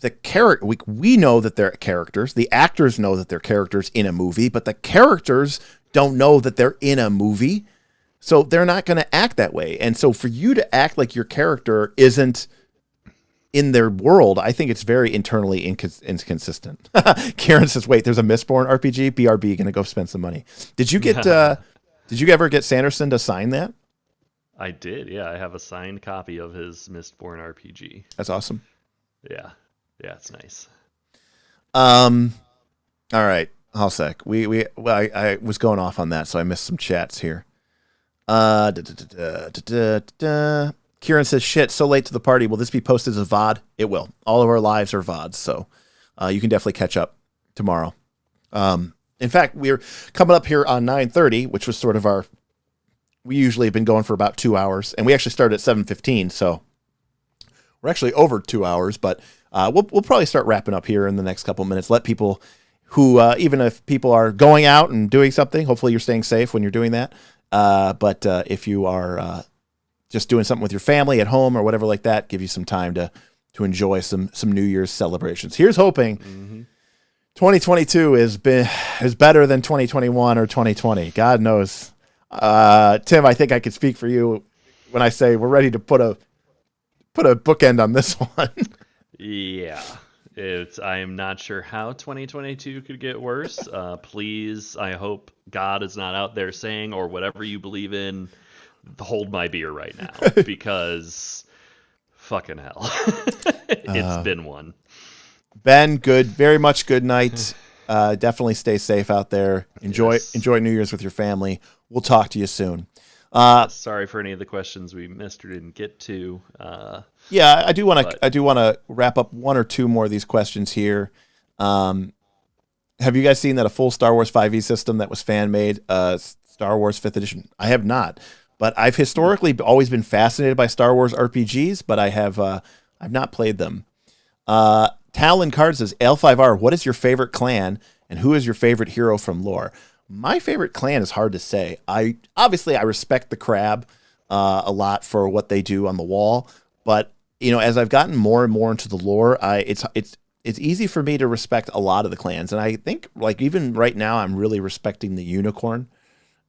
the character we know that they're characters. The actors know that they're characters in a movie, but the characters don't know that they're in a movie, so they're not going to act that way. And so for you to act like your character isn't in their world, I think it's very internally inconsistent. Karen says, "Wait, there's a Mistborn RPG. BRB going to go spend some money." Did you get? Did you ever get Sanderson to sign that? I did. Yeah, I have a signed copy of his Mistborn RPG. That's awesome. Yeah, it's nice. All right. I'll sec. I was going off on that, so I missed some chats here. Kieran says, "Shit, so late to the party. Will this be posted as a VOD?" It will. All of our lives are VODs, so you can definitely catch up tomorrow. In fact, we're coming up here on 9:30, which was sort of we usually have been going for about 2 hours, and we actually started at 7:15, so we're actually over 2 hours, but we'll probably start wrapping up here in the next couple of minutes. Let people who, even if people are going out and doing something, hopefully you're staying safe when you're doing that. But if you are just doing something with your family at home or whatever like that, give you some time to enjoy some New Year's celebrations. Here's hoping 2022 is better than 2021 or 2020. God knows. Tim, I think I could speak for you when I say we're ready to put a bookend on this one. Yeah. I am not sure how 2022 could get worse. Please, I hope God is not out there saying, or whatever you believe in, hold my beer right now, because fucking hell. It's been one. Ben, very much good night. Definitely stay safe out there. Enjoy New Year's with your family. We'll talk to you soon. Sorry for any of the questions we missed or didn't get to. Yeah, I do want to wrap up one or two more of these questions here. Have you guys seen that a full Star Wars 5e system that was fan made, Star Wars 5th edition? I have not, but I've historically always been fascinated by Star Wars RPGs, but I've not played them. Talon Card says, L5R, what is your favorite clan and who is your favorite hero from lore? My favorite clan is hard to say. I respect the Crab a lot for what they do on the wall, but as I've gotten more and more into the lore, it's easy for me to respect a lot of the clans, and I think even right now I'm really respecting the Unicorn.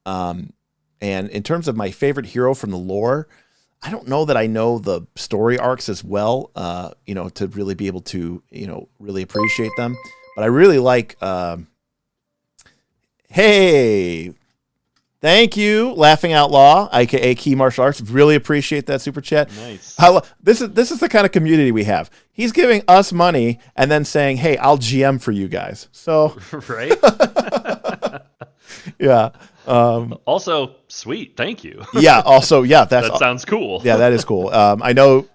And in terms of my favorite hero from the lore, I don't know that I know the story arcs as well, to really be able to, really appreciate them. But I really like, hey, thank you, Laughing Outlaw, aka Key Martial Arts. Really appreciate that super chat. Nice. This is the kind of community we have. He's giving us money and then saying, "Hey, I'll GM for you guys." So right. Yeah. Also, sweet. Thank you. Yeah. Also, yeah. That sounds cool. Yeah, that is cool. I know.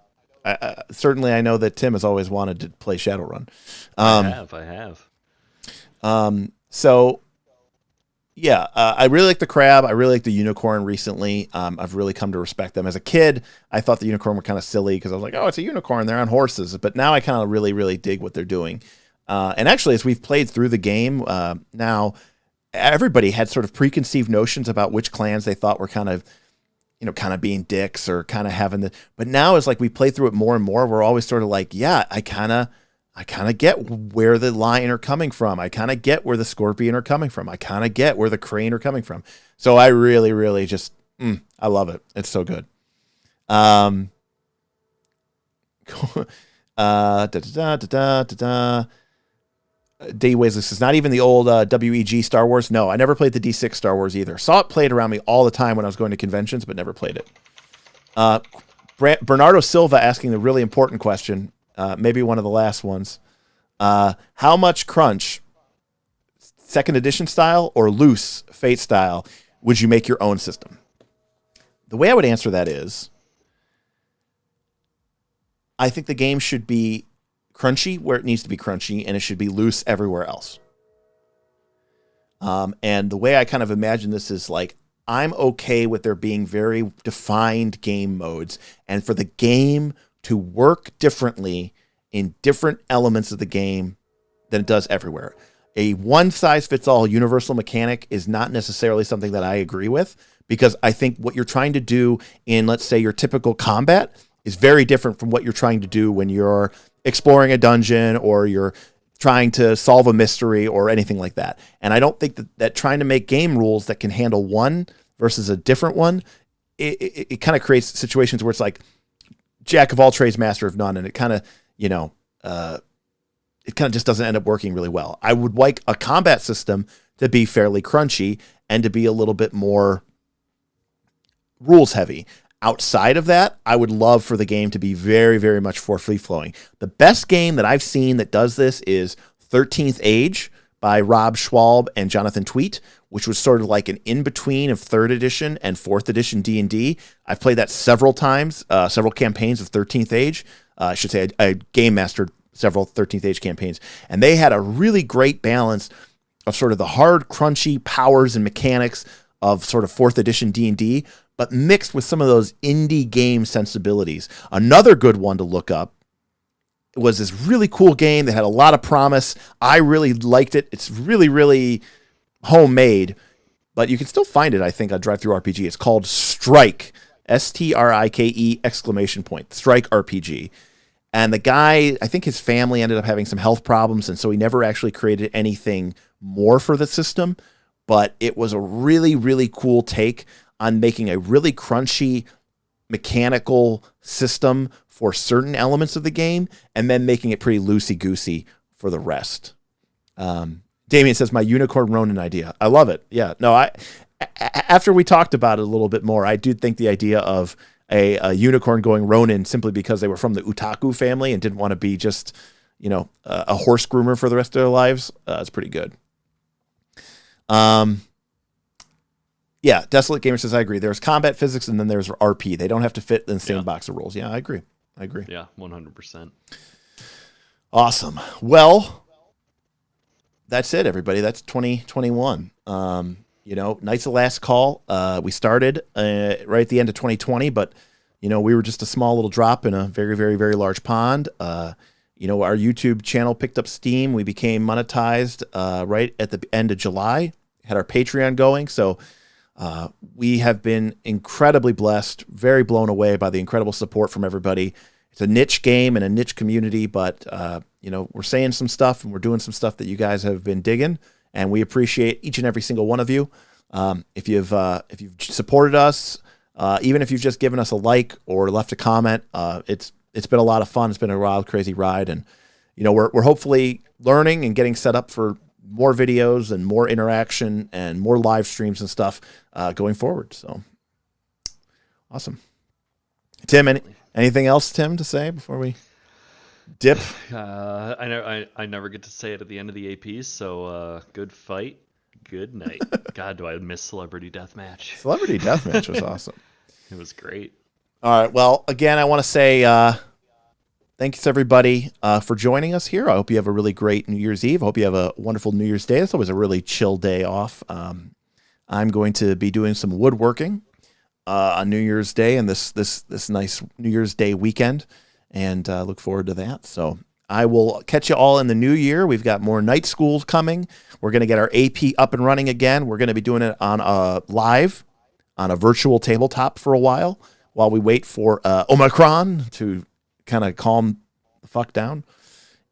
Certainly, I know that Tim has always wanted to play Shadowrun. I have. So, yeah, I really like the Crab. I really like the Unicorn recently. I've really come to respect them. As a kid, I thought the Unicorn were kind of silly because I was like, oh, it's a unicorn. They're on horses. But now I kind of really, really dig what they're doing. And actually, as we've played through the game, now everybody had sort of preconceived notions about which clans they thought were kind of being dicks or kind of having the. But now it's like we play through it more and more. We're always sort of like, yeah, I kind of get where the lion are coming from. I kind of get where the scorpion are coming from. I kind of get where the crane are coming from. So I really, really just, I love it. It's so good. D Wesley says, not even the old WEG Star Wars. No, I never played the D6 Star Wars either. Saw it played around me all the time when I was going to conventions, but never played it. Bernardo Silva asking the really important question. maybe one of the last ones. How much crunch, second edition style or loose Fate style, would you make your own system? The way I would answer that is, I think the game should be crunchy where it needs to be crunchy, and it should be loose everywhere else. And the way I kind of imagine this is like, I'm okay with there being very defined game modes, and for the game to work differently in different elements of the game than it does everywhere. A one-size-fits-all universal mechanic is not necessarily something that I agree with, because I think what you're trying to do in, let's say, your typical combat is very different from what you're trying to do when you're exploring a dungeon or you're trying to solve a mystery or anything like that. And I don't think that trying to make game rules that can handle one versus a different one, it kind of creates situations where it's like jack of all trades, master of none, and it kind of, it kind of just doesn't end up working really well. I would like a combat system to be fairly crunchy and to be a little bit more rules heavy. Outside of that, I would love for the game to be very, very much for free flowing. The best game that I've seen that does this is 13th Age by Rob Schwalb and Jonathan Tweet, which was sort of like an in-between of 3rd edition and 4th edition D&D. I've played that several times, several campaigns of 13th Age. I should say I game mastered several 13th Age campaigns, and they had a really great balance of sort of the hard, crunchy powers and mechanics of sort of 4th edition D&D, but mixed with some of those indie game sensibilities. Another good one to look up was this really cool game that had a lot of promise. I really liked it. It's really, really homemade, but you can still find it, I think, on DriveThruRPG. It's called Strike, Strike! Strike RPG. And the guy, I think his family ended up having some health problems, and so he never actually created anything more for the system. But it was a really, really cool take on making a really crunchy mechanical system for certain elements of the game, and then making it pretty loosey-goosey for the rest. Damien says, my Unicorn Ronin idea. I love it. Yeah. No, after we talked about it a little bit more, I do think the idea of a unicorn going Ronin simply because they were from the Utaku family and didn't want to be just, a horse groomer for the rest of their lives is pretty good. Yeah, Desolate Gamer says, I agree. There's combat physics and then there's RP. They don't have to fit in the same box of rules. Yeah, I agree. Yeah, 100%. Awesome. Well, that's it, everybody. That's 2021. Night's the last call. We started right at the end of 2020, but, we were just a small little drop in a very, very, very large pond. Our YouTube channel picked up steam. We became monetized right at the end of July. Had our Patreon going. So we have been incredibly blessed, very blown away by the incredible support from everybody. It's a niche game and a niche community, but we're saying some stuff and we're doing some stuff that you guys have been digging, and we appreciate each and every single one of you. If you've supported us, even if you've just given us a like or left a comment, it's been a lot of fun. It's been a wild, crazy ride, and we're hopefully learning and getting set up for more videos and more interaction and more live streams and stuff going forward. So awesome. Tim, anything else, Tim, to say before we dip? I never get to say it at the end of the APs, so good fight, good night. God, do I miss Celebrity Deathmatch. Celebrity Deathmatch was awesome. It was great. All right. Well, again, I want to say thanks, everybody, for joining us here. I hope you have a really great New Year's Eve. I hope you have a wonderful New Year's Day. It's always a really chill day off. I'm going to be doing some woodworking on New Year's Day and this nice New Year's Day weekend, and look forward to that. So I will catch you all in the new year. We've got more night schools coming. We're going to get our AP up and running again. We're going to be doing it on live on a virtual tabletop for a while we wait for Omicron to kind of calm the fuck down.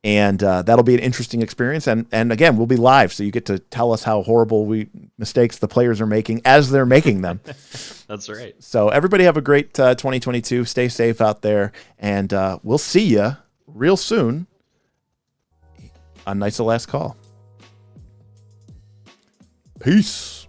And that'll be an interesting experience. And again, we'll be live, so you get to tell us how horrible mistakes the players are making as they're making them. That's right. So everybody have a great 2022. Stay safe out there, and we'll see you real soon on Night's the Last Call. Peace.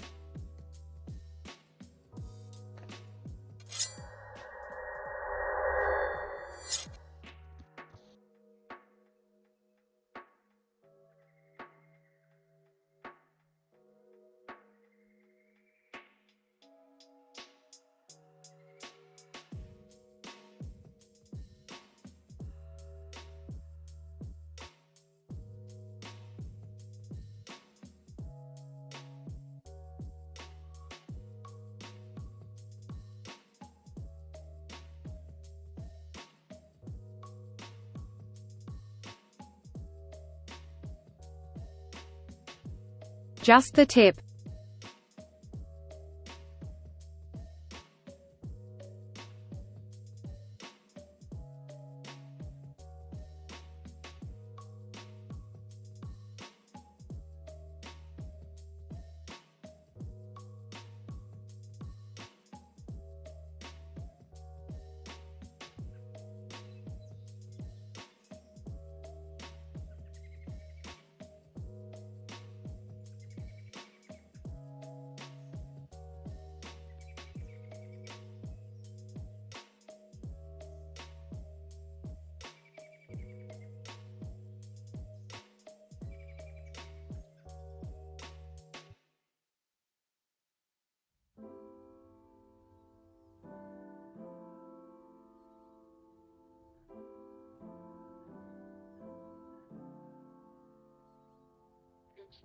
Just the tip. It's